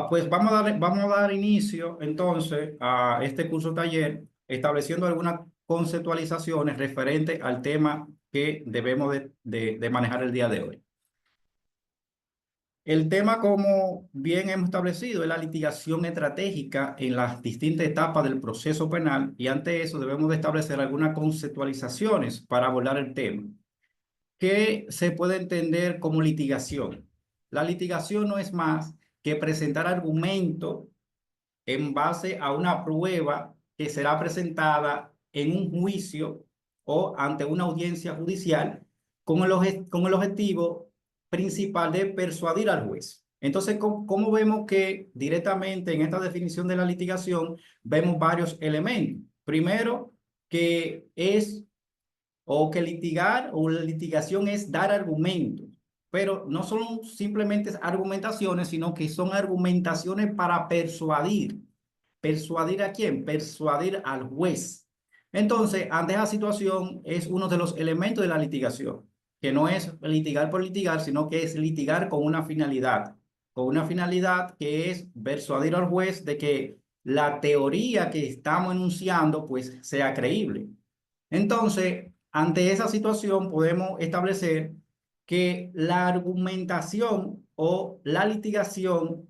Pues vamos a dar inicio entonces a este curso taller estableciendo algunas conceptualizaciones referentes al tema que debemos de manejar el día de hoy. El tema, como bien hemos establecido, es la litigación estratégica en las distintas etapas del proceso penal, y ante eso debemos de establecer algunas conceptualizaciones para abordar el tema. ¿Qué se puede entender como litigación? La litigación no es más que presentar argumentos en base a una prueba que será presentada en un juicio o ante una audiencia judicial con el objetivo principal de persuadir al juez. Entonces, ¿cómo vemos que directamente en esta definición de la litigación vemos varios elementos? Primero, que es o que litigar o la litigación es dar argumentos, pero no son simplemente argumentaciones, sino que son argumentaciones para persuadir. ¿Persuadir a quién? Persuadir al juez. Entonces, ante esa situación es uno de los elementos de la litigación, que no es litigar por litigar, sino que es litigar con una finalidad que es persuadir al juez de que la teoría que estamos enunciando pues sea creíble. Entonces, ante esa situación podemos establecer que la argumentación o la litigación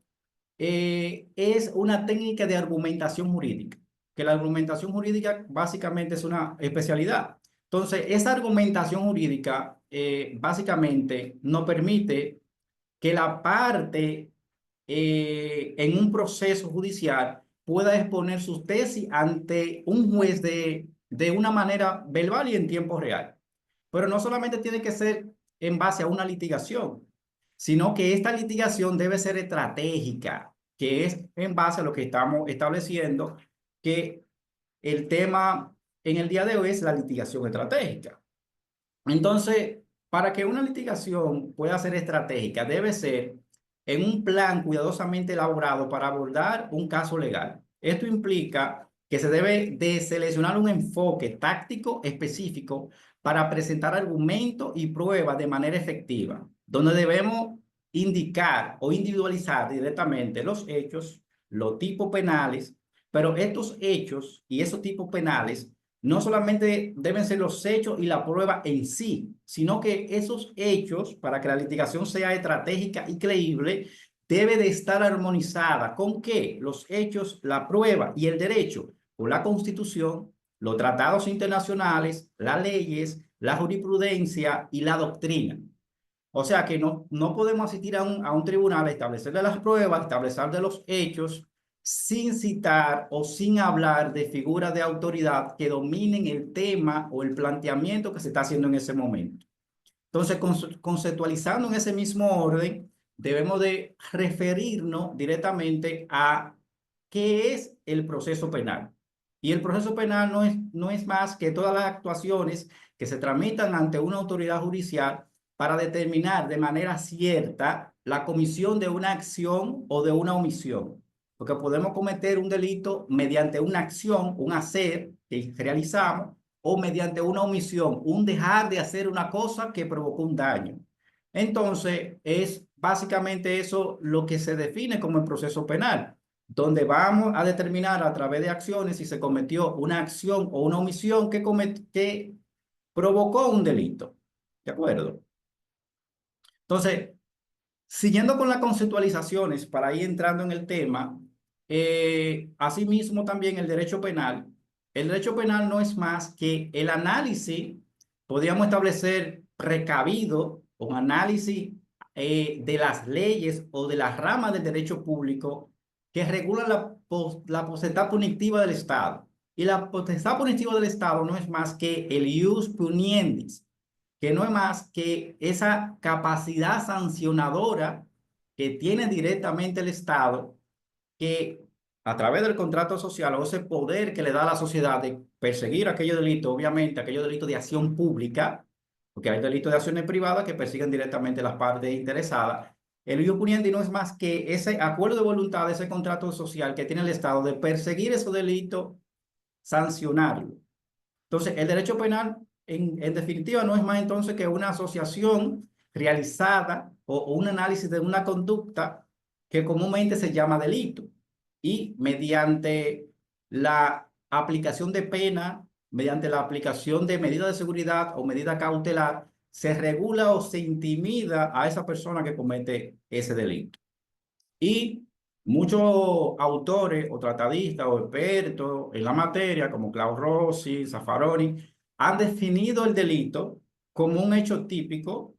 es una técnica de argumentación jurídica, que la argumentación jurídica básicamente es una especialidad. Entonces, esa argumentación jurídica básicamente nos permite que la parte en un proceso judicial pueda exponer sus tesis ante un juez de una manera verbal y en tiempo real. Pero no solamente tiene que ser en base a una litigación, sino que esta litigación debe ser estratégica, que es en base a lo que estamos estableciendo, que el tema en el día de hoy es la litigación estratégica. Entonces, para que una litigación pueda ser estratégica, debe ser en un plan cuidadosamente elaborado para abordar un caso legal. Esto implica que se debe de seleccionar un enfoque táctico específico para presentar argumentos y pruebas de manera efectiva, donde debemos indicar o individualizar directamente los hechos, los tipos penales, pero estos hechos y esos tipos penales no solamente deben ser los hechos y la prueba en sí, sino que esos hechos, para que la litigación sea estratégica y creíble, debe de estar armonizada con ¿qué? Los hechos, la prueba y el derecho, con la Constitución, los tratados internacionales, las leyes, la jurisprudencia y la doctrina. O sea que no podemos asistir a un tribunal a establecerle las pruebas, establecerle los hechos, sin citar o sin hablar de figuras de autoridad que dominen el tema o el planteamiento que se está haciendo en ese momento. Entonces, conceptualizando en ese mismo orden, debemos de referirnos directamente a qué es el proceso penal. Y el proceso penal no es más que todas las actuaciones que se tramitan ante una autoridad judicial para determinar de manera cierta la comisión de una acción o de una omisión. Porque podemos cometer un delito mediante una acción, un hacer que realizamos, o mediante una omisión, un dejar de hacer una cosa que provocó un daño. Entonces, es básicamente eso lo que se define como el proceso penal, donde vamos a determinar a través de acciones si se cometió una acción o una omisión que provocó un delito. ¿De acuerdo? Entonces, siguiendo con las conceptualizaciones para ir entrando en el tema, asimismo también el derecho penal. El derecho penal no es más que el análisis, podríamos establecer precavido, un análisis de las leyes o de las ramas del derecho público que regulan la potestad punitiva del Estado. Y la potestad punitiva del Estado no es más que el ius puniendis, que no es más que esa capacidad sancionadora que tiene directamente el Estado, que a través del contrato social o ese poder que le da a la sociedad de perseguir aquellos delitos, obviamente aquellos delitos de acción pública, porque hay delitos de acciones privadas que persiguen directamente las partes interesadas. El ius puniendi no es más que ese acuerdo de voluntad, ese contrato social que tiene el Estado de perseguir esos delitos, sancionarlos. Entonces, el derecho penal, en definitiva, no es más entonces que una asociación realizada o un análisis de una conducta que comúnmente se llama delito. Y mediante la aplicación de pena, mediante la aplicación de medidas de seguridad o medida cautelar, se regula o se intimida a esa persona que comete ese delito. Y muchos autores o tratadistas o expertos en la materia, como Claudio Rossi, Zaffaroni, han definido el delito como un hecho típico,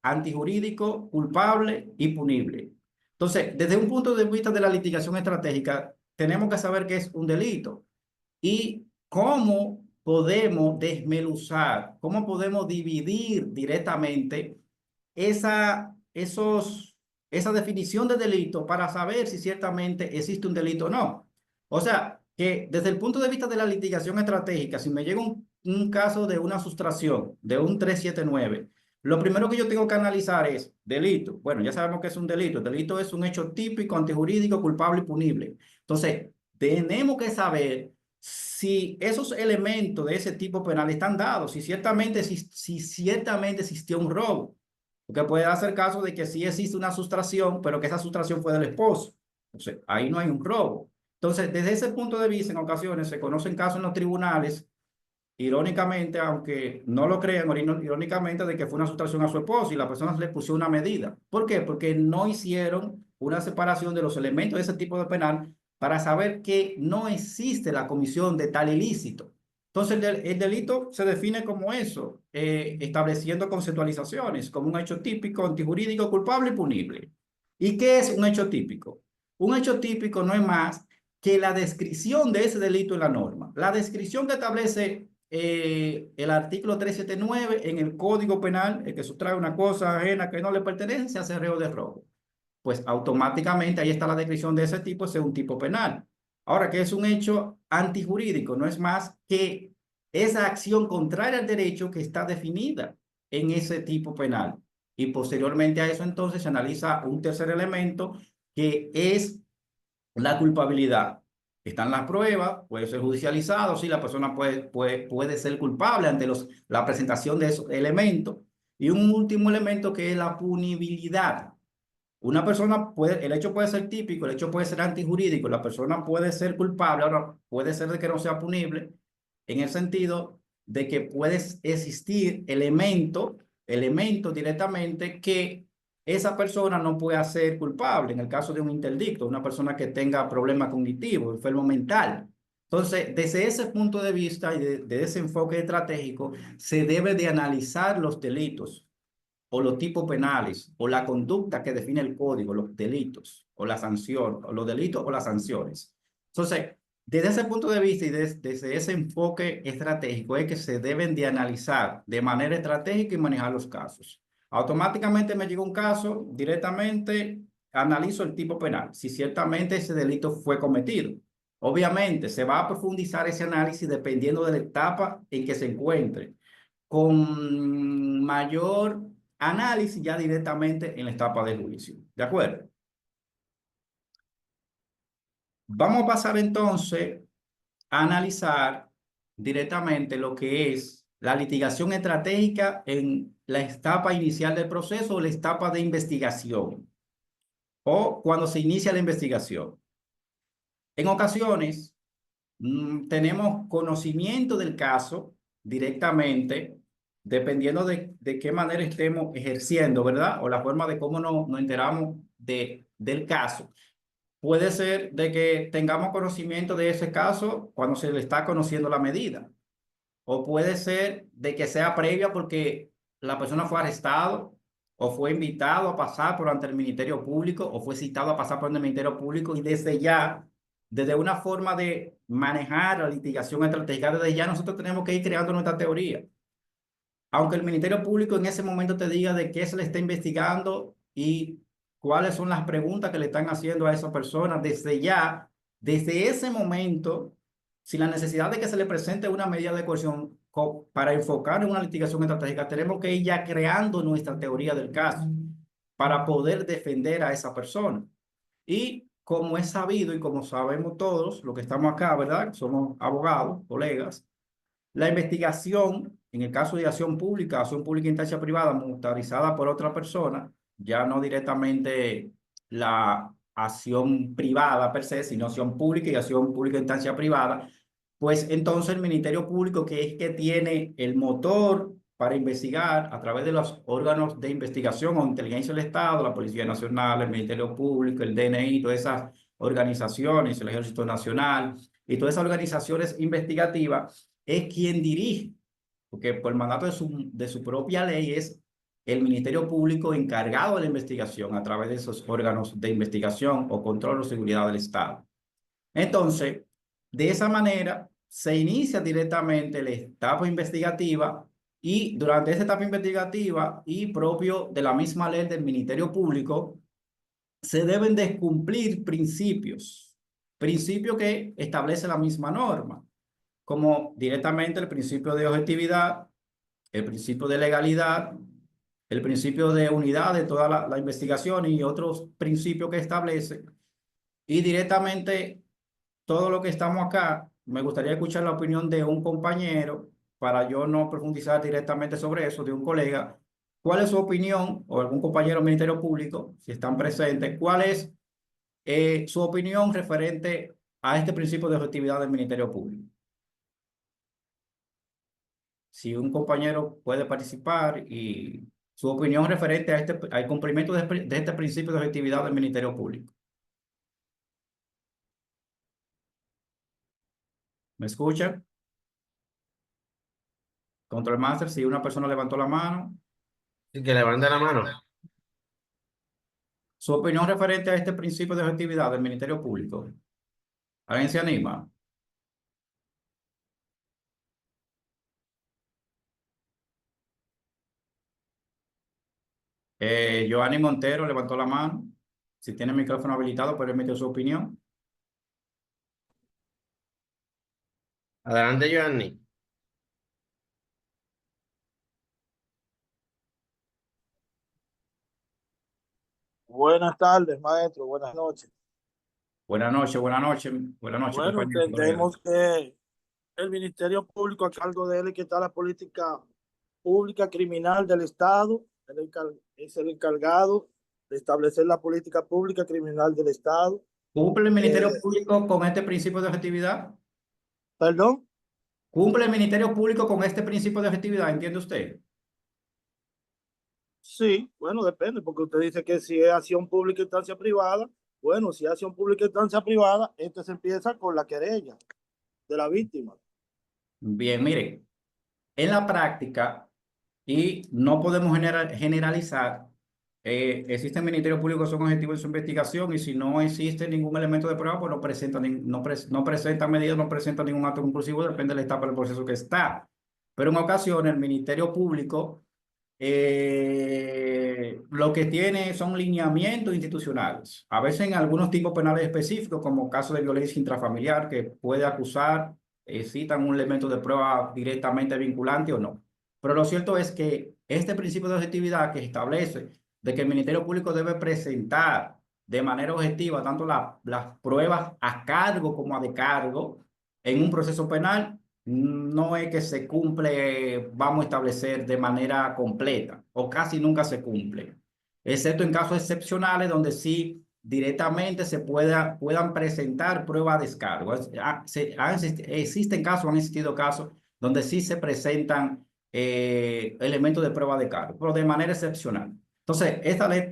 antijurídico, culpable y punible. Entonces, desde un punto de vista de la litigación estratégica, tenemos que saber qué es un delito y cómo podemos desmenuzar, cómo podemos dividir directamente esa definición de delito para saber si ciertamente existe un delito o no. O sea, que desde el punto de vista de la litigación estratégica, si me llega un caso de una sustracción de un 379, lo primero que yo tengo que analizar es delito. Bueno, ya sabemos que es un delito. El delito es un hecho típico, antijurídico, culpable y punible. Entonces, tenemos que saber si esos elementos de ese tipo penal están dados, si ciertamente existió un robo. Porque puede hacer caso de que sí existe una sustracción, pero que esa sustracción fue del esposo. Entonces, ahí no hay un robo. Entonces, desde ese punto de vista, en ocasiones se conocen casos en los tribunales, irónicamente, aunque no lo crean, irónicamente, de que fue una sustracción a su esposo y la persona le puso una medida. ¿Por qué? Porque no hicieron una separación de los elementos de ese tipo de penal para saber que no existe la comisión de tal ilícito. Entonces, el delito se define como eso, estableciendo conceptualizaciones, como un hecho típico, antijurídico, culpable y punible. ¿Y qué es un hecho típico? Un hecho típico no es más que la descripción de ese delito en la norma. La descripción que establece el artículo 379 en el Código Penal, el que sustrae una cosa ajena que no le pertenece, se hace reo de robo. Pues automáticamente ahí está la descripción de ese tipo, ese es un tipo penal. Ahora, ¿qué es un hecho antijurídico? No es más que esa acción contraria al derecho que está definida en ese tipo penal. Y posteriormente a eso entonces se analiza un tercer elemento que es la culpabilidad. Están las pruebas, puede ser judicializado, sí, la persona puede ser culpable ante la presentación de esos elementos. Y un último elemento que es la punibilidad. Una persona puede, el hecho puede ser típico, el hecho puede ser antijurídico, la persona puede ser culpable, ahora puede ser de que no sea punible, en el sentido de que puede existir elementos directamente que esa persona no puede ser culpable. En el caso de un interdicto, una persona que tenga problemas cognitivos, enfermo mental. Entonces, desde ese punto de vista y de ese enfoque estratégico, se debe de analizar los delitos o los tipos penales, o la conducta que define el código, los delitos, o la sanción, o los delitos o las sanciones. Entonces, desde ese punto de vista y desde ese enfoque estratégico es que se deben de analizar de manera estratégica y manejar los casos. Automáticamente me llega un caso, directamente analizo el tipo penal, si ciertamente ese delito fue cometido. Obviamente, se va a profundizar ese análisis dependiendo de la etapa en que se encuentre, con mayor análisis ya directamente en la etapa de juicio. ¿De acuerdo? Vamos a pasar entonces a analizar directamente lo que es la litigación estratégica en la etapa inicial del proceso o la etapa de investigación o cuando se inicia la investigación. En ocasiones tenemos conocimiento del caso directamente, dependiendo de qué manera estemos ejerciendo, ¿verdad? O la forma de cómo nos enteramos del caso. Puede ser de que tengamos conocimiento de ese caso cuando se le está conociendo la medida. O puede ser de que sea previa porque la persona fue arrestado o fue invitado a pasar por ante el Ministerio Público o fue citado a pasar por ante el Ministerio Público y desde ya, desde una forma de manejar la litigación estratégica, desde ya nosotros tenemos que ir creando nuestra teoría. Aunque el Ministerio Público en ese momento te diga de qué se le está investigando y cuáles son las preguntas que le están haciendo a esa persona, desde ya, desde ese momento, sin la necesidad de que se le presente una medida de coerción para enfocar en una litigación estratégica, tenemos que ir ya creando nuestra teoría del caso para poder defender a esa persona. Y como es sabido y como sabemos todos, los que estamos acá, ¿verdad? Somos abogados, colegas, la investigación, en el caso de acción pública en instancia privada, motorizada por otra persona, ya no directamente la acción privada per se, sino acción pública y acción pública en instancia privada, pues entonces el Ministerio Público, que es que tiene el motor para investigar a través de los órganos de investigación o inteligencia del Estado, la Policía Nacional, el Ministerio Público, el DNI, todas esas organizaciones, el Ejército Nacional y todas esas organizaciones investigativas, es quien dirige, porque por mandato de su propia ley es el Ministerio Público encargado de la investigación a través de esos órganos de investigación o control o seguridad del Estado. Entonces, de esa manera se inicia directamente la etapa investigativa y durante esa etapa investigativa y propio de la misma ley del Ministerio Público, se deben de cumplir principios que establece la misma norma, como directamente el principio de objetividad, el principio de legalidad, el principio de unidad de toda la investigación y otros principios que establece. Y directamente todo lo que estamos acá, me gustaría escuchar la opinión de un compañero para yo no profundizar directamente sobre eso, de un colega. ¿Cuál es su opinión, o algún compañero del Ministerio Público, si están presentes, cuál es su opinión referente a este principio de objetividad del Ministerio Público? Si un compañero puede participar y su opinión referente a al cumplimiento de este principio de objetividad del Ministerio Público. ¿Me escuchan? Control Master, si una persona levantó la mano. Y que levante la mano. Su opinión referente a este principio de objetividad del Ministerio Público. ¿Alguien se anima? Joanny Montero levantó la mano. Si tiene el micrófono habilitado, puede emitir su opinión. Adelante, Joanny. Buenas tardes, maestro. Buenas noches. Buenas noches, buenas noches, buenas noches, Bueno, compañero, colega. entendemos que el Ministerio Público, a cargo de él, que está la política pública criminal del Estado, es el encargado de establecer la política pública criminal del Estado. ¿Cumple el Ministerio Eh, Público con este principio de objetividad? ¿Perdón? ¿Cumple el Ministerio Público con este principio de objetividad? ¿Entiende usted? Sí, bueno, depende, porque usted dice que si es acción pública en instancia privada, bueno, si es acción pública en instancia privada, esto se empieza con la querella de la víctima. Bien, mire, en la práctica, y no podemos generalizar, existen ministerios públicos que son objetivos de su investigación y si no existe ningún elemento de prueba, pues no presentan, no presentan medidas, no presentan ningún acto conclusivo, depende de la etapa del proceso que está. Pero en ocasiones el Ministerio Público lo que tiene son lineamientos institucionales. A veces en algunos tipos penales específicos, como casos de violencia intrafamiliar, que puede acusar, citan un elemento de prueba directamente vinculante o no. Pero lo cierto es que este principio de objetividad que establece de que el Ministerio Público debe presentar de manera objetiva tanto las pruebas a cargo como a de cargo en un proceso penal, no es que se cumple, vamos a establecer de manera completa o casi nunca se cumple, excepto en casos excepcionales donde sí directamente puedan presentar pruebas de descargo. Existen casos, han existido casos donde sí se presentan elementos de prueba de cargo, pero de manera excepcional. Entonces,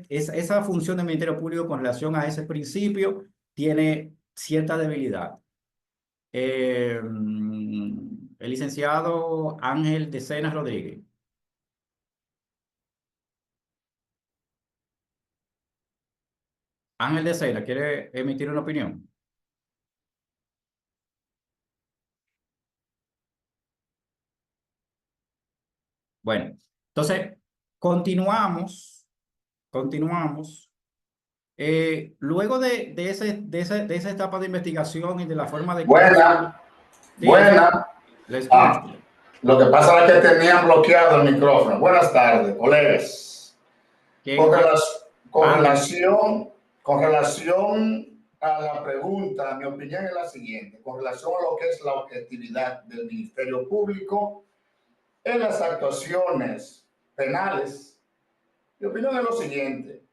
esa función del Ministerio Público con relación a ese principio tiene cierta debilidad. El licenciado Ángel de Cenas Rodríguez. Ángel de Cenas, ¿quiere emitir una opinión? Bueno, entonces, continuamos. Luego de esa etapa de investigación y de la forma de cómo... Buena, Sí, le buena. escucho. Lo que pasa es que tenían bloqueado el micrófono. Buenas tardes, colegas. ¿Quién, Con, quién? Ángel. con relación a la pregunta, mi opinión es la siguiente. Con relación a lo que es la objetividad del Ministerio Público en las actuaciones penales, mi opinión es lo siguiente.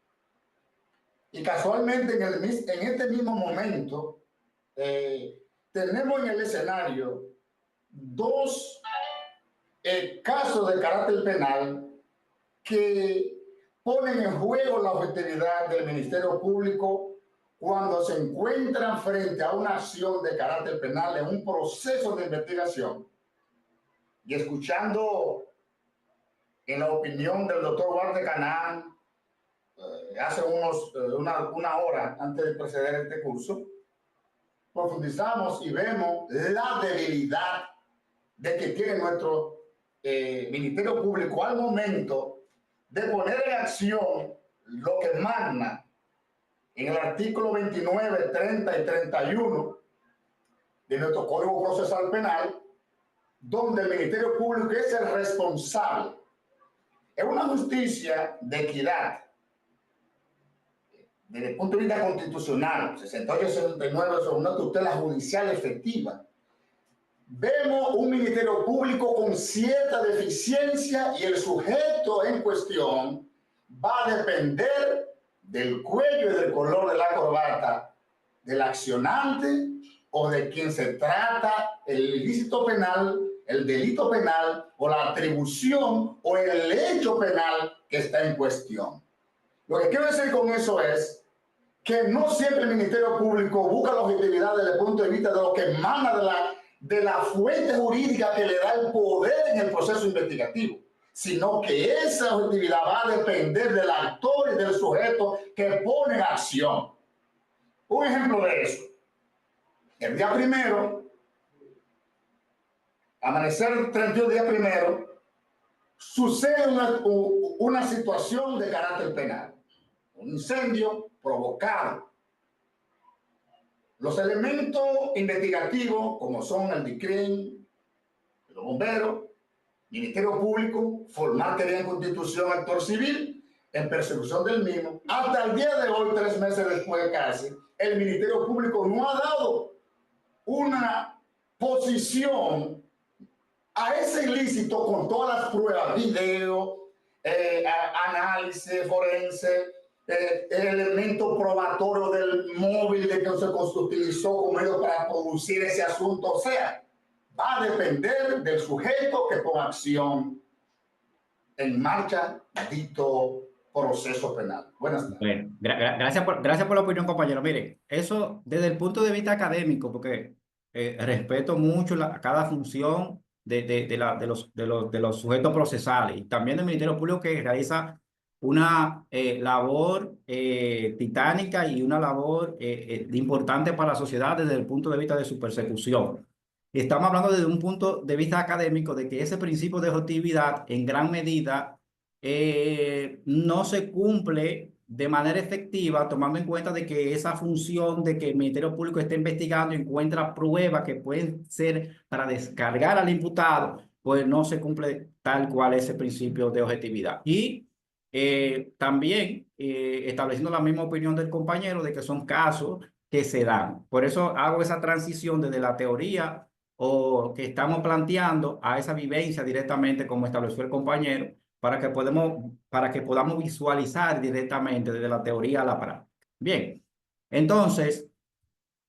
Y casualmente en este mismo momento tenemos en el escenario dos casos de carácter penal que ponen en juego la objetividad del Ministerio Público cuando se encuentran frente a una acción de carácter penal en un proceso de investigación. Y escuchando en la opinión del doctor Walter Canaán hace una hora antes de proceder este curso, profundizamos y vemos la debilidad de que tiene nuestro Ministerio Público al momento de poner en acción lo que manda en el artículo 29, 30 y 31 de nuestro Código Procesal Penal, donde el Ministerio Público es el responsable. Es una justicia de equidad. Desde el punto de vista constitucional, 68 y 69 sobre una tutela judicial efectiva. Vemos un Ministerio Público con cierta deficiencia y el sujeto en cuestión va a depender del cuello y del color de la corbata del accionante o de quien se trata el ilícito penal, el delito penal o la atribución o el hecho penal que está en cuestión. Lo que quiero decir con eso es que no siempre el Ministerio Público busca la objetividad desde el punto de vista de lo que emana de la fuente jurídica que le da el poder en el proceso investigativo, sino que esa objetividad va a depender del actor y del sujeto que pone en acción. Un ejemplo de eso. El día primero, amanecer 31 día primero, sucede una situación de carácter penal. Un incendio provocado. Los elementos investigativos, como son el DICRIM, los bomberos, Ministerio Público, formar querella en constitución, actor civil, en persecución del mismo. Hasta el día de hoy, 3 meses después casi, el Ministerio Público no ha dado una posición a ese ilícito con todas las pruebas, video, análisis forense, el elemento probatorio del móvil de que se utilizó como medio para producir ese asunto. O sea, va a depender del sujeto que ponga acción en marcha dito proceso penal. Buenas tardes. Bueno, gracias por la opinión, compañero. Mire, eso desde el punto de vista académico, porque respeto mucho cada función de los sujetos procesales y también del Ministerio Público, que realiza una labor titánica y una labor importante para la sociedad desde el punto de vista de su persecución. Estamos hablando desde un punto de vista académico de que ese principio de objetividad en gran medida no se cumple de manera efectiva, tomando en cuenta de que esa función de que el Ministerio Público esté investigando y encuentra pruebas que pueden ser para descargar al imputado, pues no se cumple tal cual ese principio de objetividad. Y también estableciendo la misma opinión del compañero de que son casos que se dan. Por eso hago esa transición desde la teoría o que estamos planteando a esa vivencia directamente como estableció el compañero, para que podamos visualizar directamente desde la teoría a la práctica. Bien, entonces,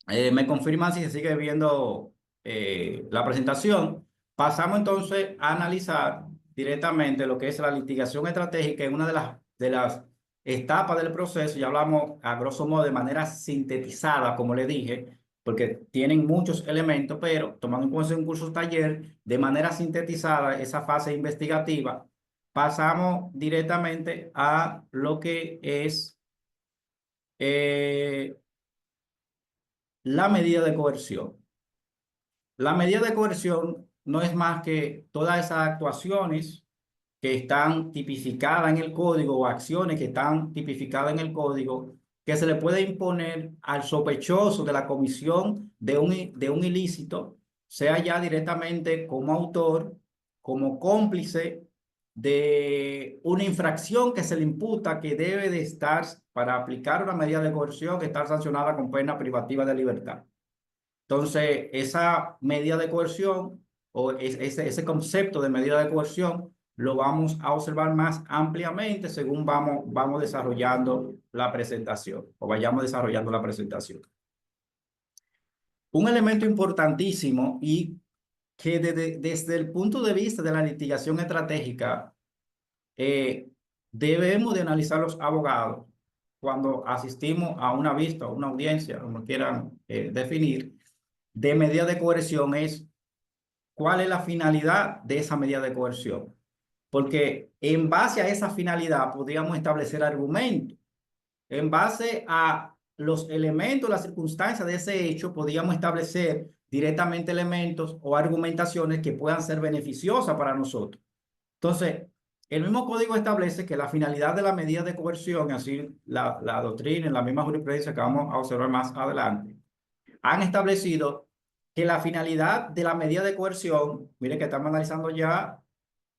me confirman si se sigue viendo la presentación. Pasamos entonces a analizar directamente lo que es la litigación estratégica en una de las etapas del proceso. Ya hablamos a grosso modo de manera sintetizada, como le dije, porque tienen muchos elementos, pero tomando en cuenta un curso taller, de manera sintetizada, esa fase investigativa, pasamos directamente a lo que es la medida de coerción. La medida de coerción no es más que todas esas actuaciones que están tipificadas en el código o acciones que están tipificadas en el código que se le puede imponer al sospechoso de la comisión de un ilícito, sea ya directamente como autor, como cómplice de una infracción que se le imputa, que debe de estar, para aplicar una medida de coerción, que estar sancionada con pena privativa de libertad. Entonces, esa medida de coerción o ese concepto de medida de coerción lo vamos a observar más ampliamente según vamos desarrollando la presentación o vayamos desarrollando la presentación. Un elemento importantísimo y que desde el punto de vista de la litigación estratégica debemos de analizar los abogados cuando asistimos a una vista o una audiencia, como quieran definir, de medida de coerción es cuál es la finalidad de esa medida de coerción. Porque en base a esa finalidad podríamos establecer argumentos. En base a los elementos, las circunstancias de ese hecho, podríamos establecer directamente elementos o argumentaciones que puedan ser beneficiosas para nosotros. Entonces, el mismo código establece que la finalidad de la medida de coerción, así la doctrina en la misma jurisprudencia que vamos a observar más adelante, han establecido que la finalidad de la medida de coerción, mire que estamos analizando ya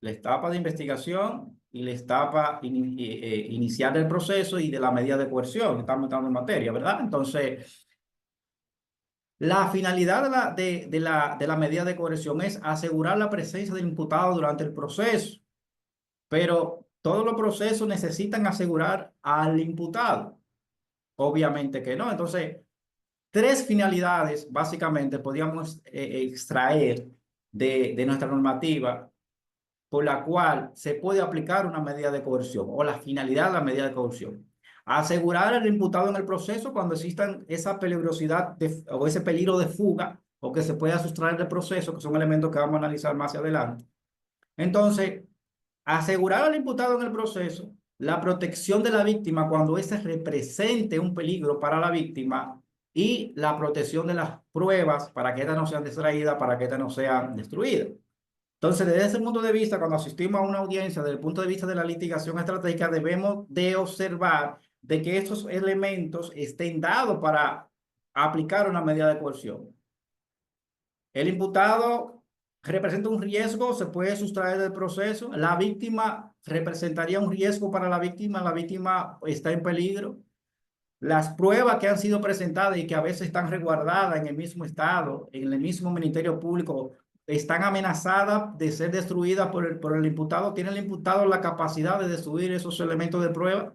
la etapa de investigación y la etapa inicial del proceso y de la medida de coerción, estamos entrando en materia, ¿verdad? Entonces, la finalidad de la medida de coerción es asegurar la presencia del imputado durante el proceso, pero todos los procesos necesitan asegurar al imputado. Obviamente que no. Entonces, tres finalidades básicamente podríamos extraer de nuestra normativa por la cual se puede aplicar una medida de coerción o la finalidad de la medida de coerción. Asegurar al imputado en el proceso cuando existan esa peligrosidad o ese peligro de fuga o que se pueda sustraer del proceso, que son elementos que vamos a analizar más adelante. Entonces, asegurar al imputado en el proceso la protección de la víctima cuando éste represente un peligro para la víctima y la protección de las pruebas para que éstas no sean distraídas, para que éstas no sean destruidas. Entonces, desde ese punto de vista, cuando asistimos a una audiencia, desde el punto de vista de la litigación estratégica, debemos de observar de que estos elementos estén dados para aplicar una medida de coerción. El imputado representa un riesgo, se puede sustraer del proceso. La víctima representaría un riesgo para la víctima está en peligro. Las pruebas que han sido presentadas y que a veces están resguardadas en el mismo estado, en el mismo Ministerio Público, están amenazadas de ser destruidas por el imputado. ¿Tiene el imputado la capacidad de destruir esos elementos de prueba?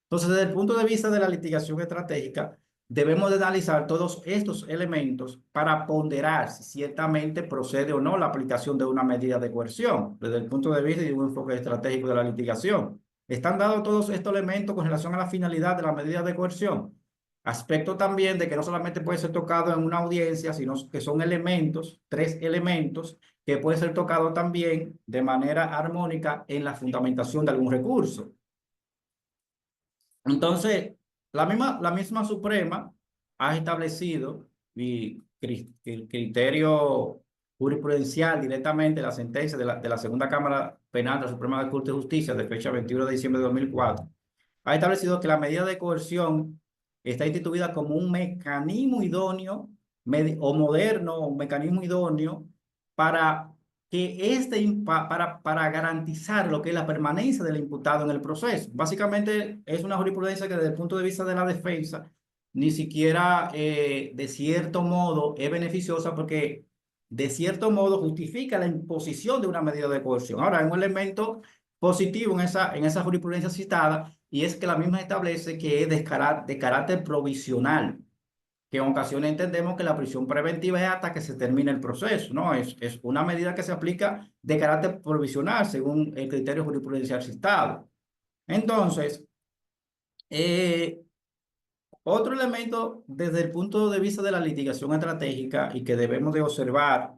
Entonces, desde el punto de vista de la litigación estratégica, debemos de analizar todos estos elementos para ponderar si ciertamente procede o no la aplicación de una medida de coerción, desde el punto de vista de un enfoque estratégico de la litigación. ¿Están dados todos estos elementos con relación a la finalidad de la medida de coerción? Aspecto también de que no solamente puede ser tocado en una audiencia, sino que son elementos, tres elementos, que pueden ser tocados también de manera armónica en la fundamentación de algún recurso. Entonces, la misma Suprema ha establecido el criterio jurisprudencial directamente la sentencia de la Segunda Cámara Penal de la Suprema Corte de Justicia de fecha 21 de diciembre de 2004. Ha establecido que la medida de coerción está instituida como un mecanismo idóneo o moderno, un mecanismo idóneo para para garantizar lo que es la permanencia del imputado en el proceso. Básicamente es una jurisprudencia que desde el punto de vista de la defensa ni siquiera de cierto modo es beneficiosa porque de cierto modo justifica la imposición de una medida de coerción. Ahora, hay un elemento positivo en esa jurisprudencia citada y es que la misma establece que es de carácter provisional, que en ocasiones entendemos que la prisión preventiva es hasta que se termine el proceso, ¿no? Es una medida que se aplica de carácter provisional según el criterio jurisprudencial citado. Entonces, otro elemento desde el punto de vista de la litigación estratégica y que debemos de observar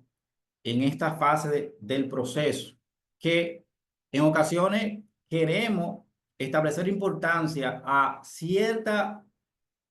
en esta fase del proceso, que en ocasiones queremos establecer importancia a cierta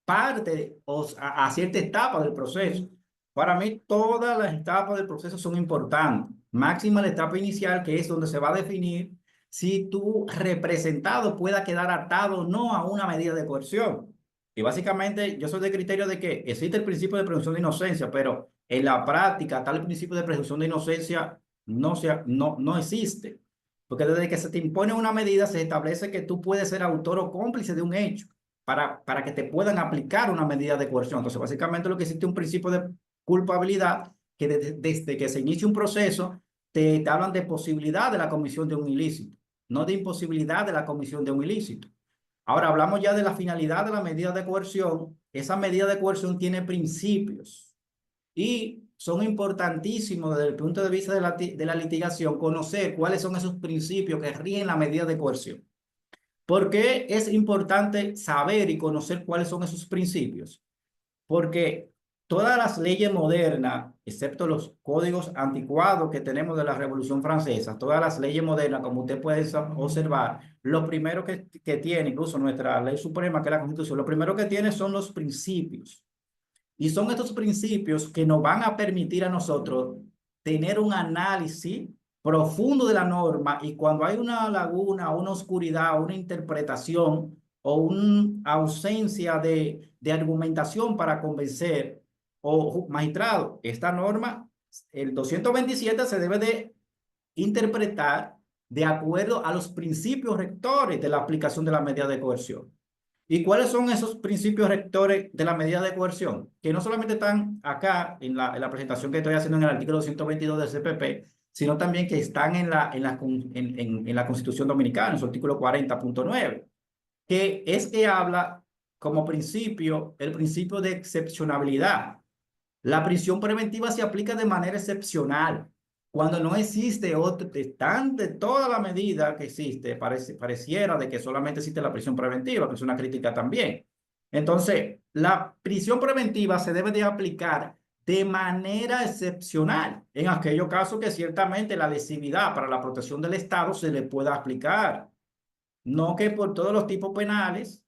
parte o a cierta etapa del proceso. Para mí, todas las etapas del proceso son importantes. Máxima la etapa inicial, que es donde se va a definir si tu representado pueda quedar atado o no a una medida de coerción. Y básicamente, yo soy de criterio de que existe el principio de presunción de inocencia, pero en la práctica, tal principio de presunción de inocencia no existe. Porque desde que se te impone una medida, se establece que tú puedes ser autor o cómplice de un hecho para que te puedan aplicar una medida de coerción. Entonces, básicamente lo que existe es un principio de culpabilidad que desde que se inicia un proceso, te hablan de posibilidad de la comisión de un ilícito, no de imposibilidad de la comisión de un ilícito. Ahora hablamos ya de la finalidad de la medida de coerción. Esa medida de coerción tiene principios y son importantísimos desde el punto de vista de la litigación conocer cuáles son esos principios que rigen la medida de coerción. ¿Por qué es importante saber y conocer cuáles son esos principios? Porque todas las leyes modernas, excepto los códigos anticuados que tenemos de la Revolución Francesa, todas las leyes modernas, como usted puede observar, lo primero que tiene, incluso nuestra ley suprema, que es la Constitución, lo primero que tiene son los principios. Y son estos principios que nos van a permitir a nosotros tener un análisis profundo de la norma, y cuando hay una laguna, una oscuridad, una interpretación o una ausencia de argumentación para convencer, o magistrado, esta norma, el 227 se debe de interpretar de acuerdo a los principios rectores de la aplicación de la medida de coerción. ¿Y cuáles son esos principios rectores de la medida de coerción? Que no solamente están acá en la presentación que estoy haciendo en el artículo 122 del CPP, sino también que están en la Constitución Dominicana, en su artículo 40.9, que es que habla como principio, el principio de excepcionalidad. La prisión preventiva se aplica de manera excepcional. Cuando no existe otro, de toda la medida que existe, pareciera de que solamente existe la prisión preventiva, que es una crítica también. Entonces, la prisión preventiva se debe de aplicar de manera excepcional en aquellos casos que ciertamente la lesividad para la protección del Estado se le pueda aplicar. No que por todos los tipos penales,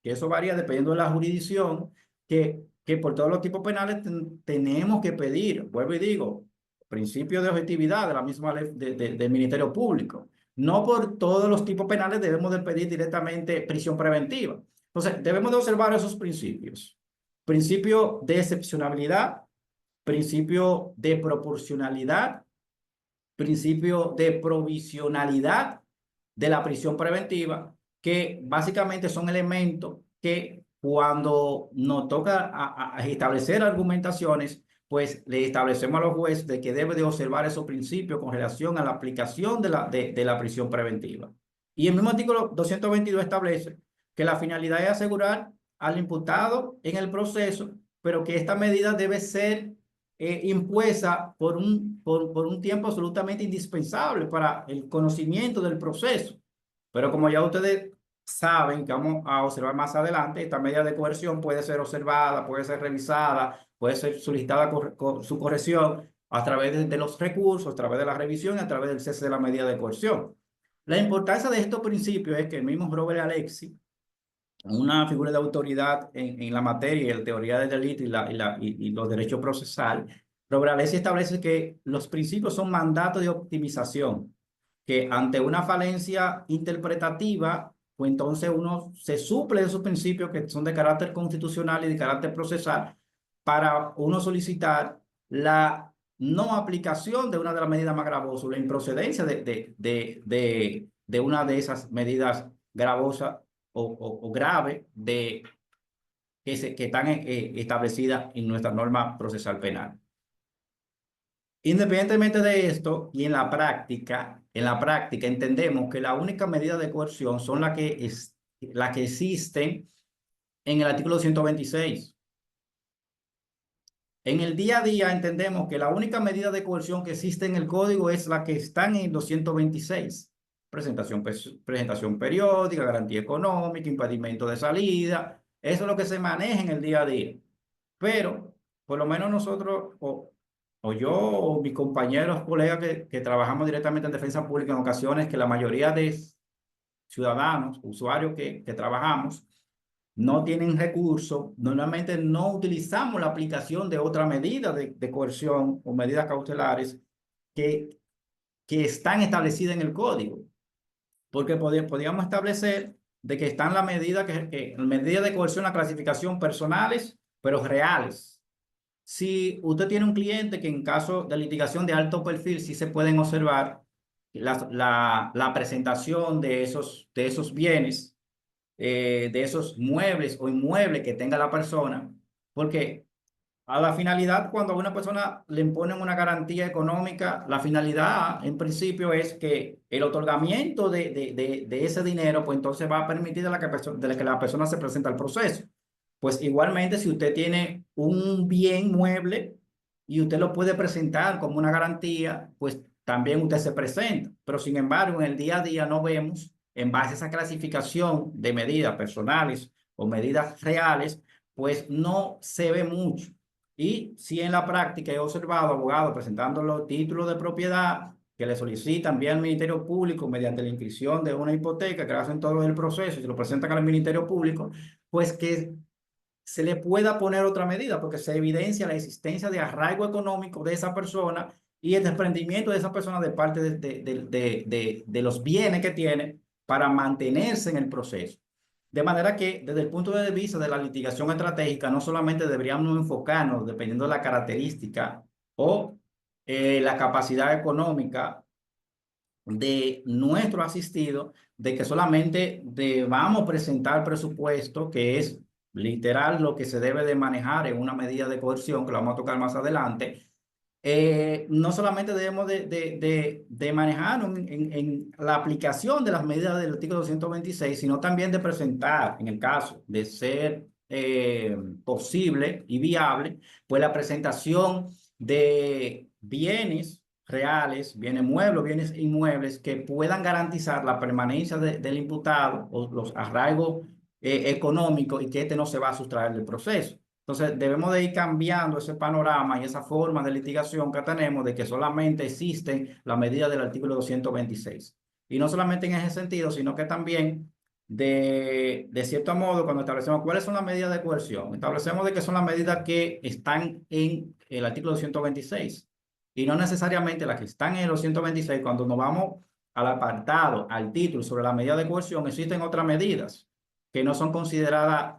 que eso varía dependiendo de la jurisdicción, que por todos los tipos penales tenemos que pedir, vuelvo y digo, principio de objetividad de la misma ley del Ministerio Público. No por todos los tipos penales debemos de pedir directamente prisión preventiva. Entonces, debemos de observar esos principios. Principio de excepcionalidad, principio de proporcionalidad, principio de provisionalidad de la prisión preventiva, que básicamente son elementos que cuando nos toca a establecer argumentaciones, pues le establecemos a los jueces de que debe de observar esos principios con relación a la aplicación de la prisión preventiva. Y el mismo artículo 222 establece que la finalidad es asegurar al imputado en el proceso, pero que esta medida debe ser impuesta por un tiempo absolutamente indispensable para el conocimiento del proceso. Pero como ya ustedes saben, que vamos a observar más adelante, esta medida de coerción puede ser observada, puede ser revisada, puede ser solicitada su corrección a través de los recursos, a través de la revisión y a través del cese de la medida de coerción. La importancia de estos principios es que el mismo Robert Alexis, una figura de autoridad en la materia y la teoría del delito y los derechos procesales, Robert Alexis establece que los principios son mandatos de optimización, que ante una falencia interpretativa, pues entonces uno se suple de esos principios que son de carácter constitucional y de carácter procesal para uno solicitar la no aplicación de una de las medidas más gravosas, la improcedencia de una de esas medidas gravosas o grave que están establecidas en nuestra norma procesal penal. Independientemente de esto, y en la práctica entendemos que la única medida de coerción son las que existen en el artículo 126. En el día a día entendemos que la única medida de coerción que existe en el código es la que está en el 226. Presentación periódica, garantía económica, impedimento de salida. Eso es lo que se maneja en el día a día. Pero, por lo menos nosotros, o yo, o mis compañeros, colegas que trabajamos directamente en defensa pública, en ocasiones que la mayoría de ciudadanos, usuarios que trabajamos, no tienen recursos, normalmente no utilizamos la aplicación de otra medida de coerción o medidas cautelares que están establecidas en el código. Porque podríamos establecer de que están las medidas medida de coerción, la clasificación personales, pero reales. Si usted tiene un cliente que en caso de litigación de alto perfil sí se pueden observar la presentación de esos bienes, de esos muebles o inmuebles que tenga la persona, porque A la finalidad, cuando a una persona le imponen una garantía económica, la finalidad en principio es que el otorgamiento de ese dinero, pues entonces va a permitir de que la persona se presente al proceso. Pues igualmente, si usted tiene un bien mueble y usted lo puede presentar como una garantía, pues también usted se presenta. Pero sin embargo, en el día a día no vemos, en base a esa clasificación de medidas personales o medidas reales, pues no se ve mucho. Y si en la práctica he observado abogados presentando los títulos de propiedad que le solicitan vía al Ministerio Público mediante la inscripción de una hipoteca, que hacen todo el proceso y se lo presentan al Ministerio Público, pues que se le pueda poner otra medida, porque se evidencia la existencia de arraigo económico de esa persona y el desprendimiento de esa persona de parte de los bienes que tiene para mantenerse en el proceso. De manera que, desde el punto de vista de la litigación estratégica, no solamente deberíamos enfocarnos, dependiendo de la característica o la capacidad económica de nuestro asistido, de que solamente debamos presentar presupuesto, que es literal lo que se debe de manejar en una medida de coerción, que lo vamos a tocar más adelante. No solamente debemos de manejar en la aplicación de las medidas del artículo 226, sino también de presentar, en el caso de ser posible y viable, pues la presentación de bienes reales, bienes muebles, bienes inmuebles que puedan garantizar la permanencia del imputado o los arraigos económicos y que este no se va a sustraer del proceso. Entonces, debemos de ir cambiando ese panorama y esa forma de litigación que tenemos de que solamente existen las medidas del artículo 226. Y no solamente en ese sentido, sino que también de cierto modo, cuando establecemos cuáles son las medidas de coerción, establecemos de que son las medidas que están en el artículo 226 y no necesariamente las que están en el 226. Cuando nos vamos al apartado, al título sobre la medida de coerción, existen otras medidas que no son consideradas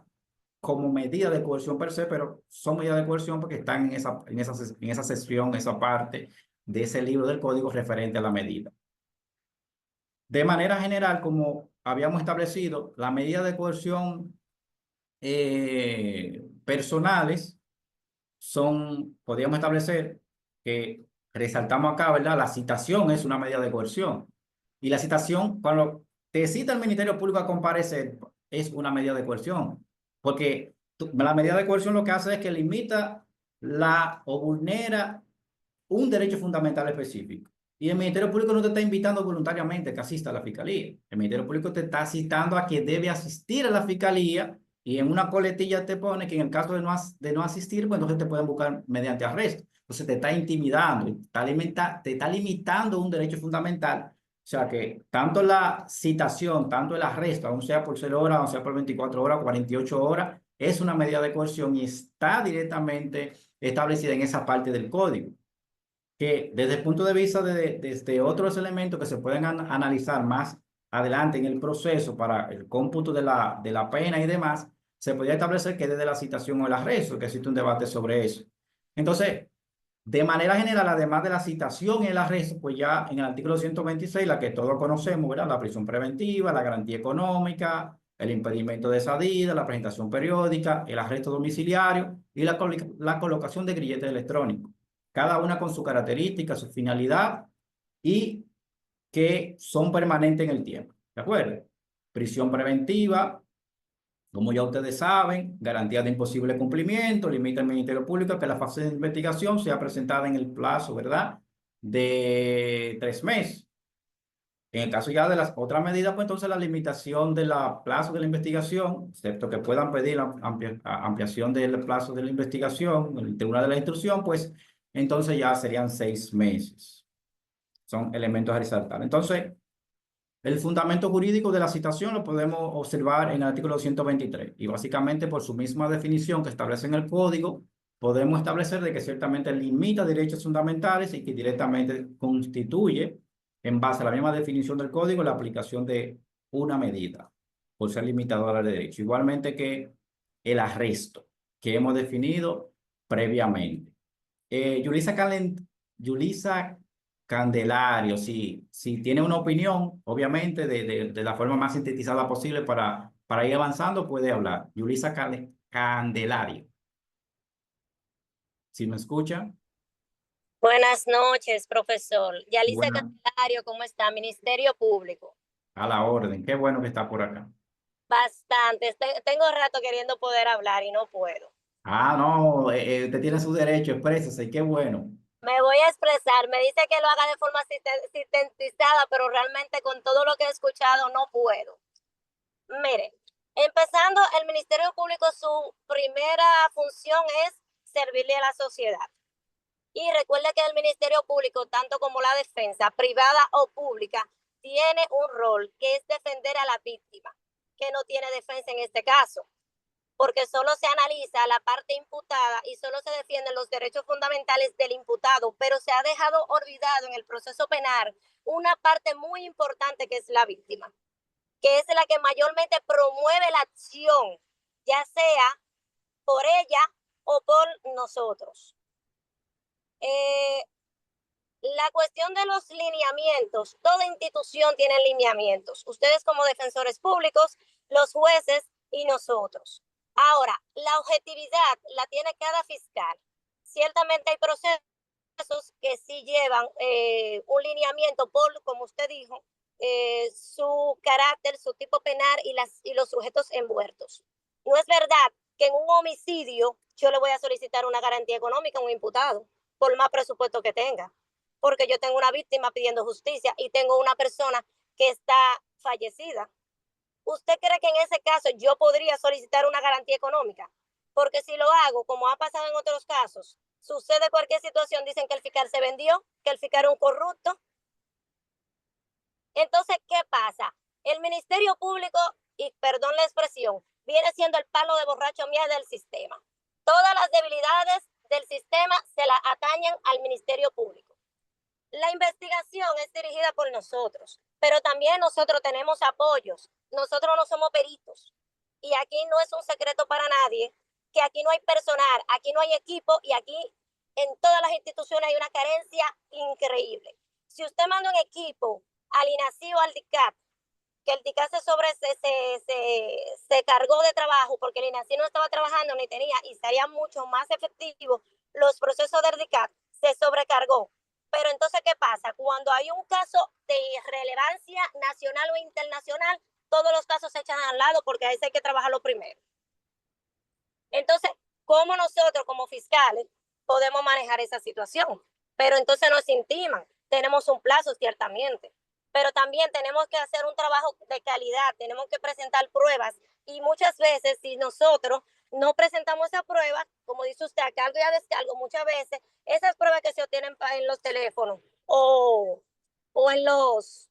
como medida de coerción per se, pero son medidas de coerción porque están en esa sección, esa parte de ese libro del código referente a la medida. De manera general, como habíamos establecido, las medidas de coerción personales podríamos establecer que resaltamos acá, ¿verdad? La citación es una medida de coerción. Y la citación, cuando te cita el Ministerio Público a comparecer, es una medida de coerción. Porque la medida de coerción lo que hace es que limita o vulnera un derecho fundamental específico. Y el Ministerio Público no te está invitando voluntariamente que asista a la Fiscalía. El Ministerio Público te está citando a que debe asistir a la Fiscalía y en una coletilla te pone que en el caso de no asistir, pues entonces te pueden buscar mediante arresto. Entonces te está intimidando, te está limitando un derecho fundamental. O sea que tanto la citación, tanto el arresto, aun sea por 0 horas, aun sea por 24 horas, 48 horas, es una medida de coerción y está directamente establecida en esa parte del código. Que desde el punto de vista de otros elementos que se pueden analizar más adelante en el proceso para el cómputo de la pena y demás, se podría establecer que desde la citación o el arresto, que existe un debate sobre eso. Entonces, de manera general, además de la citación y el arresto, pues ya en el artículo 126, la que todos conocemos, ¿verdad? La prisión preventiva, la garantía económica, el impedimento de salida, la presentación periódica, el arresto domiciliario y la colocación de grilletes electrónicos. Cada una con su característica, su finalidad y que son permanentes en el tiempo. ¿De acuerdo? Prisión preventiva, como ya ustedes saben, garantía de imposible cumplimiento, limita al Ministerio Público que la fase de investigación sea presentada en el plazo, ¿verdad?, de 3 meses. En el caso ya de las otras medidas, pues entonces la limitación del plazo de la investigación, excepto que puedan pedir la ampliación del plazo de la investigación en el Tribunal de la Instrucción, pues entonces ya serían 6 meses. Son elementos a resaltar. Entonces, el fundamento jurídico de la citación lo podemos observar en el artículo 123 y básicamente por su misma definición que establece en el código, podemos establecer de que ciertamente limita derechos fundamentales y que directamente constituye, en base a la misma definición del código, la aplicación de una medida por ser limitadora de derecho. Igualmente que el arresto que hemos definido previamente. Yulisa Candelario, si tiene una opinión, obviamente, de la forma más sintetizada posible para ir avanzando, puede hablar. Yulisa Candelario. ¿Sí me escucha? Buenas noches, profesor. Yalice Buena, Candelario, ¿cómo está? Ministerio Público. a la orden. Qué bueno que está por acá. Bastante. Tengo rato queriendo poder hablar y no puedo. Ah, no, usted tiene su derecho, exprésese, qué bueno. Me voy a expresar. Me dice que lo haga de forma sintetizada, pero realmente con todo lo que he escuchado no puedo. Mire, empezando, el Ministerio Público, su primera función es servirle a la sociedad. Y recuerde que el Ministerio Público, tanto como la defensa, privada o pública, tiene un rol que es defender a la víctima, que no tiene defensa en este caso, porque solo se analiza la parte imputada y solo se defienden los derechos fundamentales del imputado, pero se ha dejado olvidado en el proceso penal una parte muy importante que es la víctima, que es la que mayormente promueve la acción, ya sea por ella o por nosotros. La cuestión de los lineamientos, toda institución tiene lineamientos. Ustedes como defensores públicos, los jueces y nosotros. Ahora, la objetividad la tiene cada fiscal. Ciertamente hay procesos que sí llevan un lineamiento por, como usted dijo, su carácter, su tipo penal y los sujetos envueltos. No es verdad que en un homicidio yo le voy a solicitar una garantía económica a un imputado, por más presupuesto que tenga, porque yo tengo una víctima pidiendo justicia y tengo una persona que está fallecida. ¿Usted cree que en ese caso yo podría solicitar una garantía económica? Porque si lo hago, como ha pasado en otros casos, sucede cualquier situación, dicen que el fiscal se vendió, que el fiscal era un corrupto. Entonces, ¿qué pasa? El Ministerio Público, y perdón la expresión, viene siendo el palo de borracho mía del sistema. Todas las debilidades del sistema se la atañen al Ministerio Público. La investigación es dirigida por nosotros, pero también nosotros tenemos apoyos. Nosotros no somos peritos. Y aquí no es un secreto para nadie que aquí no hay personal, aquí no hay equipo y aquí en todas las instituciones hay una carencia increíble. Si usted manda un equipo al INACI o al DICAT, que el DICAT se cargó de trabajo porque el INACI no estaba trabajando ni tenía y sería mucho más efectivo los procesos del DICAT, se sobrecargó. Pero entonces, ¿qué pasa? Cuando hay un caso de relevancia nacional o internacional, todos los casos se echan al lado porque ahí sí hay que trabajarlo primero. Entonces, ¿cómo nosotros como fiscales podemos manejar esa situación? Pero entonces nos intiman. Tenemos un plazo, ciertamente, pero también tenemos que hacer un trabajo de calidad, tenemos que presentar pruebas y muchas veces si nosotros no presentamos esa prueba, como dice usted, a cargo y a descargo, muchas veces esas pruebas que se obtienen en los teléfonos o en los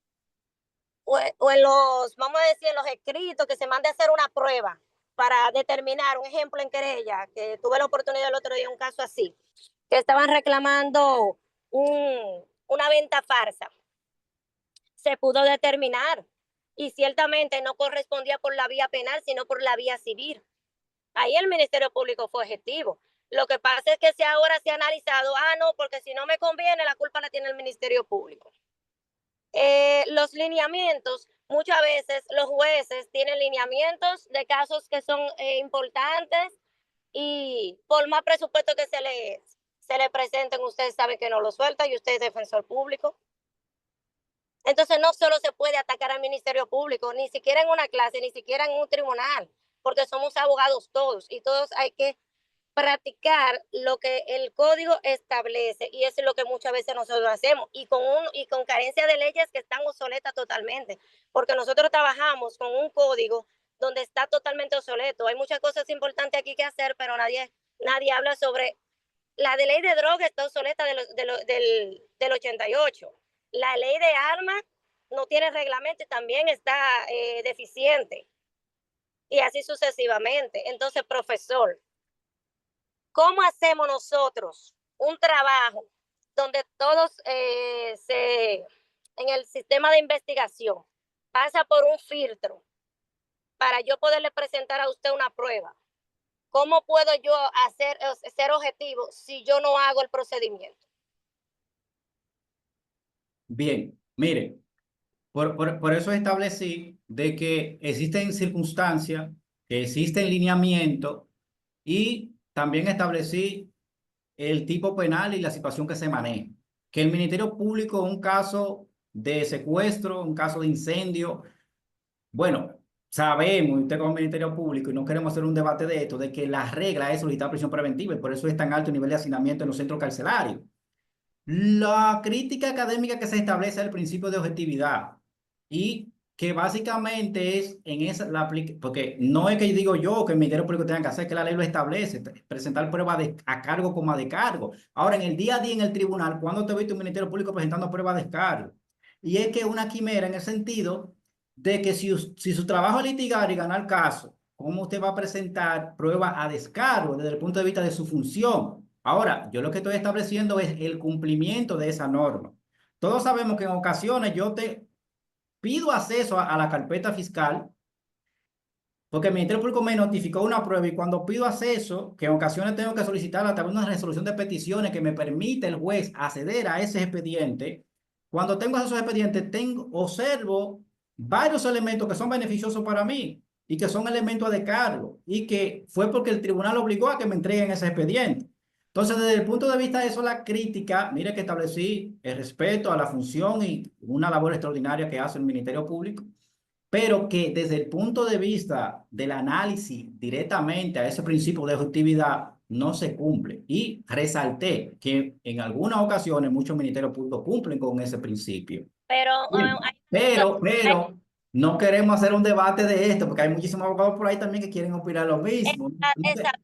vamos a decir, en los escritos que se mande a hacer una prueba para determinar un ejemplo en querella, que tuve la oportunidad el otro día, un caso así, que estaban reclamando una venta farsa. Se pudo determinar y ciertamente no correspondía por la vía penal, sino por la vía civil. Ahí el Ministerio Público fue objetivo. Lo que pasa es que si ahora se ha analizado, no, porque si no me conviene, la culpa la tiene el Ministerio Público. Los lineamientos, muchas veces los jueces tienen lineamientos de casos que son importantes y por más presupuesto que se le presenten, ustedes saben que no lo suelta y usted es defensor público. Entonces no solo se puede atacar al Ministerio Público, ni siquiera en una clase, ni siquiera en un tribunal, porque somos abogados todos y todos hay que practicar lo que el código establece y eso es lo que muchas veces nosotros hacemos y con carencia de leyes que están obsoletas totalmente, porque nosotros trabajamos con un código donde está totalmente obsoleto. Hay muchas cosas importantes aquí que hacer, pero nadie habla sobre la de ley de droga está obsoleta del 88. La ley de armas no tiene reglamento y también está deficiente. Y así sucesivamente. Entonces, profesor, ¿cómo hacemos nosotros un trabajo donde todos en el sistema de investigación pasa por un filtro para yo poderle presentar a usted una prueba? ¿Cómo puedo yo ser objetivo si yo no hago el procedimiento? Bien, mire, por eso establecí de que existen circunstancias, que existen lineamientos y también establecí el tipo penal y la situación que se maneja. Que el Ministerio Público, en un caso de secuestro, un caso de incendio, bueno, sabemos, y usted como Ministerio Público, y no queremos hacer un debate de esto, de que la regla es solicitar prisión preventiva y por eso es tan alto el nivel de hacinamiento en los centros carcelarios. La crítica académica que se establece es el principio de objetividad y que básicamente es en esa, porque no es que digo yo que el Ministerio Público tenga que hacer, que la ley lo establece, presentar pruebas a cargo como a de cargo. Ahora, en el día a día en el tribunal, ¿cuándo te viste un Ministerio Público presentando pruebas de cargo? Y es que una quimera en el sentido de que si su trabajo es litigar y ganar caso, ¿cómo usted va a presentar pruebas a descargo desde el punto de vista de su función? Ahora, yo lo que estoy estableciendo es el cumplimiento de esa norma. Todos sabemos que en ocasiones yo te pido acceso a la carpeta fiscal porque el Ministerio Público me notificó una prueba y cuando pido acceso, que en ocasiones tengo que solicitar a través de una resolución de peticiones que me permite el juez acceder a ese expediente, cuando tengo esos expedientes, observo varios elementos que son beneficiosos para mí y que son elementos de cargo y que fue porque el tribunal obligó a que me entreguen ese expediente. Entonces, desde el punto de vista de eso, la crítica, mire que establecí el respeto a la función y una labor extraordinaria que hace el Ministerio Público, pero que desde el punto de vista del análisis directamente a ese principio de objetividad no se cumple. Y resalté que en algunas ocasiones muchos ministerios públicos cumplen con ese principio. Pero Pero no queremos hacer un debate de esto, porque hay muchísimos abogados por ahí también que quieren opinar lo mismo. exacto,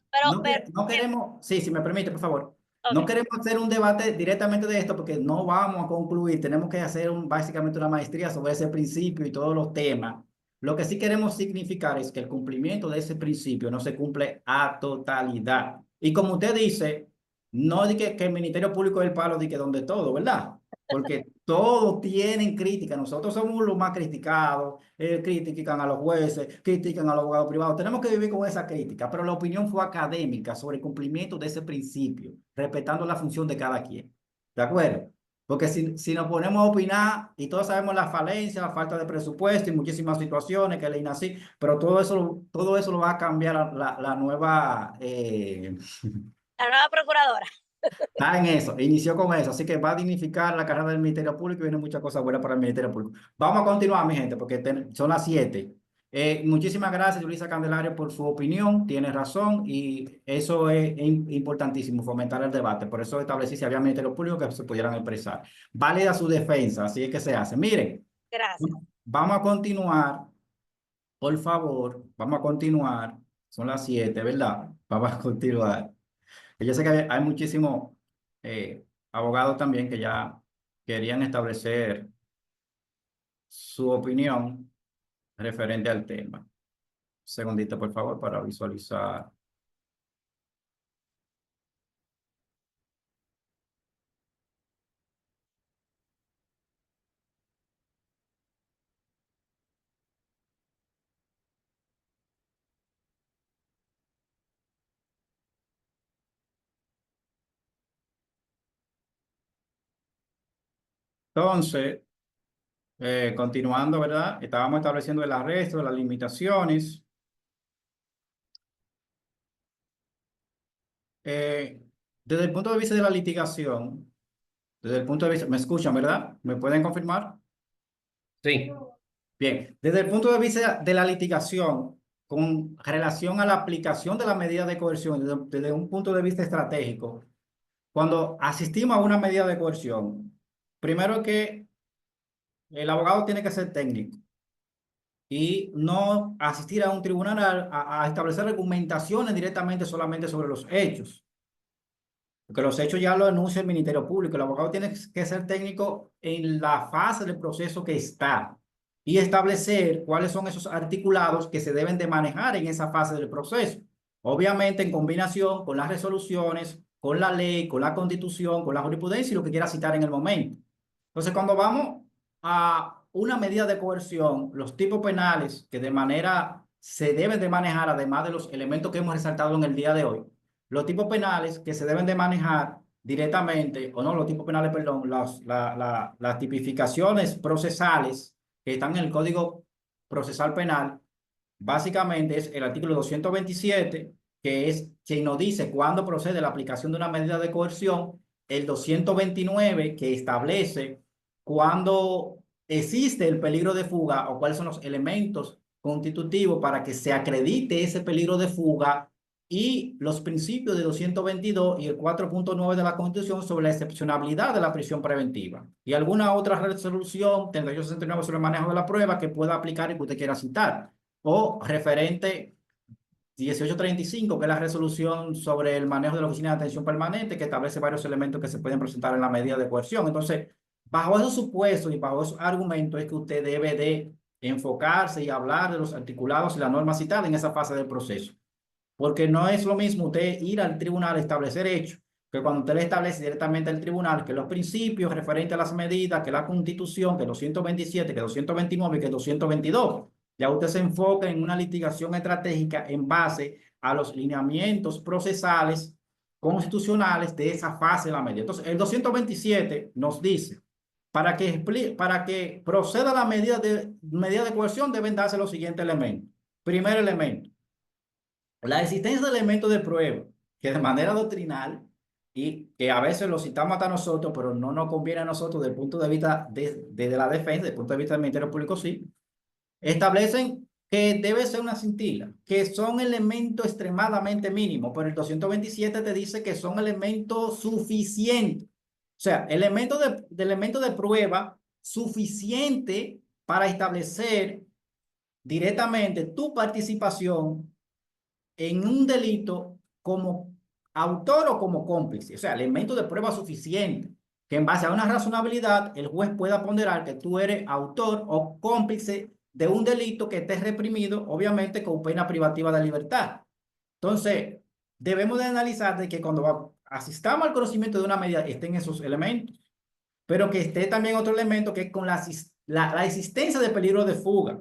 No queremos, sí, si me permite, por favor. No ok. queremos hacer un debate directamente de esto porque no vamos a concluir. Tenemos que hacer básicamente una maestría sobre ese principio y todos los temas. Lo que sí queremos significar es que el cumplimiento de ese principio no se cumple a totalidad. Y como usted dice, no de que el Ministerio Público es el palo de que donde todo, ¿verdad? Porque todos tienen crítica. Nosotros somos los más criticados. Critican a los jueces, critican a los abogados privados. Tenemos que vivir con esa crítica, pero la opinión fue académica sobre el cumplimiento de ese principio, respetando la función de cada quien. ¿De acuerdo? Porque si nos ponemos a opinar y todos sabemos la falencia, la falta de presupuesto y muchísimas situaciones que le así, pero todo eso lo va a cambiar la nueva... La nueva procuradora. Está en eso, inició con eso, así que va a dignificar la carrera del Ministerio Público y vienen muchas cosas buenas para el Ministerio Público. Vamos a continuar, mi gente, porque son las 7. Muchísimas gracias, Luisa Candelario, por su opinión, tiene razón y eso es importantísimo, fomentar el debate. Por eso establecí si había Ministerio Público que se pudieran expresar. Válida su defensa, así es que se hace. Miren, Gracias. vamos a continuar, por favor, vamos a continuar. Son las 7, ¿verdad? Vamos a continuar. Yo sé que hay muchísimos abogados también que ya querían establecer su opinión referente al tema. Un segundito, por favor, para visualizar. Entonces, continuando, ¿verdad? Estábamos estableciendo el arresto, las limitaciones. Desde el punto de vista de la litigación, desde el punto de vista, ¿me escuchan, verdad? ¿Me pueden confirmar? Sí. Bien, desde el punto de vista de la litigación, con relación a la aplicación de la medida de coerción, desde un punto de vista estratégico, cuando asistimos a una medida de coerción, primero que el abogado tiene que ser técnico y no asistir a un tribunal a establecer argumentaciones directamente solamente sobre los hechos. Porque los hechos ya lo enuncia el Ministerio Público. El abogado tiene que ser técnico en la fase del proceso que está y establecer cuáles son esos articulados que se deben de manejar en esa fase del proceso. Obviamente en combinación con las resoluciones, con la ley, con la constitución, con la jurisprudencia y lo que quiera citar en el momento. Entonces, cuando vamos a una medida de coerción, los tipos penales que de manera se deben de manejar, además de los elementos que hemos resaltado en el día de hoy, los tipos penales que se deben de manejar directamente, o no, los tipos penales, perdón, las tipificaciones procesales que están en el Código Procesal Penal, básicamente es el artículo 227, que es quien nos dice cuándo procede la aplicación de una medida de coerción, el 229, que establece cuándo existe el peligro de fuga o cuáles son los elementos constitutivos para que se acredite ese peligro de fuga, y los principios de 222 y el 4.9 de la Constitución sobre la excepcionalidad de la prisión preventiva, y alguna otra resolución 3869 sobre el manejo de la prueba que pueda aplicar y que usted quiera citar, o referente 1835, que es la resolución sobre el manejo de la Oficina de Atención Permanente, que establece varios elementos que se pueden presentar en la medida de coerción. Entonces, bajo esos supuestos y bajo esos argumentos es que usted debe de enfocarse y hablar de los articulados y las normas citadas en esa fase del proceso. Porque no es lo mismo usted ir al tribunal a establecer hechos, que cuando usted le establece directamente al tribunal que los principios referentes a las medidas, que la Constitución, que 227, que 229 y que 222. Ya usted se enfoca en una litigación estratégica en base a los lineamientos procesales constitucionales de esa fase de la medida. Entonces, el 227 nos dice, para que proceda la medida de coerción deben darse los siguientes elementos. Primer elemento, la existencia de elementos de prueba que de manera doctrinal, y que a veces lo citamos hasta nosotros, pero no nos conviene a nosotros desde el punto de vista de la defensa, desde el punto de vista del Ministerio Público, sí, establecen que debe ser una cintila, que son elementos extremadamente mínimos, pero el 227 te dice que son elementos suficientes. O sea, elementos de prueba suficiente para establecer directamente tu participación en un delito como autor o como cómplice. O sea, elementos de prueba suficiente que en base a una razonabilidad el juez pueda ponderar que tú eres autor o cómplice de un delito que esté reprimido, obviamente con pena privativa de libertad. Entonces, debemos de analizar de que cuando asistamos al conocimiento de una medida estén esos elementos, pero que esté también otro elemento que es con la existencia de peligro de fuga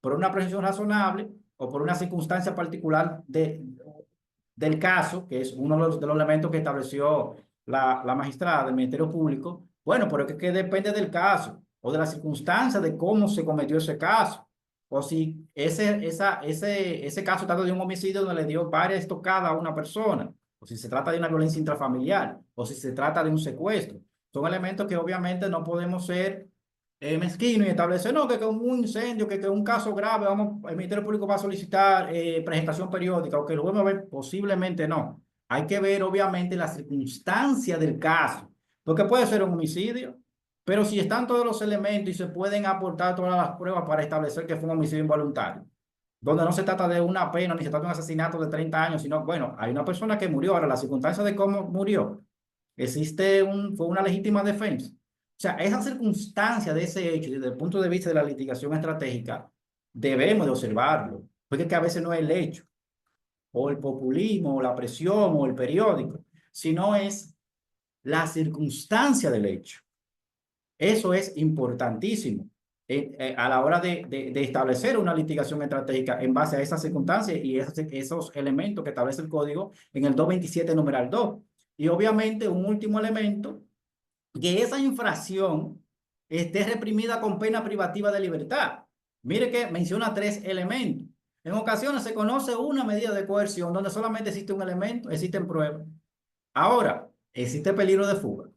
por una presunción razonable o por una circunstancia particular del caso, que es uno de los elementos que estableció la magistrada del Ministerio Público. Bueno, pero es que depende del caso o de la circunstancia de cómo se cometió ese caso, o si ese caso trata de un homicidio donde le dio varias estocadas a una persona, o si se trata de una violencia intrafamiliar, o si se trata de un secuestro. Son elementos que obviamente no podemos ser mezquino y establecer, no, que con un incendio, que un caso grave, el Ministerio Público va a solicitar presentación periódica, o que el juez va a ver, posiblemente no. Hay que ver, obviamente, la circunstancia del caso, porque puede ser un homicidio, pero si están todos los elementos y se pueden aportar todas las pruebas para establecer que fue un homicidio involuntario, donde no se trata de una pena, ni se trata de un asesinato de 30 años, sino, bueno, hay una persona que murió. Ahora, la circunstancia de cómo murió, fue una legítima defensa. O sea, esa circunstancia de ese hecho, desde el punto de vista de la litigación estratégica, debemos de observarlo, porque es que a veces no es el hecho, o el populismo, o la presión, o el periódico, sino es la circunstancia del hecho. Eso es importantísimo a la hora de establecer una litigación estratégica en base a esas circunstancias y esos elementos que establece el código en el 227 numeral 2. Y obviamente un último elemento, que esa infracción esté reprimida con pena privativa de libertad. Mire que menciona 3 elementos. En ocasiones se conoce una medida de coerción donde solamente existe un elemento, existen pruebas. Ahora, existe peligro de fuga.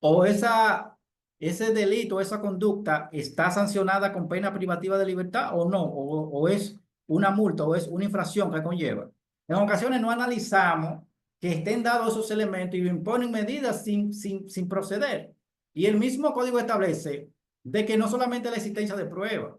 O ese delito, esa conducta está sancionada con pena privativa de libertad o no, o es una multa o es una infracción que conlleva. En ocasiones no analizamos que estén dados esos elementos y imponen medidas sin proceder. Y el mismo código establece de que no solamente la existencia de pruebas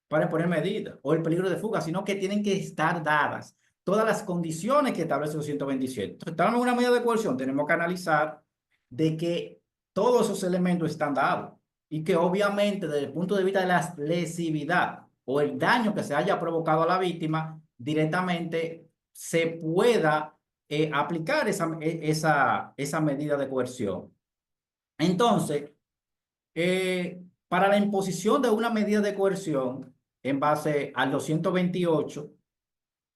para imponer medidas o el peligro de fuga, sino que tienen que estar dadas todas las condiciones que establece el 127. Entonces, estamos en una medida de coerción, tenemos que analizar de que todos esos elementos están dados y que obviamente desde el punto de vista de la lesividad o el daño que se haya provocado a la víctima, directamente se pueda aplicar esa medida de coerción. Entonces, para la imposición de una medida de coerción en base al 228,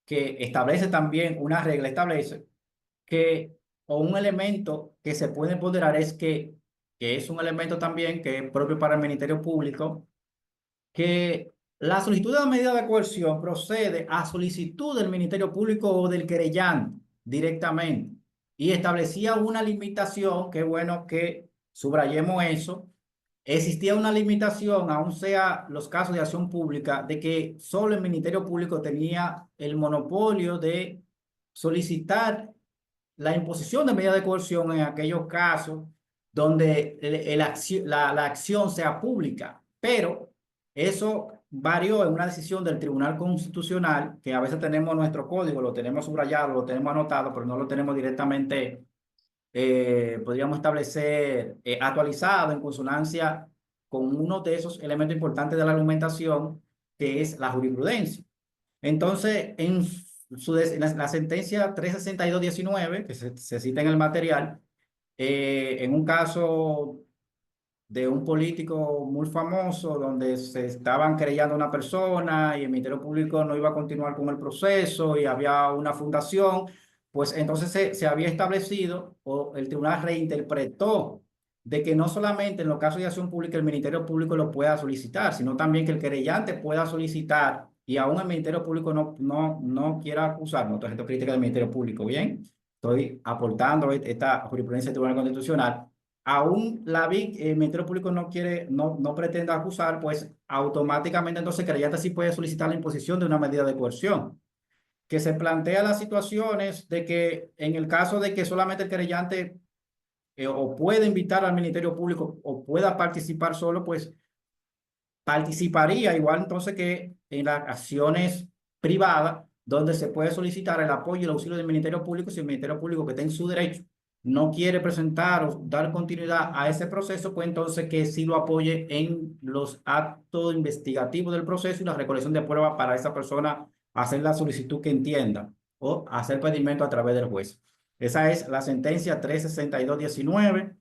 que establece también una regla, establece que, o un elemento que se puede ponderar es que es un elemento también que es propio para el Ministerio Público, que La solicitud de medida de coerción procede a solicitud del Ministerio Público o del querellante directamente y establecía una limitación, qué bueno que subrayemos eso. Existía una limitación, aun sea los casos de acción pública, de que solo el Ministerio Público tenía el monopolio de solicitar la imposición de medida de coerción en aquellos casos donde la acción sea pública, pero eso varió en una decisión del Tribunal Constitucional, que a veces tenemos nuestro código, lo tenemos subrayado, lo tenemos anotado, pero no lo tenemos directamente, podríamos establecer actualizado en consonancia con uno de esos elementos importantes de la argumentación, que es la jurisprudencia. Entonces, en la sentencia 362/19, que se cita en el material, en un caso de un político muy famoso donde se estaban querellando a una persona y el Ministerio Público no iba a continuar con el proceso y había una fundación, pues entonces se había establecido o el tribunal reinterpretó de que no solamente en los casos de acción pública el Ministerio Público lo pueda solicitar, sino también que el querellante pueda solicitar y aún el Ministerio Público no quiera acusar, no estoy haciendo crítica del Ministerio Público, bien, estoy aportando esta jurisprudencia del Tribunal Constitucional. Aún el Ministerio Público no pretende acusar, pues automáticamente entonces el querellante sí puede solicitar la imposición de una medida de coerción, que se plantea las situaciones de que en el caso de que solamente el querellante o pueda invitar al Ministerio Público o pueda participar solo, pues participaría igual entonces que en las acciones privadas, donde se puede solicitar el apoyo y el auxilio del Ministerio Público si el Ministerio Público, que está en su derecho, no quiere presentar o dar continuidad a ese proceso, pues entonces que sí lo apoye en los actos investigativos del proceso y la recolección de pruebas para esa persona hacer la solicitud que entienda o hacer pedimento a través del juez. Esa es la sentencia 362/19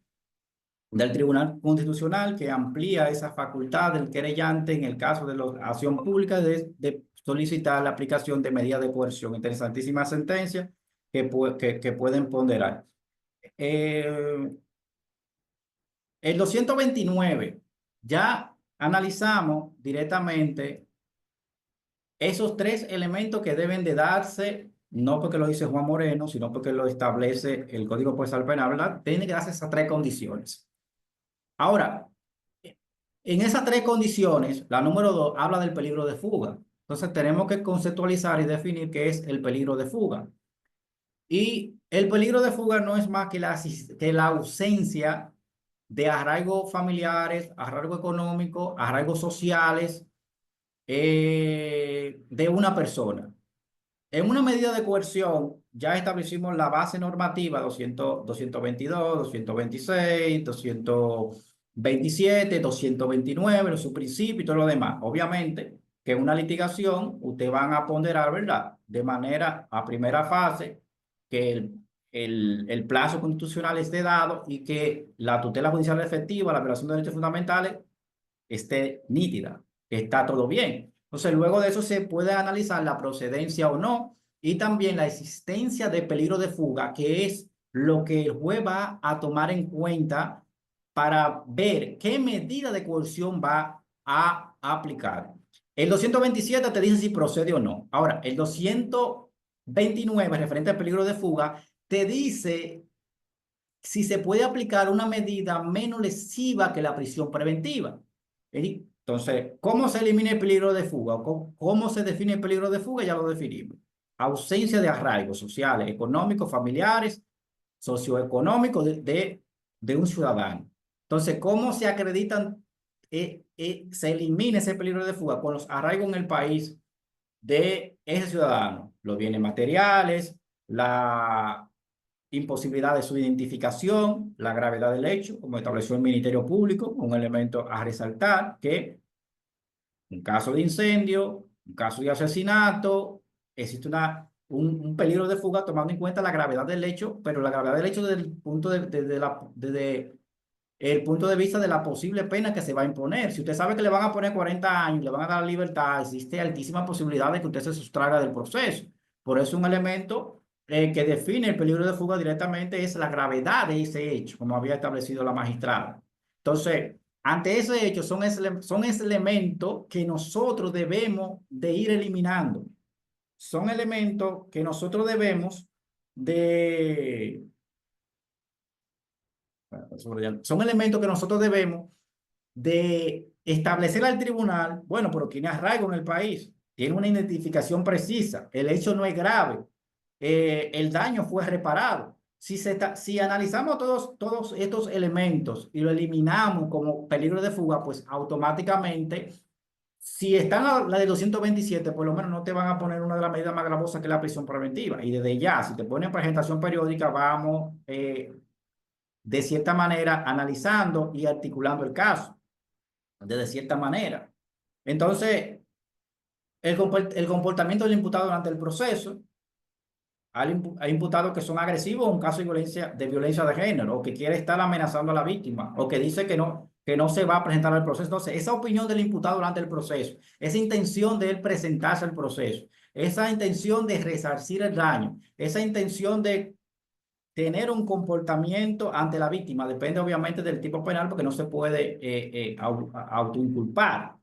del Tribunal Constitucional, que amplía esa facultad del querellante en el caso de la acción pública de solicitar la aplicación de medidas de coerción. Interesantísima sentencia que pueden ponderar. El 229, ya analizamos directamente esos tres elementos que deben de darse, no porque lo dice Juan Moreno, sino porque lo establece el Código Procesal Penal, ¿verdad? Tienen que darse esas tres condiciones. Ahora, en esas tres condiciones, la número 2 habla del peligro de fuga. Entonces tenemos que conceptualizar y definir qué es el peligro de fuga. Y el peligro de fuga no es más que la ausencia de arraigos familiares, arraigos económicos, arraigos sociales de una persona. En una medida de coerción ya establecimos la base normativa 222, 226, 227, 229, su principio y todo lo demás. Obviamente que en una litigación ustedes van a ponderar, ¿verdad? De manera a primera fase que el plazo constitucional esté dado y que la tutela judicial efectiva, la violación de derechos fundamentales esté nítida, que está todo bien. Entonces, luego de eso se puede analizar la procedencia o no y también la existencia de peligro de fuga, que es lo que el juez va a tomar en cuenta para ver qué medida de coerción va a aplicar. El 227 te dice si procede o no. Ahora, el 229, referente al peligro de fuga, te dice si se puede aplicar una medida menos lesiva que la prisión preventiva. Entonces, ¿cómo se elimina el peligro de fuga? ¿Cómo se define el peligro de fuga? Ya lo definimos. Ausencia de arraigos sociales, económicos, familiares, socioeconómicos de un ciudadano. Entonces, ¿cómo se acreditan, se elimina ese peligro de fuga? Con los arraigos en el país de ese ciudadano, los bienes materiales, la imposibilidad de su identificación, la gravedad del hecho, como estableció el Ministerio Público, un elemento a resaltar que en caso de incendio, en caso de asesinato, existe un peligro de fuga tomando en cuenta la gravedad del hecho, pero la gravedad del hecho desde el punto el punto de vista de la posible pena que se va a imponer. Si usted sabe que le van a poner 40 años, le van a dar libertad, existe altísima posibilidad de que usted se sustraiga del proceso. Por eso un elemento que define el peligro de fuga directamente es la gravedad de ese hecho, como había establecido la magistrada. Entonces, ante ese hecho son elementos que nosotros debemos de ir eliminando. Son elementos que nosotros debemos de... Son elementos que nosotros debemos de establecer al tribunal, bueno, pero tiene arraigo en el país, tiene una identificación precisa, el hecho no es grave, el daño fue reparado. Si analizamos todos estos elementos y lo eliminamos como peligro de fuga, pues automáticamente, si está la de 227, por lo menos no te van a poner una de las medidas más gravosas que es la prisión preventiva. Y desde ya, si te ponen presentación periódica, vamos de cierta manera analizando y articulando el caso de cierta manera. Entonces, el comportamiento del imputado durante el proceso, hay imputados que son agresivos en un caso de violencia de género, o que quiere estar amenazando a la víctima, o que dice que no se va a presentar al proceso. Entonces, esa opinión del imputado durante el proceso, esa intención de él presentarse al proceso, esa intención de resarcir el daño, esa intención de tener un comportamiento ante la víctima, depende obviamente del tipo penal, porque no se puede autoinculpar.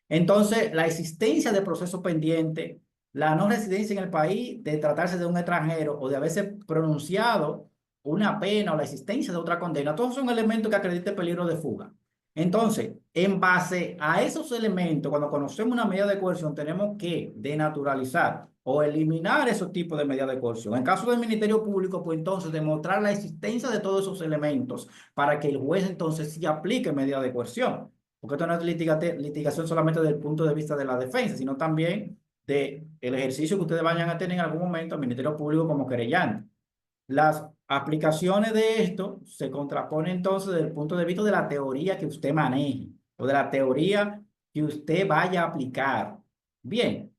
Entonces, la existencia de proceso pendiente, la no residencia en el país, de tratarse de un extranjero o de haberse pronunciado una pena o la existencia de otra condena, todos son elementos que acreditan peligro de fuga. Entonces, en base a esos elementos, cuando conocemos una medida de coerción, tenemos que denaturalizar o eliminar esos tipos de medidas de coerción. En caso del Ministerio Público, pues entonces demostrar la existencia de todos esos elementos para que el juez entonces sí aplique medidas de coerción. Porque esto no es litigación solamente desde el punto de vista de la defensa, sino también del ejercicio que ustedes vayan a tener en algún momento al Ministerio Público como querellante. Las aplicaciones de esto se contraponen entonces desde el punto de vista de la teoría que usted maneje o de la teoría que usted vaya a aplicar. Bien.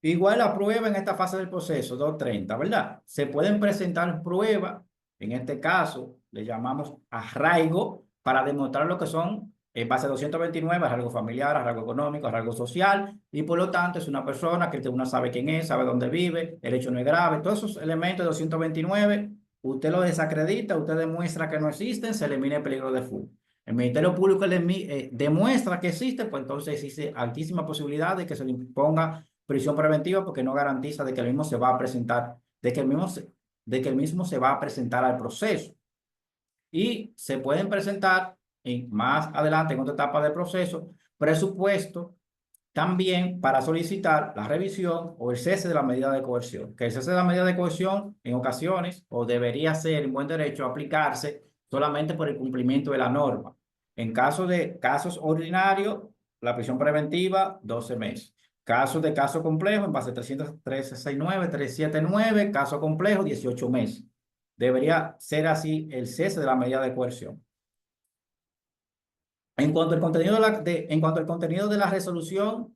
Igual la prueba en esta fase del proceso, 230, ¿verdad? Se pueden presentar pruebas, en este caso le llamamos arraigo, para demostrar lo que son, en base a 229, arraigo familiar, arraigo económico, arraigo social, y por lo tanto es una persona que uno sabe quién es, sabe dónde vive, el hecho no es grave. Todos esos elementos de 229, usted los desacredita, usted demuestra que no existen, se elimina el peligro de fuga. El Ministerio Público demuestra que existe, pues entonces existe altísima posibilidad de que se le imponga prisión preventiva, porque no garantiza de que el mismo se va a presentar, de que el mismo se va a presentar al proceso. Y se pueden presentar más adelante, en otra etapa del proceso, presupuestos también para solicitar la revisión o el cese de la medida de coerción. Que el cese de la medida de coerción en ocasiones, o debería ser en buen derecho, aplicarse solamente por el cumplimiento de la norma. En caso de casos ordinarios, la prisión preventiva, 12 meses. Caso complejo, en base a 369, 379, caso complejo, 18 meses. Debería ser así el cese de la medida de coerción. En cuanto al contenido de la resolución,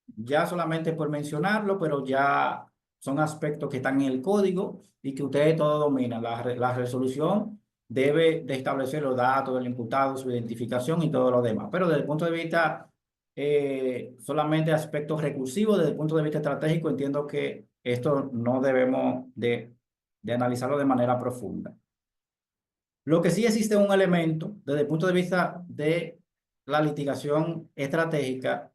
ya solamente por mencionarlo, pero ya son aspectos que están en el código y que ustedes todos dominan. La resolución debe de establecer los datos del imputado, su identificación y todo lo demás. Pero desde el punto de vista solamente aspectos recursivos, desde el punto de vista estratégico, entiendo que esto no debemos de analizarlo de manera profunda. Lo que sí existe un elemento desde el punto de vista de la litigación estratégica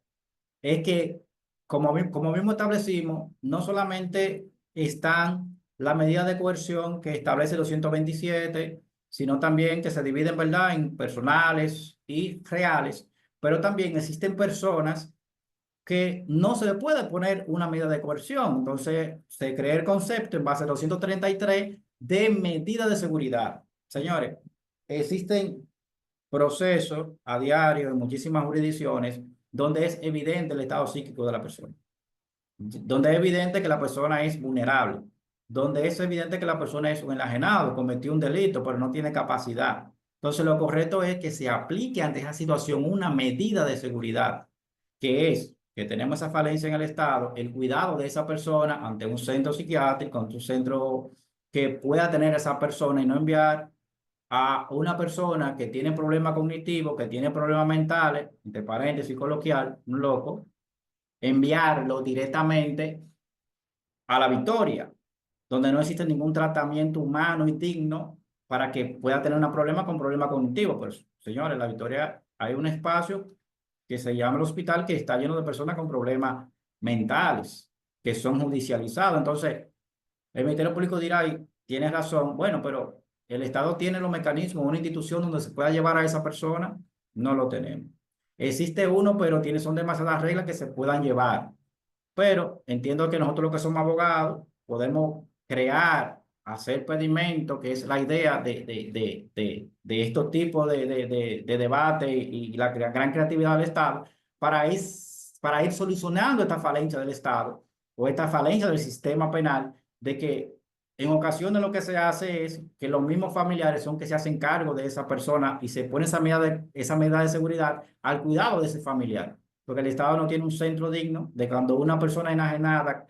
es que, como mismo establecimos, no solamente están las medidas de coerción que establece los 127, sino también que se dividen, ¿verdad?, en personales y reales, pero también existen personas que no se le puede poner una medida de coerción. Entonces, se crea el concepto en base a 233 de medida de seguridad. Señores, existen procesos a diario en muchísimas jurisdicciones donde es evidente el estado psíquico de la persona, donde es evidente que la persona es vulnerable, donde es evidente que la persona es un enajenado, cometió un delito, pero no tiene capacidad. Entonces, lo correcto es que se aplique ante esa situación una medida de seguridad, que es que tenemos esa falencia en el Estado, el cuidado de esa persona ante un centro psiquiátrico, ante un centro que pueda tener a esa persona y no enviar a una persona que tiene problemas cognitivos, que tiene problemas mentales, entre paréntesis coloquial, un loco, enviarlo directamente a La Victoria, donde no existe ningún tratamiento humano y digno para que pueda tener un problema con problemas cognitivos. Pues señores, en La Victoria hay un espacio que se llama el hospital que está lleno de personas con problemas mentales que son judicializados. Entonces, el Ministerio Público dirá, y tienes razón, bueno, pero el Estado tiene los mecanismos, una institución donde se pueda llevar a esa persona, no lo tenemos. Existe uno, pero son demasiadas reglas que se puedan llevar. Pero entiendo que nosotros los que somos abogados podemos crear, hacer pedimento, que es la idea de estos tipos de debate y la gran creatividad del Estado para ir solucionando esta falencia del Estado o esta falencia del sistema penal, de que en ocasiones lo que se hace es que los mismos familiares son que se hacen cargo de esa persona y se pone esa medida de seguridad al cuidado de ese familiar, porque el Estado no tiene un centro digno de cuando una persona enajenada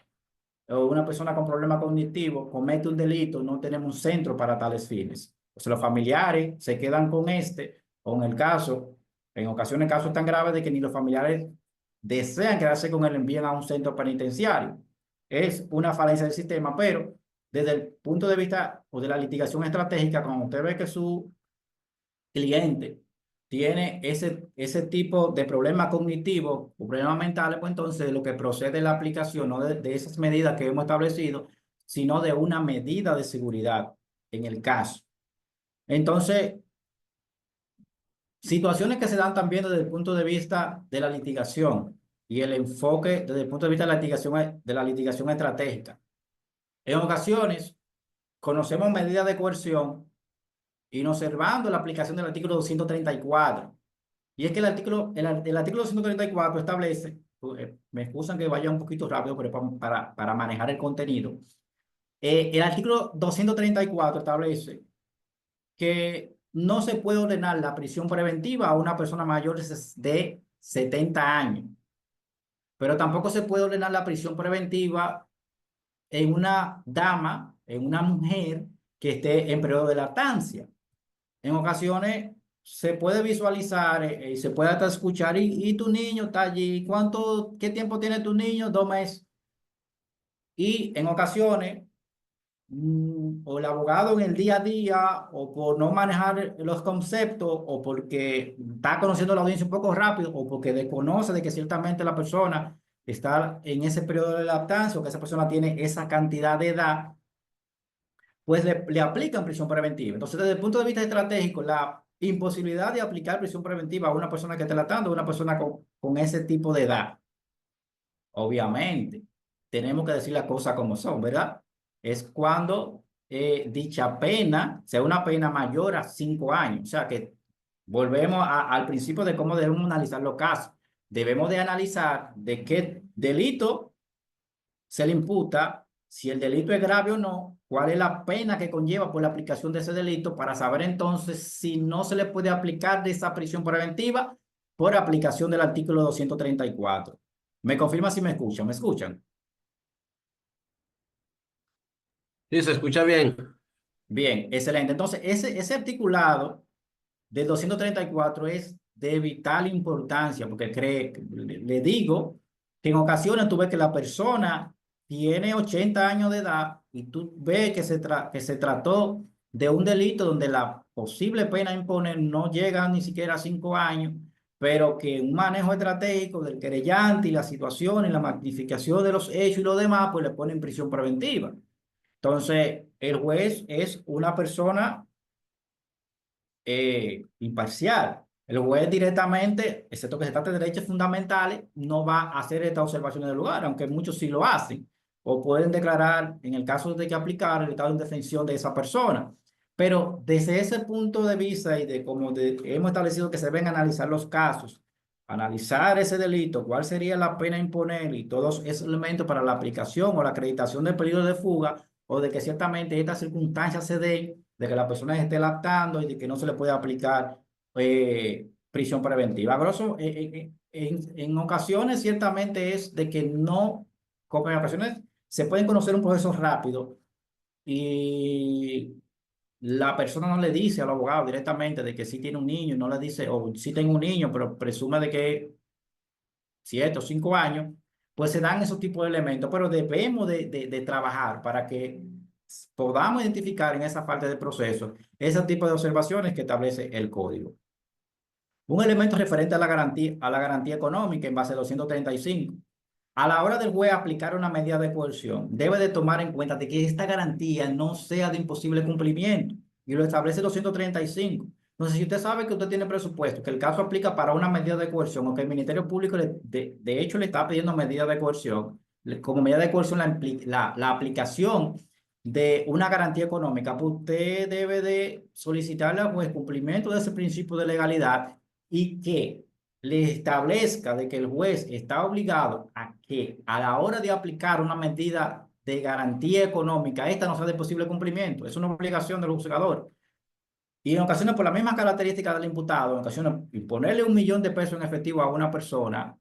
o una persona con problemas cognitivos comete un delito, no tenemos un centro para tales fines. O sea, los familiares se quedan con o en el caso, en ocasiones casos tan graves de que ni los familiares desean quedarse con él, envían a un centro penitenciario. Es una falencia del sistema, pero desde el punto de vista o de la litigación estratégica, cuando usted ve que su cliente tiene ese tipo de problemas cognitivos o problemas mentales, pues entonces lo que procede es la aplicación no de esas medidas que hemos establecido, sino de una medida de seguridad en el caso. Entonces, situaciones que se dan también desde el punto de vista de la litigación y el enfoque desde el punto de vista de la litigación estratégica. En ocasiones, conocemos medidas de coerción inobservando la aplicación del artículo 234. Y es que el artículo 234 establece, me excusan que vaya un poquito rápido, pero para manejar el contenido. El artículo 234 establece que no se puede ordenar la prisión preventiva a una persona mayor de 70 años, pero tampoco se puede ordenar la prisión preventiva en una dama, en una mujer que esté en periodo de lactancia. En ocasiones se puede visualizar y se puede hasta escuchar, y tu niño está allí, ¿qué tiempo tiene tu niño? 2 meses. Y en ocasiones, o el abogado en el día a día, o por no manejar los conceptos, o porque está conociendo la audiencia un poco rápido, o porque desconoce de que ciertamente la persona está en ese periodo de lactancia, o que esa persona tiene esa cantidad de edad, pues le aplican prisión preventiva. Entonces, desde el punto de vista estratégico, la imposibilidad de aplicar prisión preventiva a una persona que esté lactando, a una persona con ese tipo de edad. Obviamente, tenemos que decir las cosas como son, ¿verdad? Es cuando dicha pena sea una pena mayor a 5 años. O sea que volvemos al principio de cómo debemos analizar los casos. Debemos de analizar de qué delito se le imputa, si el delito es grave o no, cuál es la pena que conlleva por la aplicación de ese delito, para saber entonces si no se le puede aplicar de esa prisión preventiva por aplicación del artículo 234. ¿Me confirma si me escuchan? ¿Me escuchan? Sí, se escucha bien. Bien, excelente. Entonces, ese articulado del 234 es de vital importancia, porque le digo que en ocasiones tú ves que la persona tiene 80 años de edad y tú ves que se trató de un delito donde la posible pena a imponer no llega ni siquiera a 5 años, pero que un manejo estratégico del querellante y la situación y la magnificación de los hechos y lo demás, pues le ponen prisión preventiva. Entonces, el juez es una persona imparcial. El juez directamente, excepto que se trate de derechos fundamentales, no va a hacer estas observaciones del lugar, aunque muchos sí lo hacen, o pueden declarar, en el caso de que aplicar, el estado de indefensión de esa persona. Pero desde ese punto de vista y de cómo hemos establecido que se deben analizar los casos, analizar ese delito, cuál sería la pena a imponer y todos esos elementos para la aplicación o la acreditación del peligro de fuga, o de que ciertamente estas circunstancias se den, de que la persona esté lactando y de que no se le puede aplicar prisión preventiva. En ocasiones ciertamente es de que no, como en ocasiones se pueden conocer un proceso rápido y la persona no le dice al abogado directamente de que sí tiene un niño, no le dice, o sí tengo un niño, pero presume de que 7 o 5 años, pues se dan esos tipos de elementos, pero debemos de trabajar para que podamos identificar en esa parte del proceso ese tipo de observaciones que establece el código. Un elemento referente a la garantía económica en base a los 135. A la hora del juez aplicar una medida de coerción, debe de tomar en cuenta de que esta garantía no sea de imposible cumplimiento y lo establece los 135. Entonces, si usted sabe que usted tiene presupuesto, que el caso aplica para una medida de coerción o que el Ministerio Público de hecho le está pidiendo medida de coerción, como medida de coerción la aplicación de una garantía económica, pues usted debe de solicitarle al juez cumplimiento de ese principio de legalidad y que le establezca de que el juez está obligado a que a la hora de aplicar una medida de garantía económica, esta no sea de posible cumplimiento. Es una obligación del juzgador. Y en ocasiones, por las mismas características del imputado, en ocasiones, ponerle 1.000.000 de pesos en efectivo a una persona,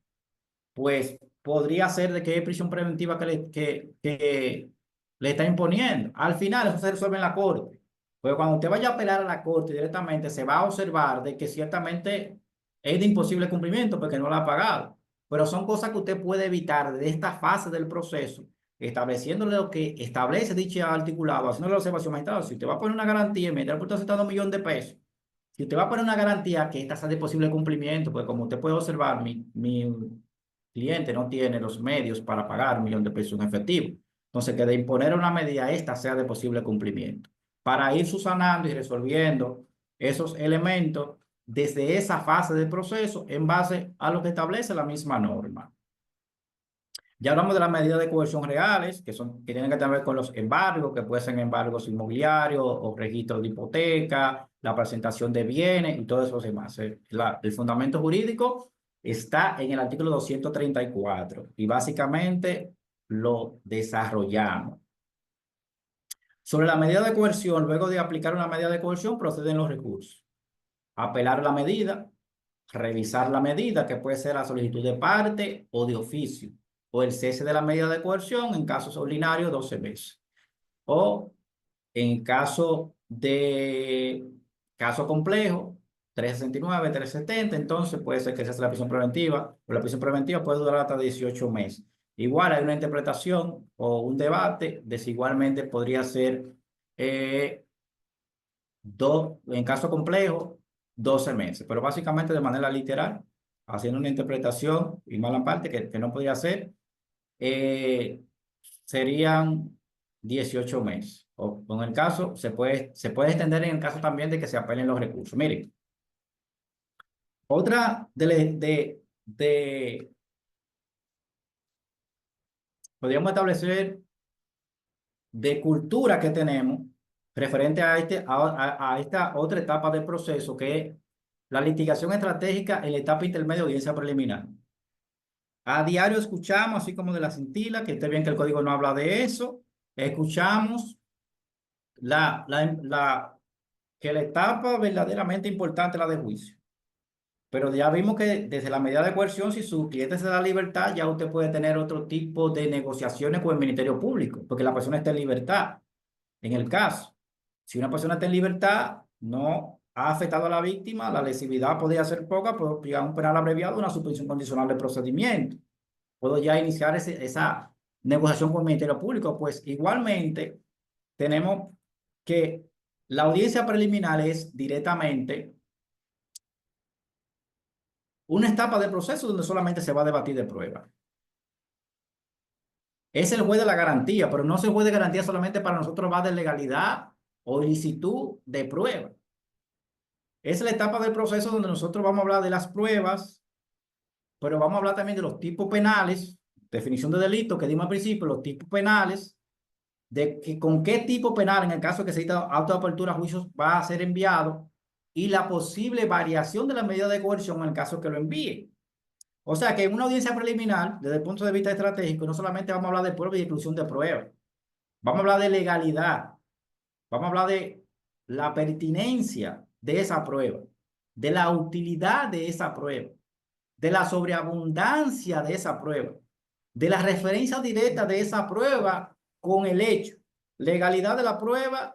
pues podría ser de que es prisión preventiva que le está imponiendo. Al final, eso se resuelve en la corte. Pero cuando usted vaya a apelar a la corte directamente, se va a observar de que ciertamente es de imposible cumplimiento porque no la ha pagado. Pero son cosas que usted puede evitar de esta fase del proceso, estableciéndole lo que establece dicho articulado, haciéndole la observación magistrada. Si usted va a poner una garantía, mientras usted está dando 1.000.000 de pesos, si usted va a poner una garantía que esta sea de posible cumplimiento, pues como usted puede observar, mi cliente no tiene los medios para pagar 1.000.000 de pesos en efectivo. Entonces, que de imponer una medida esta sea de posible cumplimiento. Para ir subsanando y resolviendo esos elementos desde esa fase del proceso en base a lo que establece la misma norma. Ya hablamos de las medidas de coerción reales, que tienen que ver con los embargos, que pueden ser embargos inmobiliarios o registros de hipoteca, la presentación de bienes y todo eso demás. El fundamento jurídico está en el artículo 234 y básicamente lo desarrollamos. Sobre la medida de coerción, luego de aplicar una medida de coerción, proceden los recursos. Apelar la medida, revisar la medida, que puede ser la solicitud de parte o de oficio, o el cese de la medida de coerción en casos ordinarios 12 meses. O en caso complejo, 369, 370, entonces puede ser que se hace la prisión preventiva, o la prisión preventiva puede durar hasta 18 meses. Igual hay una interpretación o un debate de si igualmente podría ser en caso complejo, 12 meses, pero básicamente de manera literal, haciendo una interpretación y mala parte que no podría ser, serían 18 meses. O en el caso, se puede extender en el caso también de que se apelen los recursos. Miren, otra podríamos establecer de cultura que tenemos referente a esta otra etapa del proceso, que es la litigación estratégica en la etapa intermedia de audiencia preliminar. A diario escuchamos, así como de la cintila, que esté bien que el código no habla de eso, escuchamos que la etapa verdaderamente importante es la de juicio. Pero ya vimos que desde la medida de coerción, si su cliente se da libertad, ya usted puede tener otro tipo de negociaciones con el Ministerio Público, porque la persona está en libertad. En el caso, si una persona está en libertad, no ha afectado a la víctima, la lesividad podría ser poca, puedo aplicar un penal abreviado, una suspensión condicional de procedimiento. Puedo ya iniciar esa negociación con el Ministerio Público. Pues igualmente tenemos que la audiencia preliminar es directamente una etapa del proceso donde solamente se va a debatir de prueba. Es el juez de la garantía, pero no es el juez de garantía solamente para nosotros va de legalidad o ilicitud de prueba. Es la etapa del proceso donde nosotros vamos a hablar de las pruebas, pero vamos a hablar también de los tipos penales, definición de delito que dimos al principio, los tipos penales, de que con qué tipo penal, en el caso de que se necesita auto de apertura a juicios, va a ser enviado y la posible variación de la medida de coerción en el caso que lo envíe. O sea que en una audiencia preliminar, desde el punto de vista estratégico, no solamente vamos a hablar de prueba y exclusión de prueba, vamos a hablar de legalidad, vamos a hablar de la pertinencia de esa prueba, de la utilidad de esa prueba, de la sobreabundancia de esa prueba, de la referencia directa de esa prueba con el hecho. Legalidad de la prueba,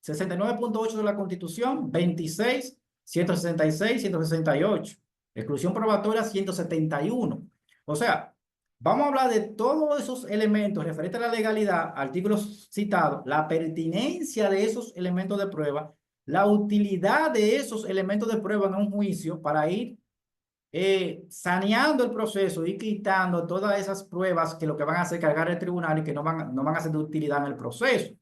69.8 de la Constitución, 26, 166, 168. Exclusión probatoria, 171. O sea, vamos a hablar de todos esos elementos referentes a la legalidad, artículos citados, la pertinencia de esos elementos de prueba la utilidad de esos elementos de prueba en un juicio para ir saneando el proceso y quitando todas esas pruebas que lo que van a hacer cargar el tribunal y que no van a ser de utilidad en el proceso.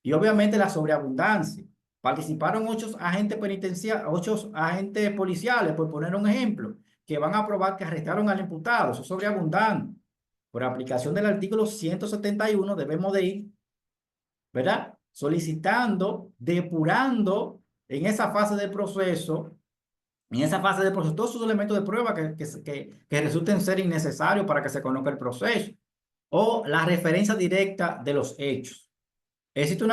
Y obviamente la sobreabundancia. Participaron 8 agentes penitenciarios, 8 agentes policiales, por poner un ejemplo, que van a probar que arrestaron al imputado. Eso es sobreabundante. Por aplicación del artículo 171 debemos de ir, ¿verdad? Solicitando, depurando en esa fase del proceso, todos esos elementos de prueba que resulten ser innecesarios para que se conozca el proceso, o la referencia directa de los hechos. Existe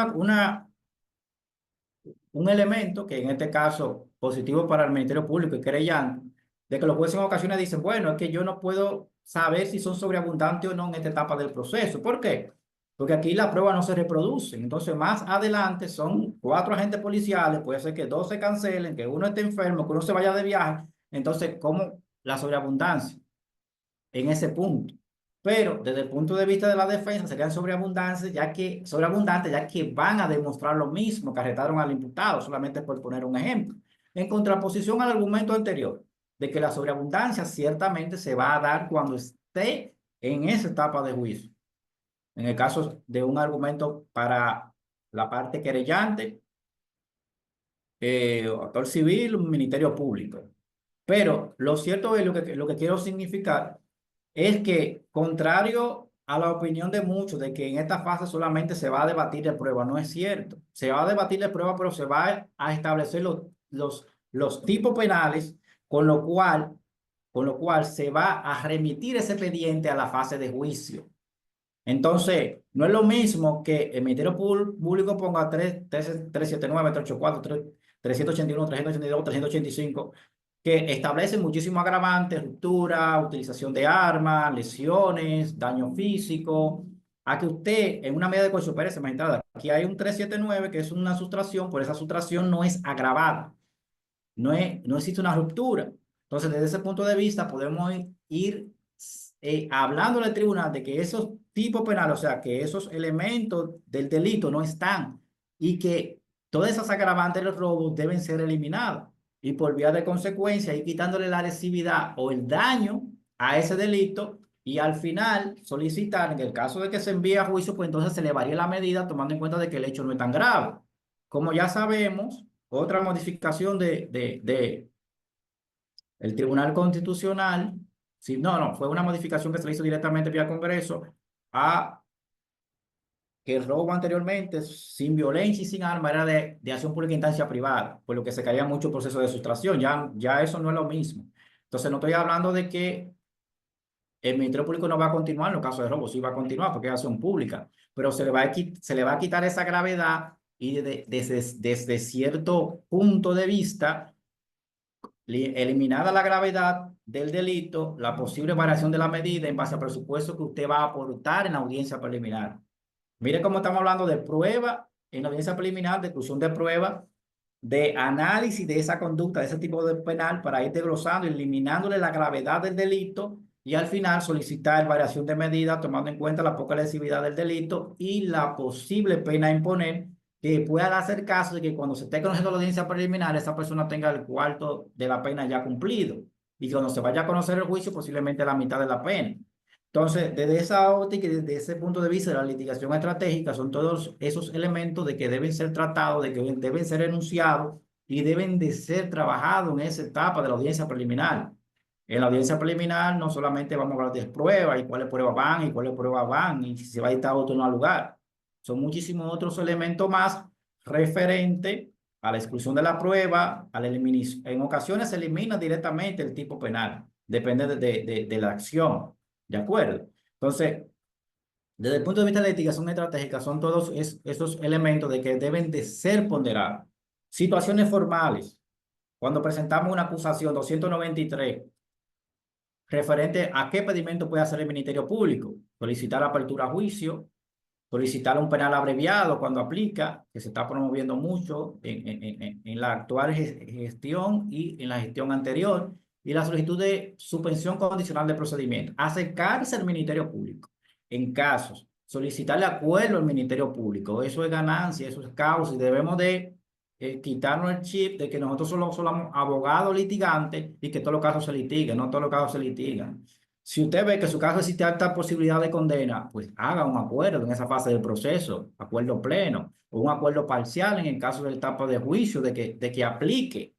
un elemento que en este caso positivo para el Ministerio Público y querellante, de que los jueces en ocasiones dicen, bueno, es que yo no puedo saber si son sobreabundantes o no en esta etapa del proceso. ¿Por qué? Porque aquí la prueba no se reproduce. Entonces, más adelante son 4 agentes policiales, puede ser que 2 se cancelen, que uno esté enfermo, que uno se vaya de viaje. Entonces, ¿cómo la sobreabundancia en ese punto? Pero desde el punto de vista de la defensa serían sobreabundantes, ya que van a demostrar lo mismo que arrestaron al imputado, solamente por poner un ejemplo. En contraposición al argumento anterior, de que la sobreabundancia ciertamente se va a dar cuando esté en esa etapa de juicio. En el caso de un argumento para la parte querellante, autor civil, un ministerio público. Pero lo cierto es lo que quiero significar es que, contrario a la opinión de muchos de que en esta fase solamente se va a debatir de prueba, no es cierto. Se va a debatir de prueba, pero se va a establecer los tipos penales, con lo cual se va a remitir ese expediente a la fase de juicio. Entonces, no es lo mismo que el Ministerio Público ponga 379, 384, 381, 382, 385, que establecen muchísimos agravantes: ruptura, utilización de armas, lesiones, daño físico. A que usted, en una medida de coerción, espérese, magistrada, aquí hay un 379 que es una sustracción, pero esa sustracción no es agravada. No existe una ruptura. Entonces, desde ese punto de vista, podemos ir hablando al tribunal de que esos tipos penales, o sea, que esos elementos del delito no están y que todas esas agravantes de los robos deben ser eliminadas. Y por vía de consecuencia, ir quitándole la lesividad o el daño a ese delito, y al final solicitar, en el caso de que se envíe a juicio, pues entonces se le varíe la medida tomando en cuenta de que el hecho no es tan grave. Como ya sabemos, otra modificación el Tribunal Constitucional, sí, no, fue una modificación que se le hizo directamente vía Congreso a que el robo anteriormente, sin violencia y sin arma, era de acción pública en instancia privada, por lo que se caía mucho proceso de sustracción. Ya eso no es lo mismo. Entonces, no estoy hablando de que el Ministerio Público no va a continuar en los casos de robo, sí va a continuar porque es acción pública, pero se le va a quitar esa gravedad y desde cierto punto de vista, eliminada la gravedad del delito, la posible variación de la medida en base al presupuesto que usted va a aportar en la audiencia preliminar. Mire cómo estamos hablando de prueba en la audiencia preliminar, de exclusión de prueba, de análisis de esa conducta, de ese tipo de penal, para ir desglosando, eliminándole la gravedad del delito y al final solicitar variación de medida tomando en cuenta la poca lesividad del delito y la posible pena a imponer, que pueda hacer caso de que cuando se esté conociendo la audiencia preliminar, esa persona tenga el cuarto de la pena ya cumplido y cuando se vaya a conocer el juicio, posiblemente la mitad de la pena. Entonces, desde esa óptica y desde ese punto de vista de la litigación estratégica, son todos esos elementos de que deben ser tratados, de que deben ser enunciados y deben de ser trabajados en esa etapa de la audiencia preliminar. En la audiencia preliminar no solamente vamos a hablar de pruebas y cuáles pruebas van y si se va a dictar otro no al lugar. Son muchísimos otros elementos más referentes a la exclusión de la prueba, a la eliminación. En ocasiones se elimina directamente el tipo penal, depende de la acción. ¿De acuerdo? Entonces, desde el punto de vista de la litigación estratégica, son todos esos elementos de que deben de ser ponderados. Situaciones formales. Cuando presentamos una acusación 293, referente a qué pedimento puede hacer el Ministerio Público: solicitar apertura a juicio, solicitar un penal abreviado cuando aplica, que se está promoviendo mucho en la actual gestión y en la gestión anterior, y la solicitud de suspensión condicional de procedimiento. Acercarse al Ministerio Público en casos, solicitarle acuerdo al Ministerio Público. Eso es ganancia, eso es causa, y debemos de quitarnos el chip de que nosotros solo somos abogados litigantes y que todos los casos se litiguen. No todos los casos se litigan. Si usted ve que su caso existe alta posibilidad de condena, pues haga un acuerdo en esa fase del proceso, acuerdo pleno o un acuerdo parcial en el caso de la etapa de juicio de que aplique.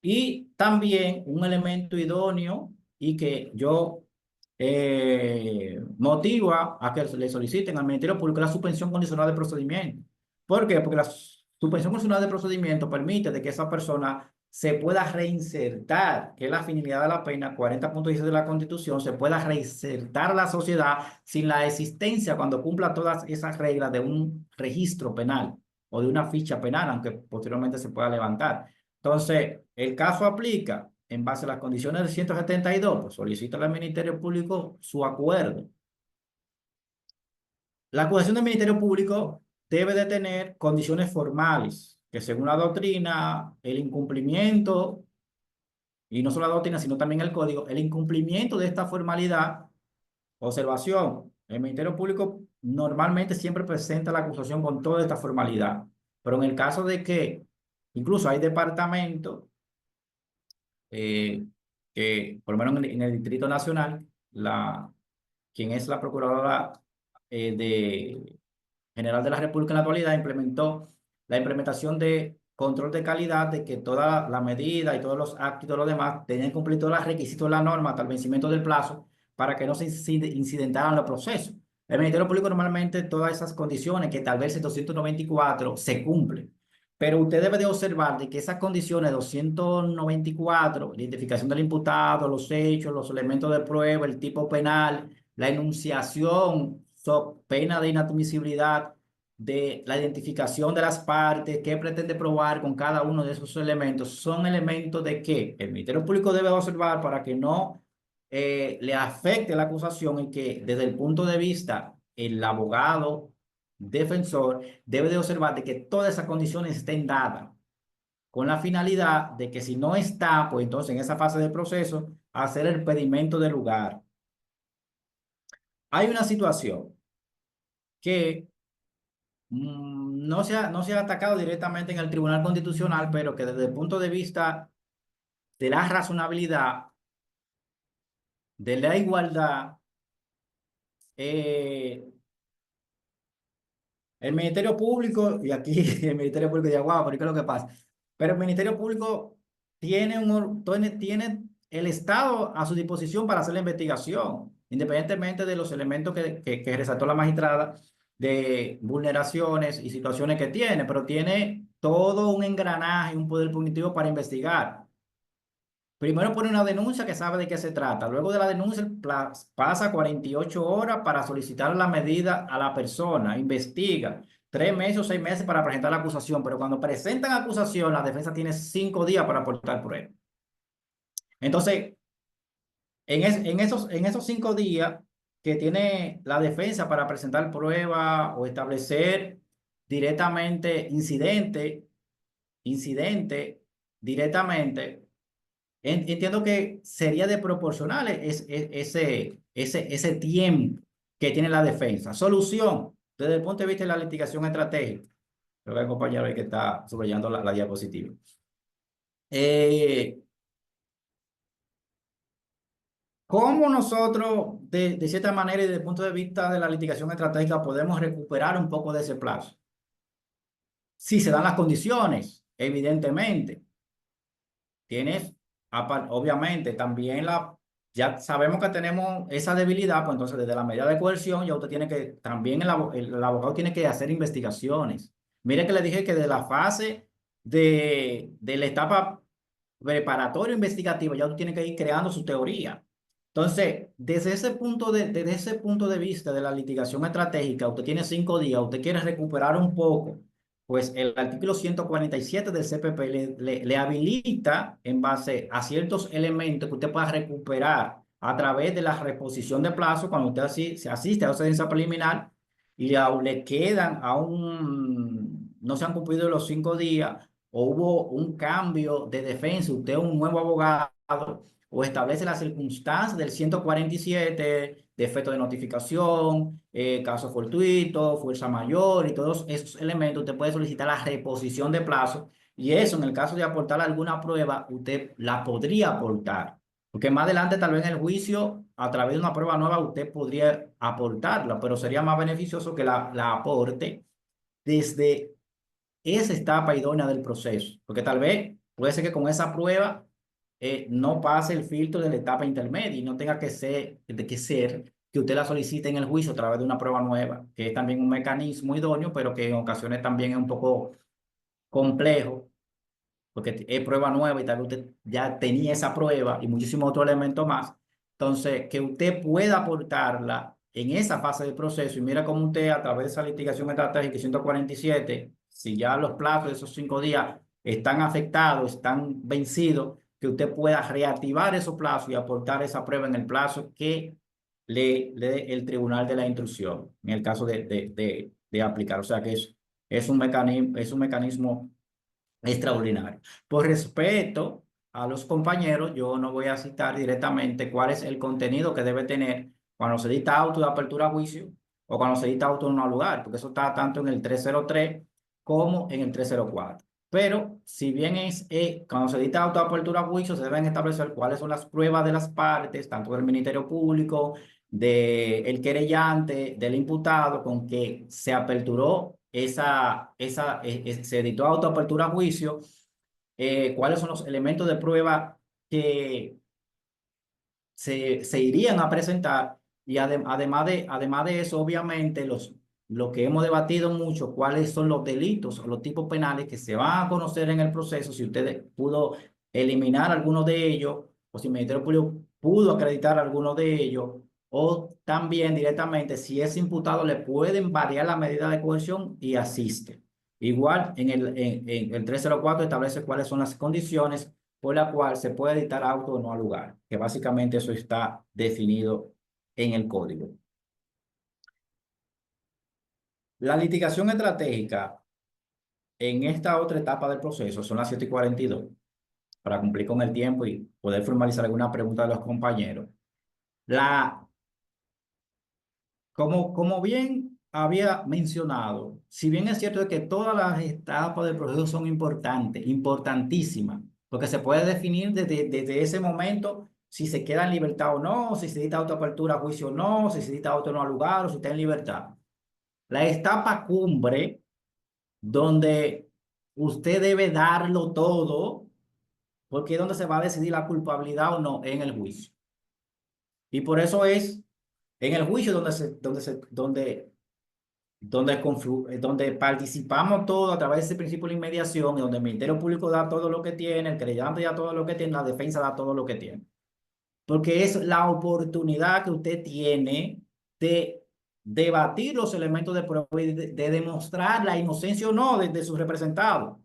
Y también un elemento idóneo y que yo motiva a que le soliciten al Ministerio Público la suspensión condicional de procedimiento. ¿Por qué? Porque la suspensión condicional de procedimiento permite de que esa persona se pueda reinsertar, que es la finalidad de la pena, 40.16 de la Constitución, se pueda reinsertar a la sociedad sin la existencia, cuando cumpla todas esas reglas, de un registro penal o de una ficha penal, aunque posteriormente se pueda levantar. Entonces, el caso aplica en base a las condiciones del 172, pues solicita al Ministerio Público su acuerdo. La acusación del Ministerio Público debe de tener condiciones formales, que según la doctrina, el incumplimiento, y no solo la doctrina, sino también el código, el incumplimiento de esta formalidad, observación, el Ministerio Público normalmente siempre presenta la acusación con toda esta formalidad, pero en el caso de que incluso hay departamentos que, por lo menos en el Distrito Nacional, quien es la Procuradora General de la República en la actualidad, implementó la implementación de control de calidad, de que toda la medida y todos los actos y todo lo demás tenían que cumplir todos los requisitos de la norma hasta el vencimiento del plazo para que no se incidentaran los procesos. El Ministerio Público normalmente todas esas condiciones, que tal vez el 294 se cumplen. Pero usted debe de observar de que esas condiciones 294, la identificación del imputado, los hechos, los elementos de prueba, el tipo penal, la enunciación, pena de inadmisibilidad, de la identificación de las partes, qué pretende probar con cada uno de esos elementos, son elementos de que el Ministerio Público debe observar para que no le afecte la acusación, y que desde el punto de vista el abogado defensor debe de observar de que todas esas condiciones estén dadas, con la finalidad de que si no está, pues entonces en esa fase del proceso, hacer el pedimento del lugar. Hay una situación que no se ha atacado directamente en el Tribunal Constitucional, pero que desde el punto de vista de la razonabilidad, de la igualdad, el Ministerio Público, y aquí el Ministerio Público dice, wow, pero ¿qué es lo que pasa? Pero el Ministerio Público tiene el Estado a su disposición para hacer la investigación, independientemente de los elementos que resaltó la magistrada, de vulneraciones y situaciones que tiene, pero tiene todo un engranaje, un poder punitivo para investigar. Primero pone una denuncia que sabe de qué se trata. Luego de la denuncia pasa 48 horas para solicitar la medida a la persona. Investiga. 3 meses o 6 meses para presentar la acusación. Pero cuando presentan acusación, la defensa tiene 5 días para aportar pruebas. Entonces, en esos 5 días que tiene la defensa para presentar prueba o establecer directamente incidente directamente, entiendo que sería de proporcional ese tiempo que tiene la defensa. Solución, desde el punto de vista de la litigación estratégica. Creo que el compañero ahí que está subrayando la diapositiva. ¿Cómo nosotros, de cierta manera y desde el punto de vista de la litigación estratégica, podemos recuperar un poco de ese plazo? Si se dan las condiciones, evidentemente. Tienes, obviamente, también ya sabemos que tenemos esa debilidad, pues entonces desde la medida de coerción ya usted tiene que, también el abogado tiene que hacer investigaciones. Mire que le dije que de la fase de la etapa preparatoria investigativa ya usted tiene que ir creando su teoría. Entonces, desde ese punto de vista de la litigación estratégica, usted tiene 5 días, usted quiere recuperar un poco, pues el artículo 147 del CPP le habilita en base a ciertos elementos que usted pueda recuperar a través de la reposición de plazo cuando usted se asiste a esa audiencia preliminar y le quedan no se han cumplido los 5 días o hubo un cambio de defensa, usted es un nuevo abogado o establece las circunstancias del 147, defecto de notificación, caso fortuito, fuerza mayor y todos esos elementos, usted puede solicitar la reposición de plazo Y eso, en el caso de aportar alguna prueba, usted la podría aportar. Porque más adelante, tal vez en el juicio, a través de una prueba nueva, usted podría aportarla, pero sería más beneficioso que la aporte desde esa etapa idónea del proceso. Porque tal vez puede ser que con esa prueba no pase el filtro de la etapa intermedia y no tenga que ser que usted la solicite en el juicio a través de una prueba nueva, que es también un mecanismo idóneo, pero que en ocasiones también es un poco complejo, porque es prueba nueva y tal vez usted ya tenía esa prueba y muchísimos otros elementos más. Entonces, que usted pueda aportarla en esa fase del proceso y mira cómo usted a través de esa litigación estratégica 147, si ya los plazos de esos 5 días están afectados, están vencidos, que usted pueda reactivar esos plazos y aportar esa prueba en el plazo que le dé el tribunal de la instrucción, en el caso de aplicar. O sea que es un mecanismo extraordinario. Por respeto a los compañeros, yo no voy a citar directamente cuál es el contenido que debe tener cuando se dicta auto de apertura a juicio o cuando se dicta auto en un lugar, porque eso está tanto en el 303 como en el 304. Pero si bien cuando se dicta auto de apertura a juicio, se deben establecer cuáles son las pruebas de las partes, tanto del Ministerio Público, del querellante, del imputado, con que se aperturó se dictó autoapertura a juicio, cuáles son los elementos de prueba que se irían a presentar y además de eso, obviamente, lo que hemos debatido mucho, cuáles son los delitos o los tipos penales que se van a conocer en el proceso, si usted pudo eliminar alguno de ellos o si el Ministerio Público pudo acreditar alguno de ellos o también directamente si es imputado le pueden variar la medida de coerción y asiste. Igual en el 304 establece cuáles son las condiciones por la cual se puede dictar auto o no al lugar, que básicamente eso está definido en el código. La litigación estratégica en esta otra etapa del proceso son las 7:42, para cumplir con el tiempo y poder formalizar alguna pregunta de los compañeros. Como bien había mencionado, si bien es cierto que todas las etapas del proceso son importantes, importantísimas, porque se puede definir desde ese momento si se queda en libertad o no, si se dicta autoapertura a juicio o no, si se dicta auto no al lugar o si está en libertad. La etapa cumbre, donde usted debe darlo todo, porque es donde se va a decidir la culpabilidad o no en el juicio. Y por eso es en el juicio donde participamos todos a través de ese principio de inmediación y donde el Ministerio Público da todo lo que tiene, el querellante da todo lo que tiene, la defensa da todo lo que tiene. Porque es la oportunidad que usted tiene de debatir los elementos de prueba y de demostrar la inocencia o no de su representado.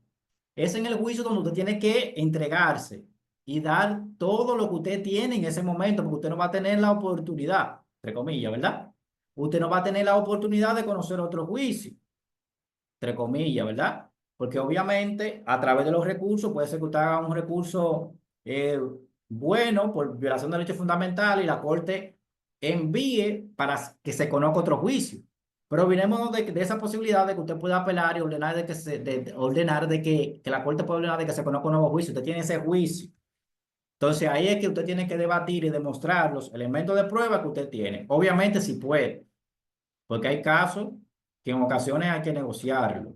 Es en el juicio donde usted tiene que entregarse y dar todo lo que usted tiene en ese momento, porque usted no va a tener la oportunidad, entre comillas, ¿verdad? Usted no va a tener la oportunidad de conocer otro juicio, entre comillas, ¿verdad? Porque obviamente a través de los recursos puede ser que usted haga un recurso bueno por violación de derechos fundamentales y la Corte envíe para que se conozca otro juicio. Pero miremos de esa posibilidad de que usted pueda apelar y ordenar que la Corte pueda ordenar de que se conozca un nuevo juicio. Usted tiene ese juicio. Entonces ahí es que usted tiene que debatir y demostrar los elementos de prueba que usted tiene. Obviamente si puede, porque hay casos que en ocasiones hay que negociarlo.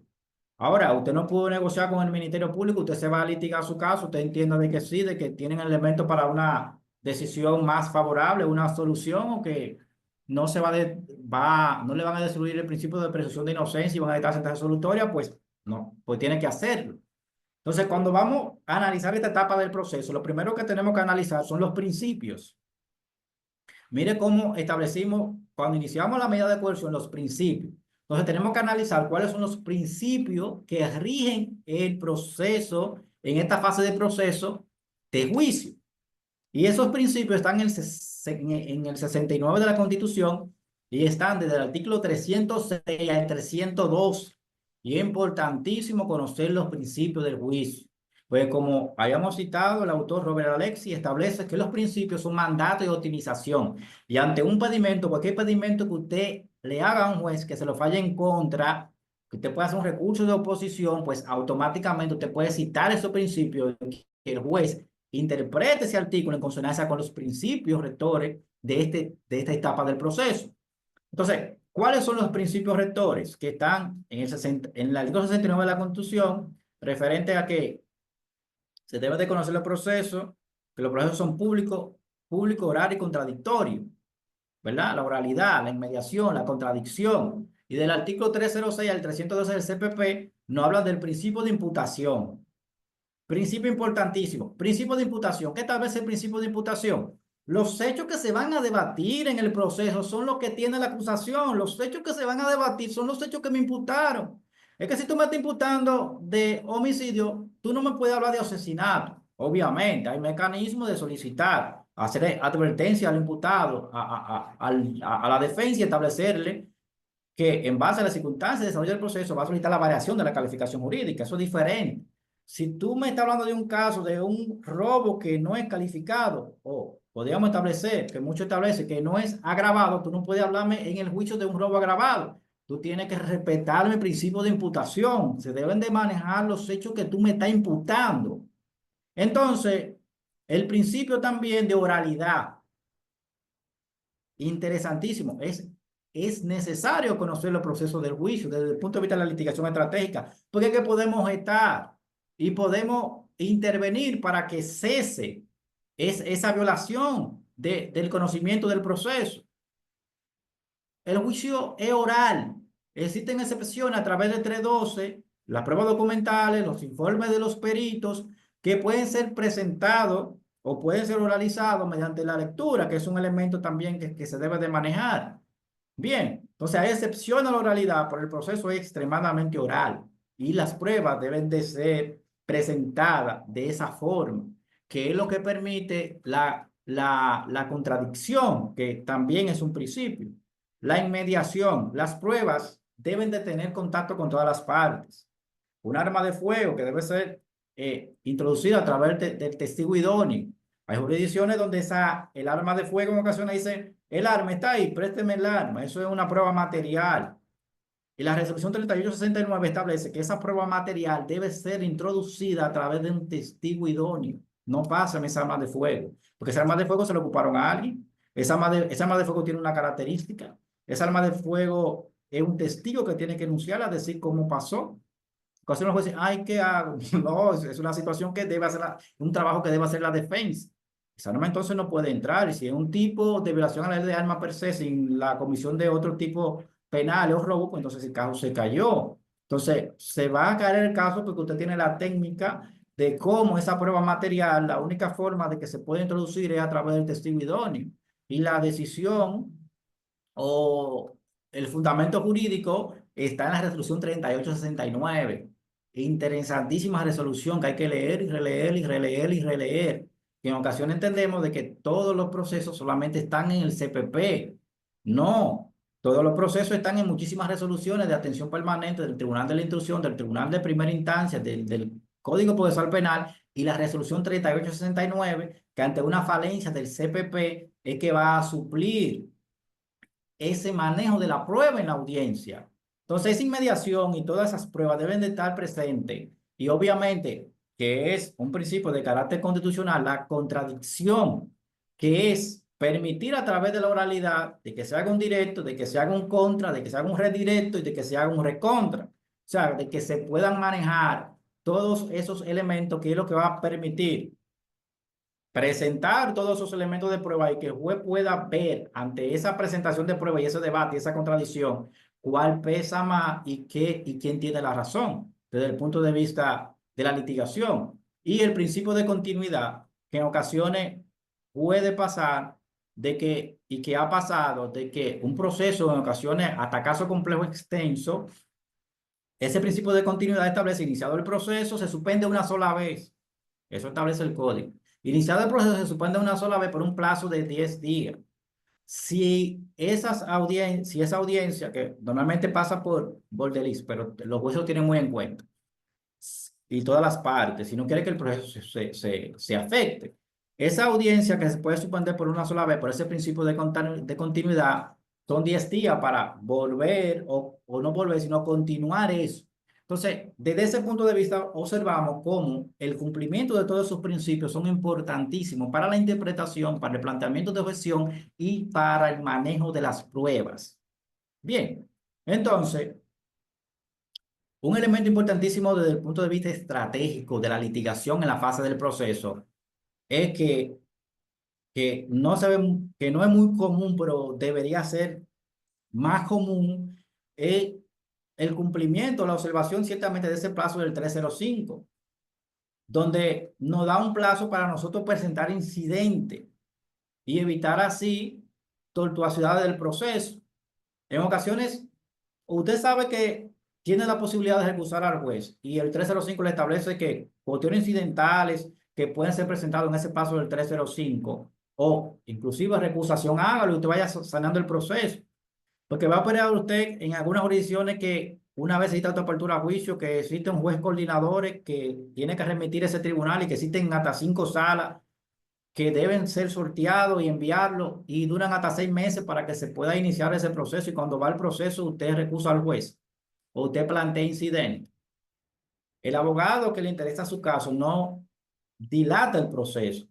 Ahora, usted no pudo negociar con el Ministerio Público, usted se va a litigar su caso, usted entiende de que sí, de que tienen elementos para una decisión más favorable, una solución, o que no no le van a destruir el principio de presunción de inocencia y van a dictar sentencia resolutoria, pues no, pues tiene que hacerlo. Entonces, cuando vamos a analizar esta etapa del proceso, lo primero que tenemos que analizar son los principios. Mire cómo establecimos, cuando iniciamos la medida de coerción, los principios. Entonces tenemos que analizar cuáles son los principios que rigen el proceso en esta fase de proceso de juicio. Y esos principios están en el 69 de la Constitución y están desde el artículo 306 al 302. Y es importantísimo conocer los principios del juicio. Pues como habíamos citado, el autor Robert Alexi establece que los principios son mandato y optimización. Y ante un pedimento, cualquier pedimento que usted le haga a un juez que se lo falle en contra, que usted puede hacer un recurso de oposición, pues automáticamente usted puede citar esos principios y que el juez interprete ese artículo en consonancia con los principios rectores de esta etapa del proceso. Entonces, ¿cuáles son los principios rectores que están en el artículo 69 de la Constitución, referente a que se debe de conocer los procesos, que los procesos son públicos, oral y contradictorio, ¿verdad? La oralidad, la inmediación, la contradicción. Y del artículo 306 al 312 del CPP nos hablan del principio de imputación. Principio importantísimo. Principio de imputación. ¿Qué tal vez el principio de imputación? Los hechos que se van a debatir en el proceso son los que tiene la acusación. Los hechos que se van a debatir son los hechos que me imputaron. Es que si tú me estás imputando de homicidio, tú no me puedes hablar de asesinato. Obviamente, hay mecanismos de solicitar, hacer advertencia al imputado, a la defensa y establecerle que en base a las circunstancias de desarrollo del proceso va a solicitar la variación de la calificación jurídica. Eso es diferente. Si tú me estás hablando de un caso de un robo que no es calificado, o podríamos establecer, que mucho establece que no es agravado, tú no puedes hablarme en el juicio de un robo agravado. Tú tienes que respetar el principio de imputación. Se deben de manejar los hechos que tú me estás imputando. Entonces, el principio también de oralidad. Interesantísimo. Es necesario conocer los procesos del juicio desde el punto de vista de la litigación estratégica, porque es que podemos estar y podemos intervenir para que cese esa violación del conocimiento del proceso. El juicio es oral. Existen excepciones a través de 312, las pruebas documentales, los informes de los peritos, que pueden ser presentados o pueden ser oralizados mediante la lectura, que es un elemento también que se debe de manejar. Bien, entonces hay excepción a la oralidad, pero el proceso es extremadamente oral y las pruebas deben de ser presentadas de esa forma, que es lo que permite la contradicción, que también es un principio. La inmediación, las pruebas deben de tener contacto con todas las partes. Un arma de fuego que debe ser introducida a través del testigo idóneo. Hay jurisdicciones donde el arma de fuego en ocasiones dice, el arma está ahí, présteme el arma. Eso es una prueba material. Y la resolución 3869 establece que esa prueba material debe ser introducida a través de un testigo idóneo. No pasen esa arma de fuego, porque esa arma de fuego se le ocuparon a alguien. Esa arma de fuego tiene una característica. Esa arma de fuego es un testigo que tiene que enunciarla, decir cómo pasó. Entonces los jueces, ay, ¿qué hago? No, es una situación que debe hacer, un trabajo que debe hacer la defensa. Esa norma entonces no puede entrar. Y si es un tipo de violación a la ley de armas per se, sin la comisión de otro tipo penal o robo, pues entonces el caso se cayó. Entonces se va a caer el caso porque usted tiene la técnica de cómo esa prueba material, la única forma de que se puede introducir es a través del testigo idóneo. Y la decisión o el fundamento jurídico está en la resolución 3869. Interesantísima resolución que hay que leer y releer y releer y releer. Que en ocasiones entendemos de que todos los procesos solamente están en el CPP. No, todos los procesos están en muchísimas resoluciones de atención permanente del Tribunal de la Instrucción, del Tribunal de Primera Instancia, del Código Procesal Penal y la resolución 3869, que ante una falencia del CPP es que va a suplir ese manejo de la prueba en la audiencia. Entonces, esa inmediación y todas esas pruebas deben de estar presentes. Y obviamente, que es un principio de carácter constitucional, la contradicción, que es permitir a través de la oralidad de que se haga un directo, de que se haga un contra, de que se haga un redirecto y de que se haga un recontra. O sea, de que se puedan manejar todos esos elementos, que es lo que va a permitir presentar todos esos elementos de prueba y que el juez pueda ver ante esa presentación de prueba y ese debate y esa contradicción cuál pesa más y quién tiene la razón desde el punto de vista de la litigación. Y el principio de continuidad, que en ocasiones puede pasar y que ha pasado, de que un proceso en ocasiones, hasta caso complejo extenso, ese principio de continuidad establece: iniciado el proceso, se suspende una sola vez. Eso establece el código. Iniciado el proceso, se suspende una sola vez por un plazo de 10 días. Si esa audiencia, que normalmente pasa por Bordelis, pero los jueces lo tienen muy en cuenta, y todas las partes, si no quiere que el proceso se afecte, esa audiencia que se puede suspender por una sola vez, por ese principio de continuidad, son 10 días para volver o no volver, sino continuar eso. Entonces, desde ese punto de vista, observamos cómo el cumplimiento de todos esos principios son importantísimos para la interpretación, para el planteamiento de objeción y para el manejo de las pruebas. Bien, entonces, un elemento importantísimo desde el punto de vista estratégico de la litigación en la fase del proceso es que no se ve, que no es muy común, pero debería ser más común, es el cumplimiento, la observación ciertamente de ese plazo del 305, donde nos da un plazo para nosotros presentar incidente y evitar así tortuosidades del proceso. En ocasiones, usted sabe que tiene la posibilidad de recusar al juez y el 305 le establece que cuestiones incidentales que pueden ser presentados en ese paso del 305 o inclusive recusación, hágalo y usted vaya sanando el proceso. Porque va a operar usted en algunas jurisdicciones que una vez existe apertura a juicio, que existe un juez coordinador que tiene que remitir ese tribunal y que existen hasta 5 salas que deben ser sorteados y enviarlo y duran hasta 6 meses para que se pueda iniciar ese proceso y cuando va el proceso usted recusa al juez o usted plantea incidente. El abogado que le interesa su caso no dilata el proceso.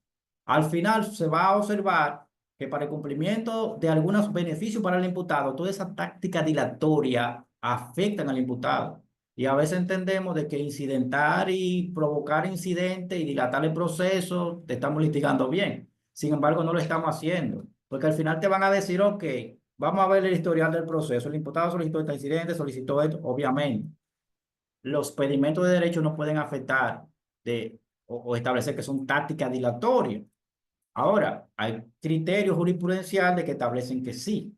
Al final se va a observar que para el cumplimiento de algunos beneficios para el imputado, toda esa táctica dilatoria afectan al imputado. Y a veces entendemos de que incidentar y provocar incidentes y dilatar el proceso, te estamos litigando bien. Sin embargo, no lo estamos haciendo. Porque al final te van a decir, ok, vamos a ver el historial del proceso. El imputado solicitó este incidente, solicitó esto, obviamente. Los pedimentos de derecho no pueden afectar o establecer que son tácticas dilatorias. Ahora, hay criterios jurisprudenciales que establecen que sí.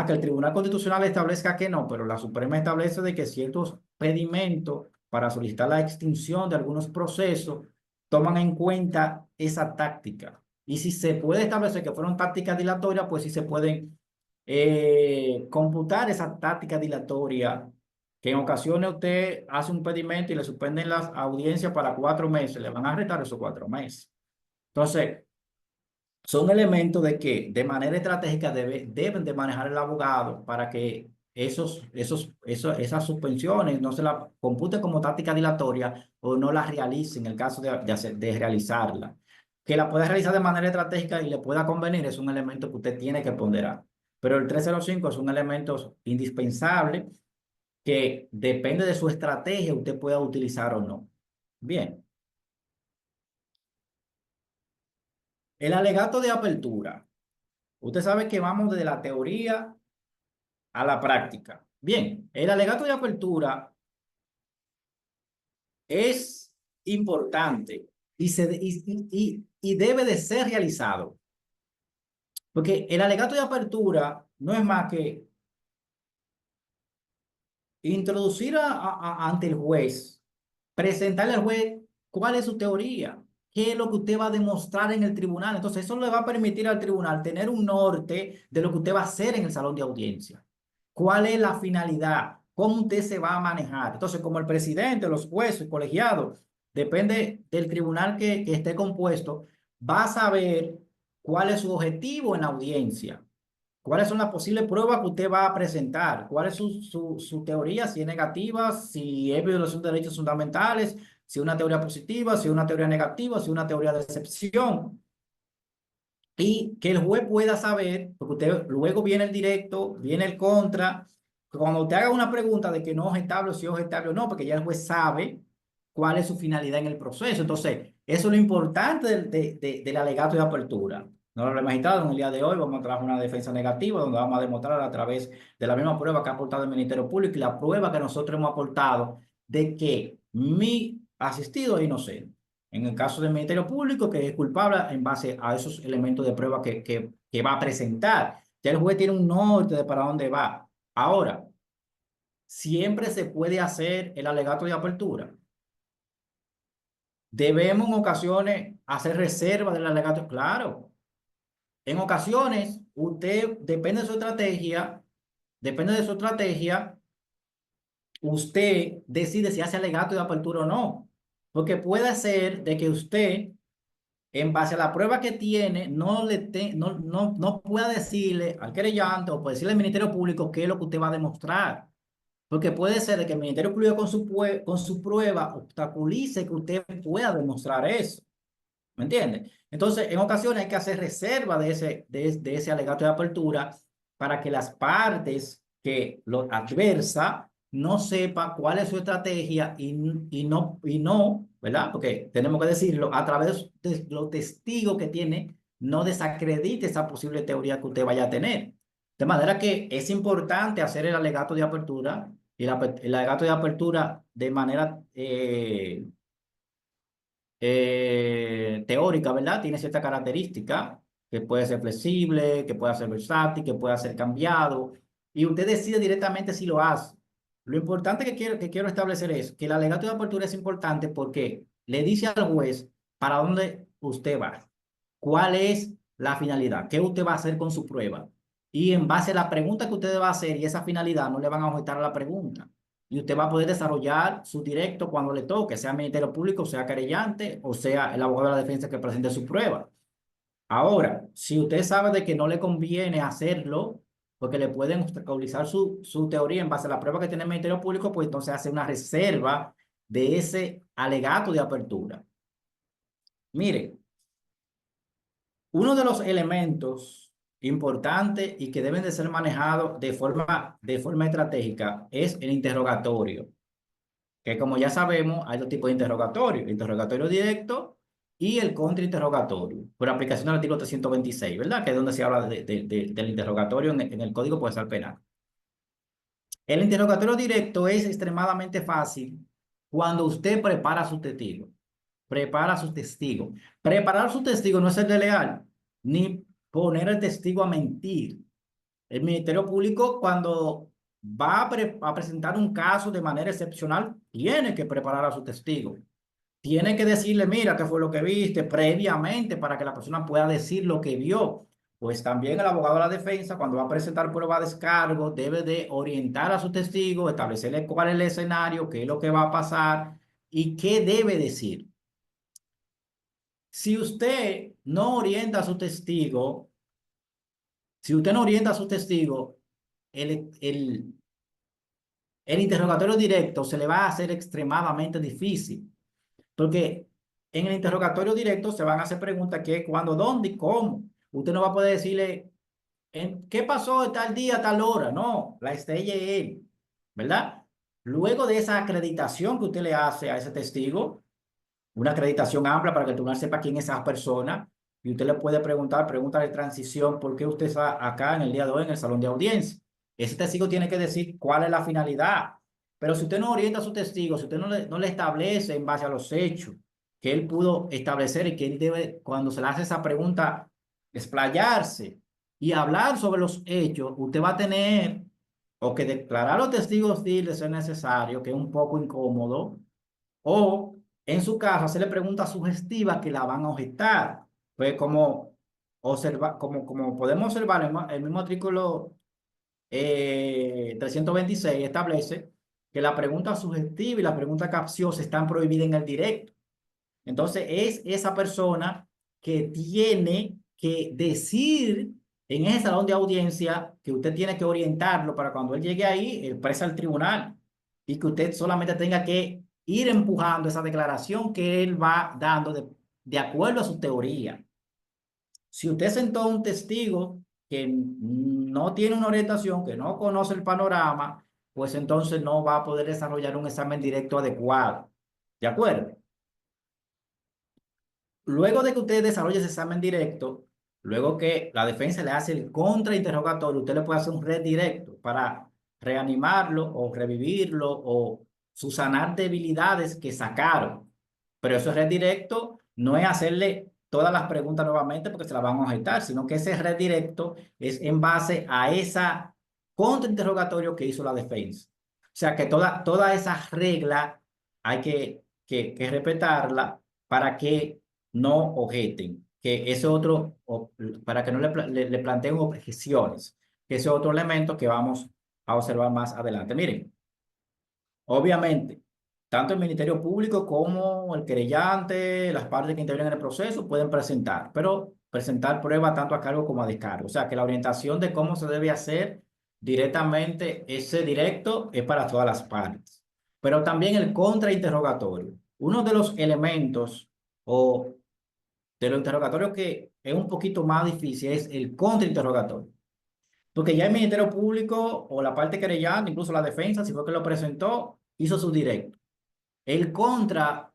Que el Tribunal Constitucional establezca que no, pero la Suprema establece de que ciertos pedimentos para solicitar la extinción de algunos procesos toman en cuenta esa táctica. Y si se puede establecer que fueron tácticas dilatorias, pues sí se pueden computar esa táctica dilatoria, que en ocasiones usted hace un pedimento y le suspenden las audiencias para 4 meses, le van a restar esos 4 meses. Entonces, son elementos de que de manera estratégica deben de manejar el abogado para que esas suspensiones no se la computen como táctica dilatoria o no las realice en el caso de realizarla. Que la pueda realizar de manera estratégica y le pueda convenir es un elemento que usted tiene que ponderar. Pero el 305 es un elemento indispensable que depende de su estrategia usted pueda utilizar o no. Bien. El alegato de apertura. Usted sabe que vamos desde la teoría a la práctica. Bien, el alegato de apertura es importante y debe de ser realizado. Porque el alegato de apertura no es más que introducir ante el juez, presentarle al juez cuál es su teoría, qué es lo que usted va a demostrar en el tribunal. Entonces, eso le va a permitir al tribunal tener un norte de lo que usted va a hacer en el salón de audiencia. ¿Cuál es la finalidad? ¿Cómo usted se va a manejar? Entonces, como el presidente, los jueces, colegiados, depende del tribunal que esté compuesto, va a saber cuál es su objetivo en la audiencia. ¿Cuáles son las posibles pruebas que usted va a presentar? ¿Cuál es su teoría? Si es negativa, si es violación de derechos fundamentales, si es una teoría positiva, si es una teoría negativa, si es una teoría de excepción. Y que el juez pueda saber, porque usted luego viene el directo, viene el contra. Cuando usted haga una pregunta de que no es objetable, si es objetable o no, porque ya el juez sabe cuál es su finalidad en el proceso. Entonces, eso es lo importante del alegato de apertura. Honorable magistrado, en el día de hoy vamos a trabajar una defensa negativa donde vamos a demostrar a través de la misma prueba que ha aportado el Ministerio Público y la prueba que nosotros hemos aportado de que mi asistido es inocente. En el caso del Ministerio Público, que es culpable en base a esos elementos de prueba que va a presentar. Ya el juez tiene un norte de para dónde va. Ahora, siempre se puede hacer el alegato de apertura. Debemos en ocasiones hacer reserva del alegato. Claro. En ocasiones, usted, depende de su estrategia, usted decide si hace alegato de apertura o no. Porque puede ser de que usted en base a la prueba que tiene, no pueda decirle al querellante o puede decirle al Ministerio Público qué es lo que usted va a demostrar. Porque puede ser de que el Ministerio Público con su prueba obstaculice que usted pueda demostrar eso. ¿Me entiende? Entonces, en ocasiones hay que hacer reserva de ese alegato de apertura para que las partes que lo adversa no sepa cuál es su estrategia y no, ¿verdad? Porque tenemos que decirlo, a través de los testigos que tiene, no desacredite esa posible teoría que usted vaya a tener. De manera que es importante hacer el alegato de apertura y el alegato de apertura de manera teórica, ¿verdad? Tiene cierta característica que puede ser flexible, que puede ser versátil, que puede ser cambiado, y usted decide directamente si lo hace. Lo importante que quiero establecer es que el alegato de apertura es importante porque le dice al juez para dónde usted va, cuál es la finalidad, qué usted va a hacer con su prueba. Y en base a la pregunta que usted va a hacer y esa finalidad, no le van a objetar a la pregunta. Y usted va a poder desarrollar su directo cuando le toque, sea Ministerio Público, sea querellante o sea el abogado de la defensa que presente su prueba. Ahora, si usted sabe de que no le conviene hacerlo, porque le pueden obstaculizar su teoría en base a la prueba que tiene el Ministerio Público, pues entonces hace una reserva de ese alegato de apertura. Mire, uno de los elementos importantes y que deben de ser manejados de forma estratégica es el interrogatorio, que como ya sabemos hay dos tipos de interrogatorio, el interrogatorio directo y el contrainterrogatorio, por aplicación del artículo 326, ¿verdad? Que es donde se habla del interrogatorio en el Código Procesal Penal. El interrogatorio directo es extremadamente fácil cuando usted prepara su testigo. Prepara a sus testigos. Preparar su testigo no es ser desleal, ni poner al testigo a mentir. El Ministerio Público, cuando va a presentar un caso de manera excepcional, tiene que preparar a su testigo. Tiene que decirle, mira, qué fue lo que viste previamente para que la persona pueda decir lo que vio. Pues también el abogado de la defensa, cuando va a presentar prueba de descargo, debe de orientar a su testigo, establecerle cuál es el escenario, qué es lo que va a pasar y qué debe decir. Si usted no orienta a su testigo, si usted no orienta a su testigo, el interrogatorio directo se le va a hacer extremadamente difícil. Porque en el interrogatorio directo se van a hacer preguntas qué, cuándo, dónde y cómo. Usted no va a poder decirle, ¿qué pasó de tal día, tal hora? No, la estrella es él, ¿verdad? Luego de esa acreditación que usted le hace a ese testigo, una acreditación amplia para que el tribunal sepa quién es esa persona, y usted le puede preguntar, pregunta de transición, ¿por qué usted está acá en el día de hoy en el salón de audiencia? Ese testigo tiene que decir cuál es la finalidad. Pero si usted no orienta a su testigo, si usted no le establece en base a los hechos que él pudo establecer y que él debe, cuando se le hace esa pregunta, explayarse y hablar sobre los hechos, usted va a tener o que declarar a los testigos de ser necesario, que es un poco incómodo, o en su caso hacerle preguntas sugestivas que la van a objetar. Pues como podemos observar, el mismo artículo 326 establece que la pregunta sugestiva y la pregunta capciosa están prohibidas en el directo. Entonces es esa persona que tiene que decir en ese salón de audiencia que usted tiene que orientarlo para cuando él llegue ahí, expresa al tribunal y que usted solamente tenga que ir empujando esa declaración que él va dando de acuerdo a su teoría. Si usted sentó a un testigo que no tiene una orientación, que no conoce el panorama, pues entonces no va a poder desarrollar un examen directo adecuado. ¿De acuerdo? Luego de que usted desarrolle ese examen directo, luego que la defensa le hace el contrainterrogatorio, usted le puede hacer un redirecto para reanimarlo o revivirlo o subsanar debilidades que sacaron. Pero ese redirecto no es hacerle todas las preguntas nuevamente porque se las van a objetar, sino que ese redirecto es en base a esa contrainterrogatorio que hizo la defensa. O sea que toda esa regla hay que respetarla para que no objeten, que ese otro, para que no le planteen objeciones, que ese otro elemento que vamos a observar más adelante. Miren, obviamente, tanto el Ministerio Público como el querellante, las partes que intervienen en el proceso pueden presentar, pero presentar pruebas tanto a cargo como a descargo. O sea, que la orientación de cómo se debe hacer directamente ese directo es para todas las partes. Pero también el contrainterrogatorio. Uno de los elementos o de los interrogatorios que es un poquito más difícil es el contrainterrogatorio. Porque ya el Ministerio Público o la parte querellante, incluso la defensa, si fue que lo presentó, hizo su directo. El contra,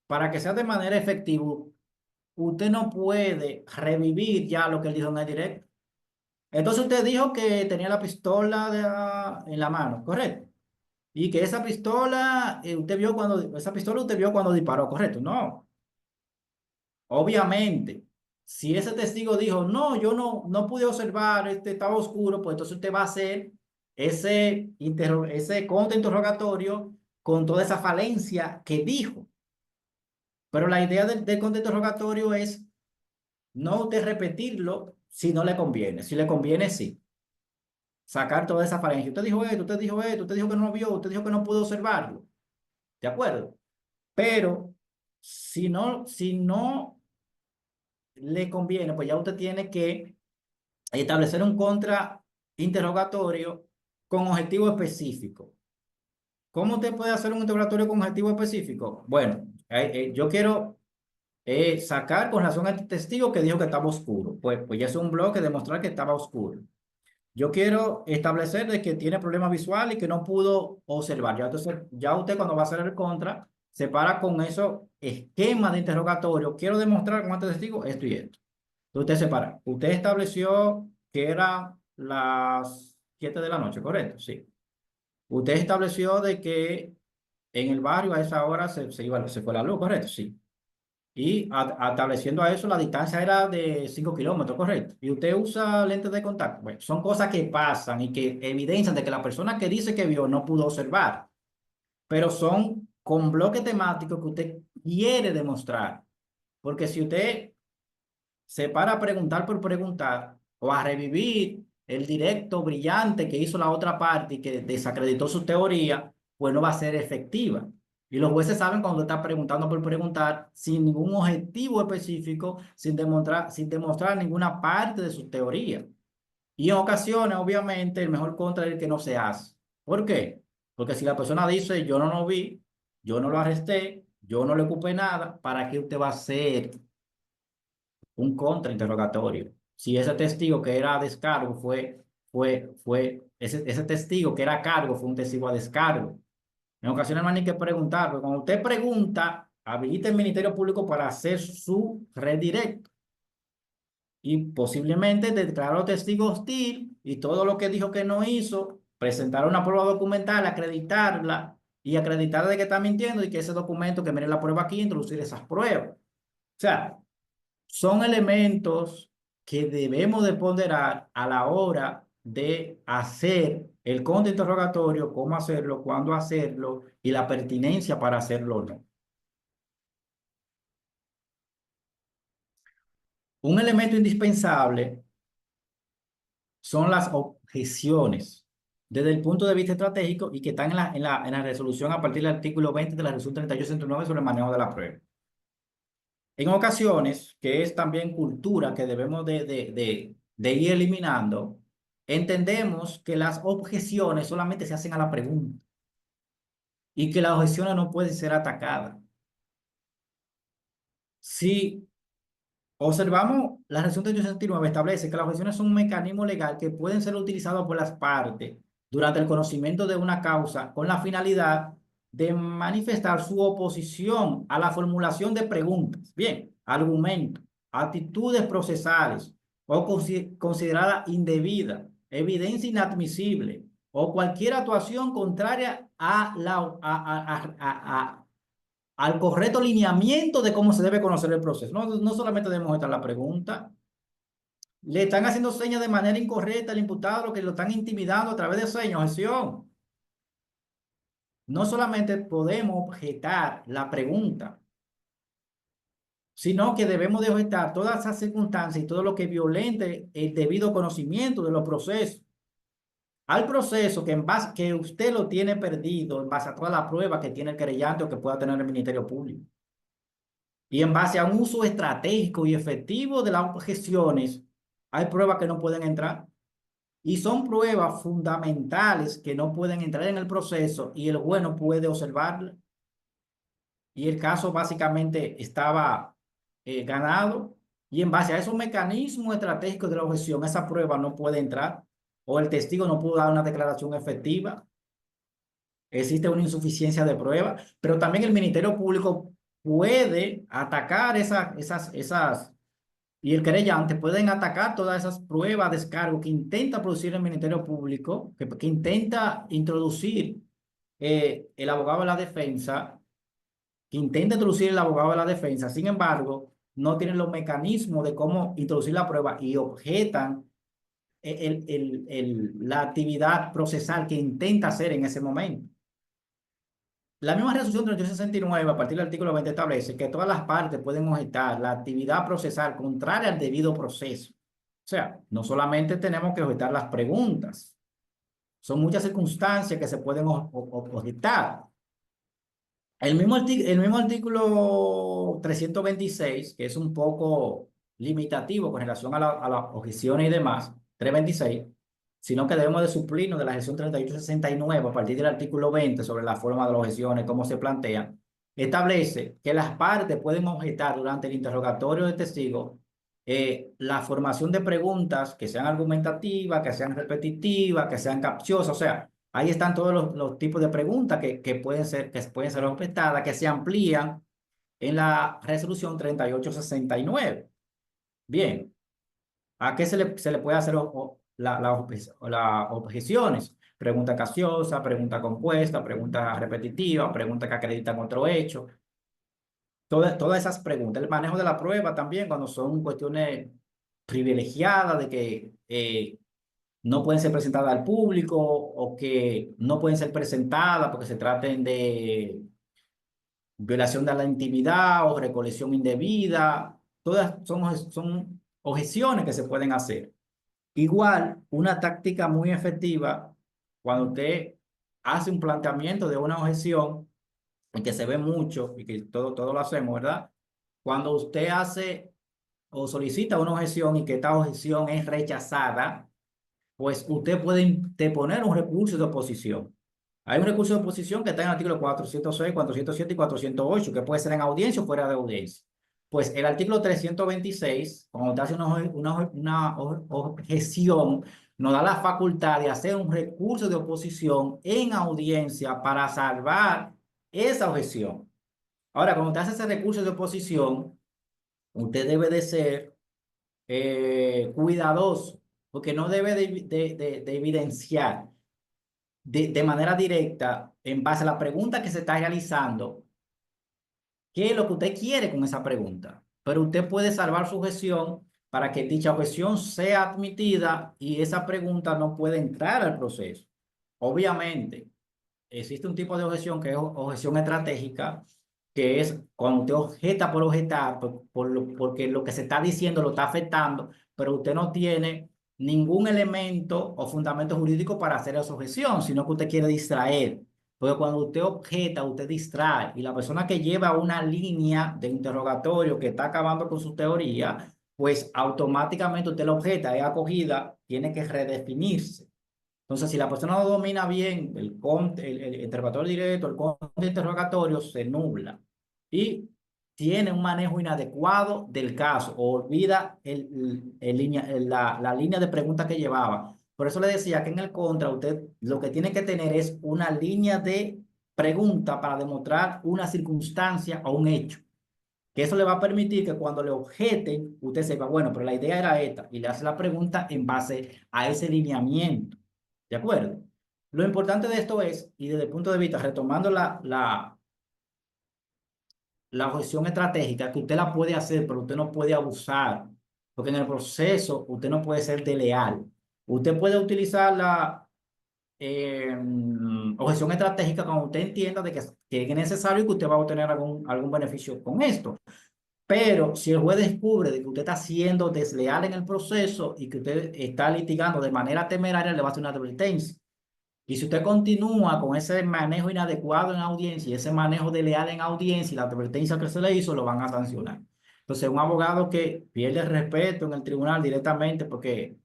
para que sea de manera efectiva, usted no puede revivir ya lo que él dijo en el directo. Entonces usted dijo que tenía la pistola en la mano, ¿correcto? Y que esa pistola, esa pistola usted vio cuando disparó, ¿correcto? No. Obviamente, si ese testigo dijo, no, yo no pude observar, estaba oscuro, pues entonces usted va a hacer ese contrainterrogatorio con toda esa falencia que dijo. Pero la idea del contrainterrogatorio es no usted repetirlo si no le conviene. Si le conviene, sí. Sacar toda esa falencia. Usted dijo esto, usted dijo esto, usted dijo que no vio, usted dijo que no pudo observarlo. ¿De acuerdo? Pero si no le conviene, pues ya usted tiene que establecer un contrainterrogatorio con objetivo específico. ¿Cómo usted puede hacer un interrogatorio con objetivo específico? Bueno, yo quiero sacar con razón a este testigo que dijo que estaba oscuro. Pues ya es un bloque demostrar que estaba oscuro. Yo quiero establecer de que tiene problemas visuales y que no pudo observar. Ya, entonces, ya usted cuando va a hacer el contra, se para con esos esquemas de interrogatorio. Quiero demostrar con este testigo esto y esto. Entonces usted se para. Usted estableció que eran las 7 de la noche, ¿correcto? Sí. Usted estableció de que en el barrio a esa hora se fue la luz, ¿correcto? Sí. Y estableciendo a eso, la distancia era de 5 kilómetros, ¿correcto? Y usted usa lentes de contacto. Bueno, son cosas que pasan y que evidencian de que la persona que dice que vio no pudo observar, pero son con bloques temáticos que usted quiere demostrar. Porque si usted se para a preguntar por preguntar o a revivir el directo brillante que hizo la otra parte y que desacreditó su teoría, pues no va a ser efectiva. Y los jueces saben cuando está preguntando por preguntar sin ningún objetivo específico, sin demostrar ninguna parte de su teoría. Y en ocasiones, obviamente, el mejor contra es el que no se hace. ¿Por qué? Porque si la persona dice, yo no lo vi, yo no lo arresté, yo no le ocupé nada, ¿para qué usted va a hacer un contrainterrogatorio? Si ese testigo que era a descargo ese testigo que era a cargo fue un testigo a descargo. En ocasiones no hay ni que preguntar, porque cuando usted pregunta, habilita el Ministerio Público para hacer su redirecto y posiblemente declaró testigo hostil y todo lo que dijo que no hizo, presentar una prueba documental, acreditarla y acreditar de que está mintiendo y que ese documento, que mire la prueba aquí, introducir esas pruebas. O sea, son elementos que debemos de ponderar a la hora de hacer el contrainterrogatorio, cómo hacerlo, cuándo hacerlo y la pertinencia para hacerlo o no. Un elemento indispensable son las objeciones desde el punto de vista estratégico y que están en la resolución a partir del artículo 20 de la resolución 3809 sobre el manejo de la prueba. En ocasiones, que es también cultura que debemos de ir eliminando, entendemos que las objeciones solamente se hacen a la pregunta y que las objeciones no pueden ser atacadas. Si observamos, la resolución 3869 establece que las objeciones son un mecanismo legal que pueden ser utilizados por las partes durante el conocimiento de una causa con la finalidad de manifestar su oposición a la formulación de preguntas, bien, argumentos, actitudes procesales o considerada indebida, evidencia inadmisible o cualquier actuación contraria al correcto lineamiento de cómo se debe conocer el proceso. No solamente debemos estar la pregunta. Le están haciendo señas de manera incorrecta al imputado, que lo están intimidando a través de señas, objeción. No solamente podemos objetar la pregunta, sino que debemos de objetar todas esas circunstancias y todo lo que violente el debido conocimiento de los procesos. al proceso que, que usted lo tiene perdido en base a toda la prueba que tiene el querellante o que pueda tener el Ministerio Público. Y en base a un uso estratégico y efectivo de las objeciones, hay pruebas que no pueden entrar. Y son pruebas fundamentales que no pueden entrar en el proceso y el juez no puede observarlas. Y el caso básicamente estaba ganado. Y en base a esos mecanismos estratégicos de la objeción, esa prueba no puede entrar o el testigo no pudo dar una declaración efectiva. Existe una insuficiencia de prueba, pero también el Ministerio Público puede atacar y el querellante pueden atacar todas esas pruebas de descargo que intenta producir el Ministerio Público, que intenta introducir el abogado de la defensa, que intenta introducir el abogado de la defensa. Sin embargo, no tienen los mecanismos de cómo introducir la prueba y objetan la actividad procesal que intenta hacer en ese momento. La misma resolución 3869, a partir del artículo 20, establece que todas las partes pueden objetar la actividad procesal contraria al debido proceso. O sea, no solamente tenemos que objetar las preguntas, son muchas circunstancias que se pueden objetar. El mismo artículo 326, que es un poco limitativo con relación a las objeciones y demás, 326, sino que debemos de suplirnos de la sección 3869 a partir del artículo 20 sobre la forma de las objeciones, cómo se plantean, establece que las partes pueden objetar durante el interrogatorio de testigo la formación de preguntas que sean argumentativas, que sean repetitivas, que sean capciosas, o sea, ahí están todos los tipos de preguntas que pueden ser objetadas, que se amplían en la resolución 3869. Bien, ¿a qué se le puede hacer las objeciones? Pregunta capciosa, pregunta compuesta, pregunta repetitiva, pregunta que acreditan otro hecho. Todas esas preguntas. El manejo de la prueba también, cuando son cuestiones privilegiadas de que no pueden ser presentadas al público o que no pueden ser presentadas porque se traten de violación de la intimidad o recolección indebida. Todas son objeciones que se pueden hacer. Igual, una táctica muy efectiva cuando usted hace un planteamiento de una objeción, y que se ve mucho y que todo lo hacemos, ¿verdad? Cuando usted hace o solicita una objeción y que esta objeción es rechazada, pues usted puede interponer un recurso de oposición. Hay un recurso de oposición que está en el artículo 406, 407 y 408, que puede ser en audiencia o fuera de audiencia. Pues el artículo 326, cuando usted hace una objeción, nos da la facultad de hacer un recurso de oposición en audiencia para salvar esa objeción. Ahora, cuando usted hace ese recurso de oposición, usted debe de ser cuidadoso, porque no debe de evidenciar de manera directa, en base a la pregunta que se está realizando, qué es lo que usted quiere con esa pregunta. Pero usted puede salvar su objeción para que dicha objeción sea admitida y esa pregunta no puede entrar al proceso. Obviamente, existe un tipo de objeción que es objeción estratégica, que es cuando usted objeta por objetar, porque lo que se está diciendo lo está afectando, pero usted no tiene ningún elemento o fundamento jurídico para hacer esa objeción, sino que usted quiere distraer. Porque cuando usted objeta, usted distrae. Y la persona que lleva una línea de interrogatorio que está acabando con su teoría, pues automáticamente usted la objeta, es acogida, tiene que redefinirse. Entonces, si la persona no domina bien el interrogatorio directo, el conte de interrogatorio, se nubla y tiene un manejo inadecuado del caso o olvida la línea de preguntas que llevaba. Por eso le decía que en el contra usted lo que tiene que tener es una línea de pregunta para demostrar una circunstancia o un hecho. Que eso le va a permitir que cuando le objeten, usted sepa, bueno, pero la idea era esta, y le hace la pregunta en base a ese lineamiento. ¿De acuerdo? Lo importante de esto es, y desde el punto de vista, retomando la objeción estratégica, que usted la puede hacer, pero usted no puede abusar, porque en el proceso usted no puede ser desleal. Usted puede utilizar la objeción estratégica cuando usted entienda de que es necesario y que usted va a obtener algún beneficio con esto. Pero si el juez descubre de que usted está siendo desleal en el proceso y que usted está litigando de manera temeraria, le va a hacer una advertencia. Y si usted continúa con ese manejo inadecuado en audiencia y ese manejo desleal en audiencia y la advertencia que se le hizo, lo van a sancionar. Entonces, un abogado que pierde el respeto en el tribunal directamente porque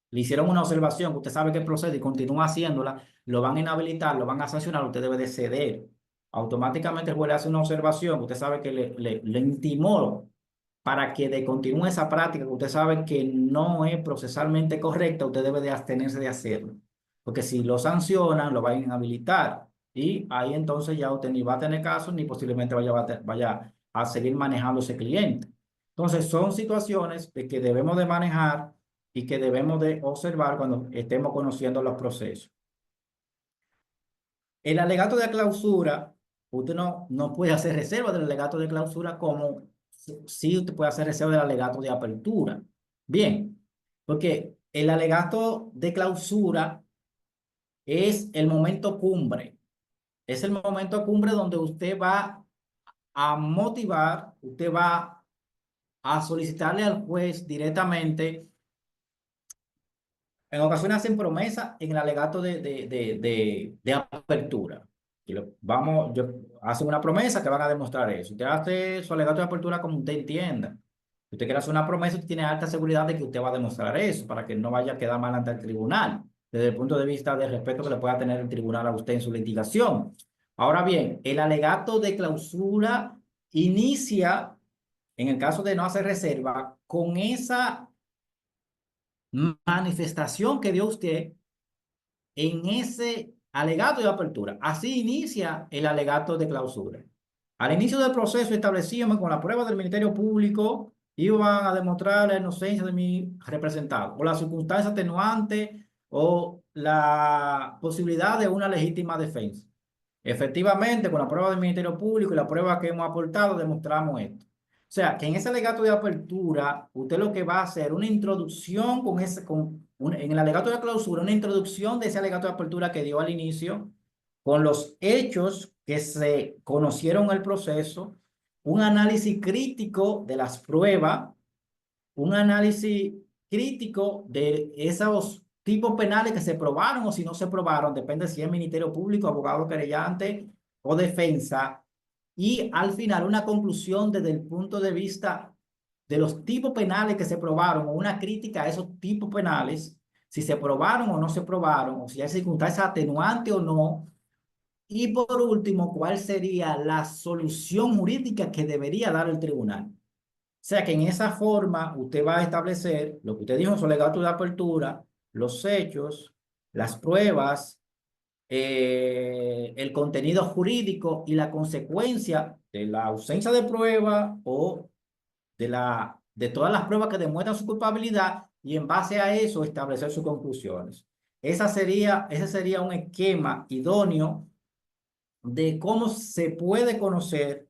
le hicieron una observación que usted sabe que procede y continúa haciéndola, lo van a inhabilitar, lo van a sancionar, usted debe de ceder. Automáticamente el juez le hace una observación que usted sabe que le intimó para que de continúe esa práctica que usted sabe que no es procesalmente correcta, usted debe de abstenerse de hacerlo. Porque si lo sancionan, lo van a inhabilitar. Y ahí entonces ya usted ni va a tener caso, ni posiblemente vaya a seguir manejando ese cliente. Entonces son situaciones de que debemos de manejar y que debemos de observar cuando estemos conociendo los procesos. El alegato de clausura, usted no puede hacer reserva del alegato de clausura como sí usted puede hacer reserva del alegato de apertura. Bien, porque el alegato de clausura es el momento cumbre. Es el momento cumbre donde usted va a motivar, usted va a solicitarle al juez directamente. En ocasiones hacen promesa en el alegato de apertura. Hacen una promesa que van a demostrar eso. Usted hace su alegato de apertura como usted entienda. Si usted quiere hacer una promesa, usted tiene alta seguridad de que usted va a demostrar eso para que no vaya a quedar mal ante el tribunal, desde el punto de vista del respeto que le pueda tener el tribunal a usted en su litigación. Ahora bien, el alegato de clausura inicia, en el caso de no hacer reserva, con esa manifestación que dio usted en ese alegato de apertura. Así inicia el alegato de clausura. Al inicio del proceso establecíamos con la prueba del Ministerio Público iban a demostrar la inocencia de mi representado o la circunstancia atenuante o la posibilidad de una legítima defensa. Efectivamente, con la prueba del Ministerio Público y la prueba que hemos aportado, demostramos esto. O sea, que en ese alegato de apertura, usted lo que va a hacer una introducción en el alegato de clausura, una introducción de ese alegato de apertura que dio al inicio, con los hechos que se conocieron en el proceso, un análisis crítico de las pruebas, un análisis crítico de esos tipos penales que se probaron o si no se probaron, depende si es Ministerio Público, abogado querellante o defensa, y al final una conclusión desde el punto de vista de los tipos penales que se probaron o una crítica a esos tipos penales, si se probaron o no se probaron, o si hay circunstancias atenuantes o no. Y por último, ¿cuál sería la solución jurídica que debería dar el tribunal? O sea que en esa forma usted va a establecer lo que usted dijo en su alegato de apertura, los hechos, las pruebas, el contenido jurídico y la consecuencia de la ausencia de prueba o de todas las pruebas que demuestran su culpabilidad y en base a eso establecer sus conclusiones. Ese sería un esquema idóneo de cómo se puede conocer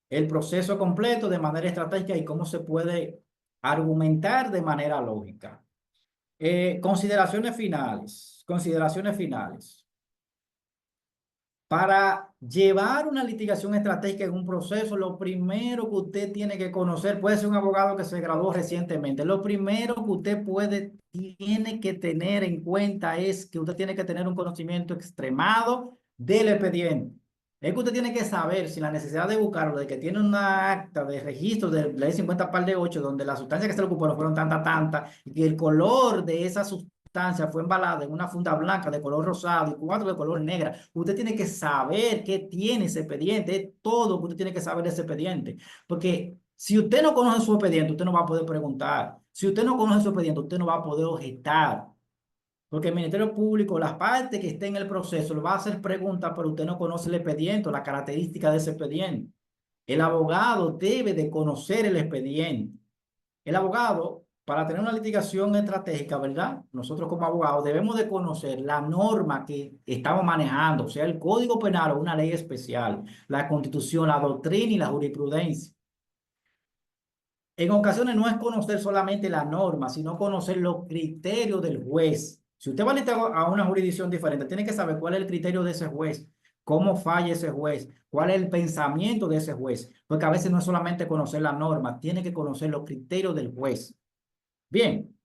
el proceso completo de manera estratégica y cómo se puede argumentar de manera lógica. Consideraciones finales. Consideraciones finales. Para llevar una litigación estratégica en un proceso, lo primero que usted tiene que conocer, puede ser un abogado que se graduó recientemente, lo primero que usted tiene que tener en cuenta es que usted tiene que tener un conocimiento extremado del expediente. Es que usted tiene que saber sin la necesidad de buscarlo, de que tiene una acta de registro de ley 50 par de 8, donde las sustancias que se le ocuparon fueron tantas, y que el color de esa sustancia fue embalada en una funda blanca de color rosado y 4 de color negra. Usted tiene que saber qué tiene ese expediente, es todo que usted tiene que saber de ese expediente. Porque si usted no conoce su expediente, usted no va a poder preguntar. Si usted no conoce su expediente, usted no va a poder objetar. Porque el Ministerio Público, la parte que esté en el proceso, le va a hacer preguntas, pero usted no conoce el expediente o la característica de ese expediente. El abogado debe de conocer el expediente. El abogado, para tener una litigación estratégica, ¿verdad? Nosotros como abogados debemos de conocer la norma que estamos manejando, o sea, el Código Penal o una ley especial, la Constitución, la doctrina y la jurisprudencia. En ocasiones no es conocer solamente la norma, sino conocer los criterios del juez. Si usted va a litigar a una jurisdicción diferente, tiene que saber cuál es el criterio de ese juez. cómo falla ese juez, cuál es el pensamiento de ese juez, porque a veces no es solamente conocer la norma, tiene que conocer los criterios del juez. Bien.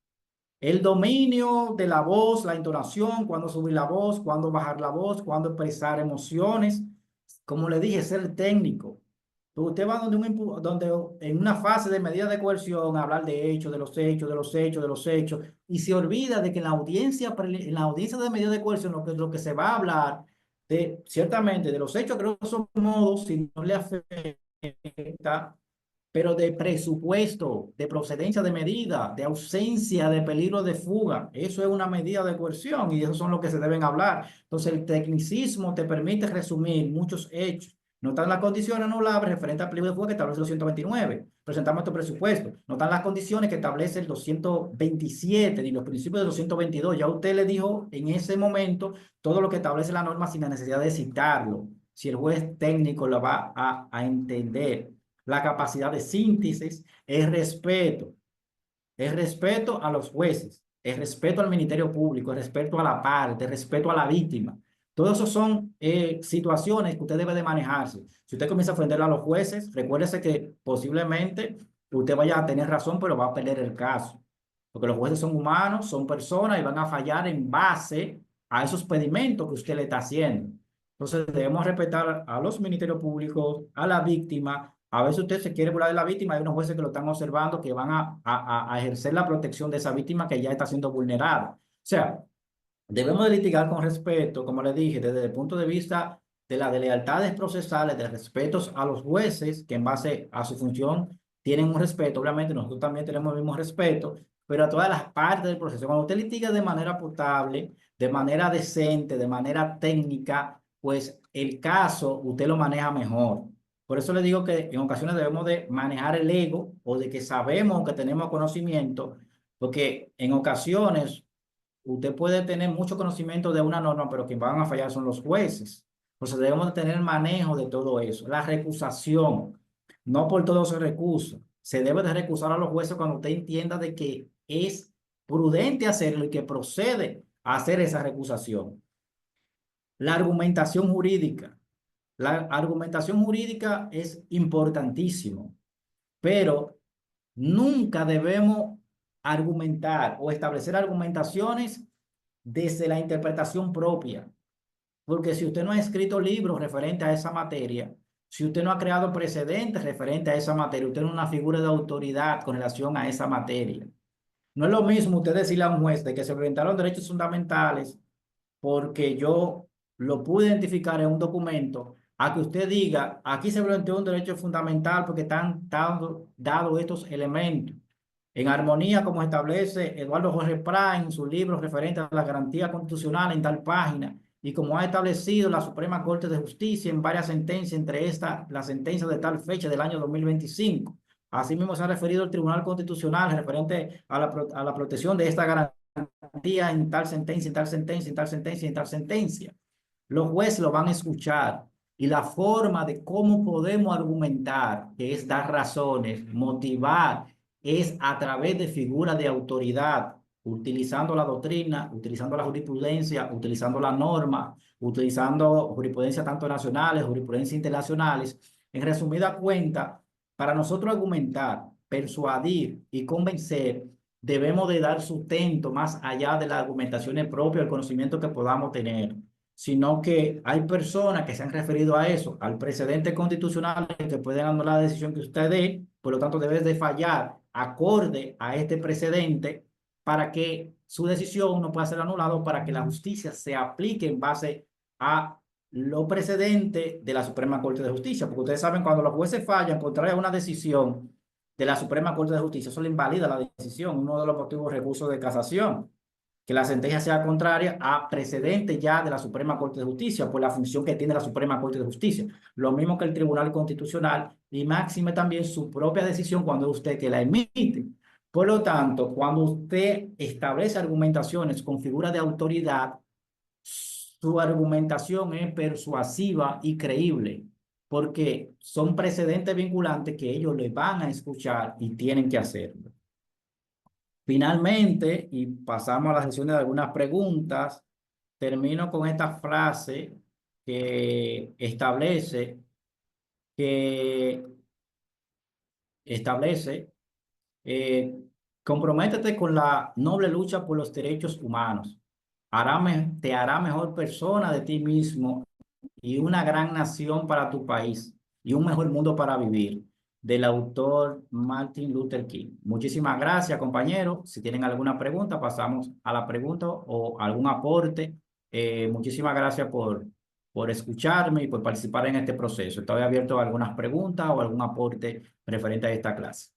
El dominio de la voz, la entonación, cuándo subir la voz, cuándo bajar la voz, cuándo expresar emociones. Como le dije, ser técnico. Usted va donde en una fase de medida de coerción, hablar de hechos, de los hechos, de los hechos, de los hechos, y se olvida de que en la audiencia de medida de coerción lo que se va a hablar ciertamente de los hechos, creo que son modos, si no le afecta, pero de presupuesto, de procedencia de medida, de ausencia de peligro de fuga. Eso es una medida de coerción y eso son lo que se deben hablar. Entonces, el tecnicismo te permite resumir muchos hechos. No están las condiciones anulables referente al peligro de fuga que establece el 229. Presentamos estos presupuestos. No están las condiciones que establece el 227 ni los principios del 222. Ya usted le dijo en ese momento todo lo que establece la norma sin la necesidad de citarlo. Si el juez técnico lo va a entender. La capacidad de síntesis, el respeto a los jueces, el respeto al Ministerio Público, el respeto a la parte, el respeto a la víctima. Todo eso son situaciones que usted debe de manejarse. Si usted comienza a ofender a los jueces, recuérdese que posiblemente usted vaya a tener razón, pero va a perder el caso. Porque los jueces son humanos, son personas y van a fallar en base a esos pedimentos que usted le está haciendo. Entonces debemos respetar a los ministerios públicos, a la víctima. A veces usted se quiere burlar de la víctima, hay unos jueces que lo están observando que van a ejercer la protección de esa víctima que ya está siendo vulnerada. O sea, debemos de litigar con respeto, como le dije, desde el punto de vista de las lealtades procesales, de respetos a los jueces, que en base a su función tienen un respeto. Obviamente nosotros también tenemos el mismo respeto, pero a todas las partes del proceso. Cuando usted litiga de manera potable, de manera decente, de manera técnica, pues el caso usted lo maneja mejor. Por eso le digo que en ocasiones debemos de manejar el ego o de que sabemos que tenemos conocimiento, porque en ocasiones usted puede tener mucho conocimiento de una norma, pero quien van a fallar son los jueces. Entonces debemos de tener manejo de todo eso. La recusación, no por todo se recusa. Se debe de recusar a los jueces cuando usted entienda de que es prudente hacerlo y que procede a hacer esa recusación. La argumentación jurídica. La argumentación jurídica es importantísimo, pero nunca debemos argumentar o establecer argumentaciones desde la interpretación propia. Porque si usted no ha escrito libros referentes a esa materia, si usted no ha creado precedentes referentes a esa materia, usted no es una figura de autoridad con relación a esa materia. No es lo mismo usted decirle a un juez de que se violentaron derechos fundamentales porque yo lo pude identificar en un documento, a que usted diga, aquí se violentó un derecho fundamental porque están dados estos elementos, en armonía como establece Eduardo Jorge Prat en su libro referente a la garantía constitucional en tal página, y como ha establecido la Suprema Corte de Justicia en varias sentencias, entre estas la sentencia de tal fecha del año 2025. Asimismo se ha referido el Tribunal Constitucional referente a la protección de esta garantía en tal sentencia, en tal sentencia, en tal sentencia, en tal sentencia. Los jueces lo van a escuchar y la forma de cómo podemos argumentar, que es dar razones, motivar, es a través de figuras de autoridad, utilizando la doctrina, utilizando la jurisprudencia, utilizando la norma, utilizando jurisprudencia tanto nacionales, jurisprudencia internacionales. En resumida cuenta, para nosotros argumentar, persuadir y convencer, debemos de dar sustento más allá de las argumentaciones propias, el conocimiento que podamos tener, sino que hay personas que se han referido a eso, al precedente constitucional, que pueden anular la decisión que usted dé, por lo tanto debe de fallar acorde a este precedente para que su decisión no pueda ser anulada, para que la justicia se aplique en base a lo precedente de la Suprema Corte de Justicia, porque ustedes saben, cuando los jueces fallan contrario a una decisión de la Suprema Corte de Justicia, eso le invalida la decisión, uno de los motivos recursos de casación, que la sentencia sea contraria a precedente ya de la Suprema Corte de Justicia, por la función que tiene la Suprema Corte de Justicia. Lo mismo que el Tribunal Constitucional, y máxime también su propia decisión cuando usted que la emite. Por lo tanto, cuando usted establece argumentaciones con figuras de autoridad, su argumentación es persuasiva y creíble, porque son precedentes vinculantes que ellos le van a escuchar y tienen que hacerlo. Finalmente, y pasamos a la sesión de algunas preguntas, termino con esta frase que establece eh, comprométete con la noble lucha por los derechos humanos. Te hará mejor persona de ti mismo y una gran nación para tu país y un mejor mundo para vivir, del autor Martin Luther King. Muchísimas gracias, compañeros. Si tienen alguna pregunta, pasamos a la pregunta o algún aporte. Muchísimas gracias por escucharme y por participar en este proceso. Estoy abierto a algunas preguntas o algún aporte referente a esta clase.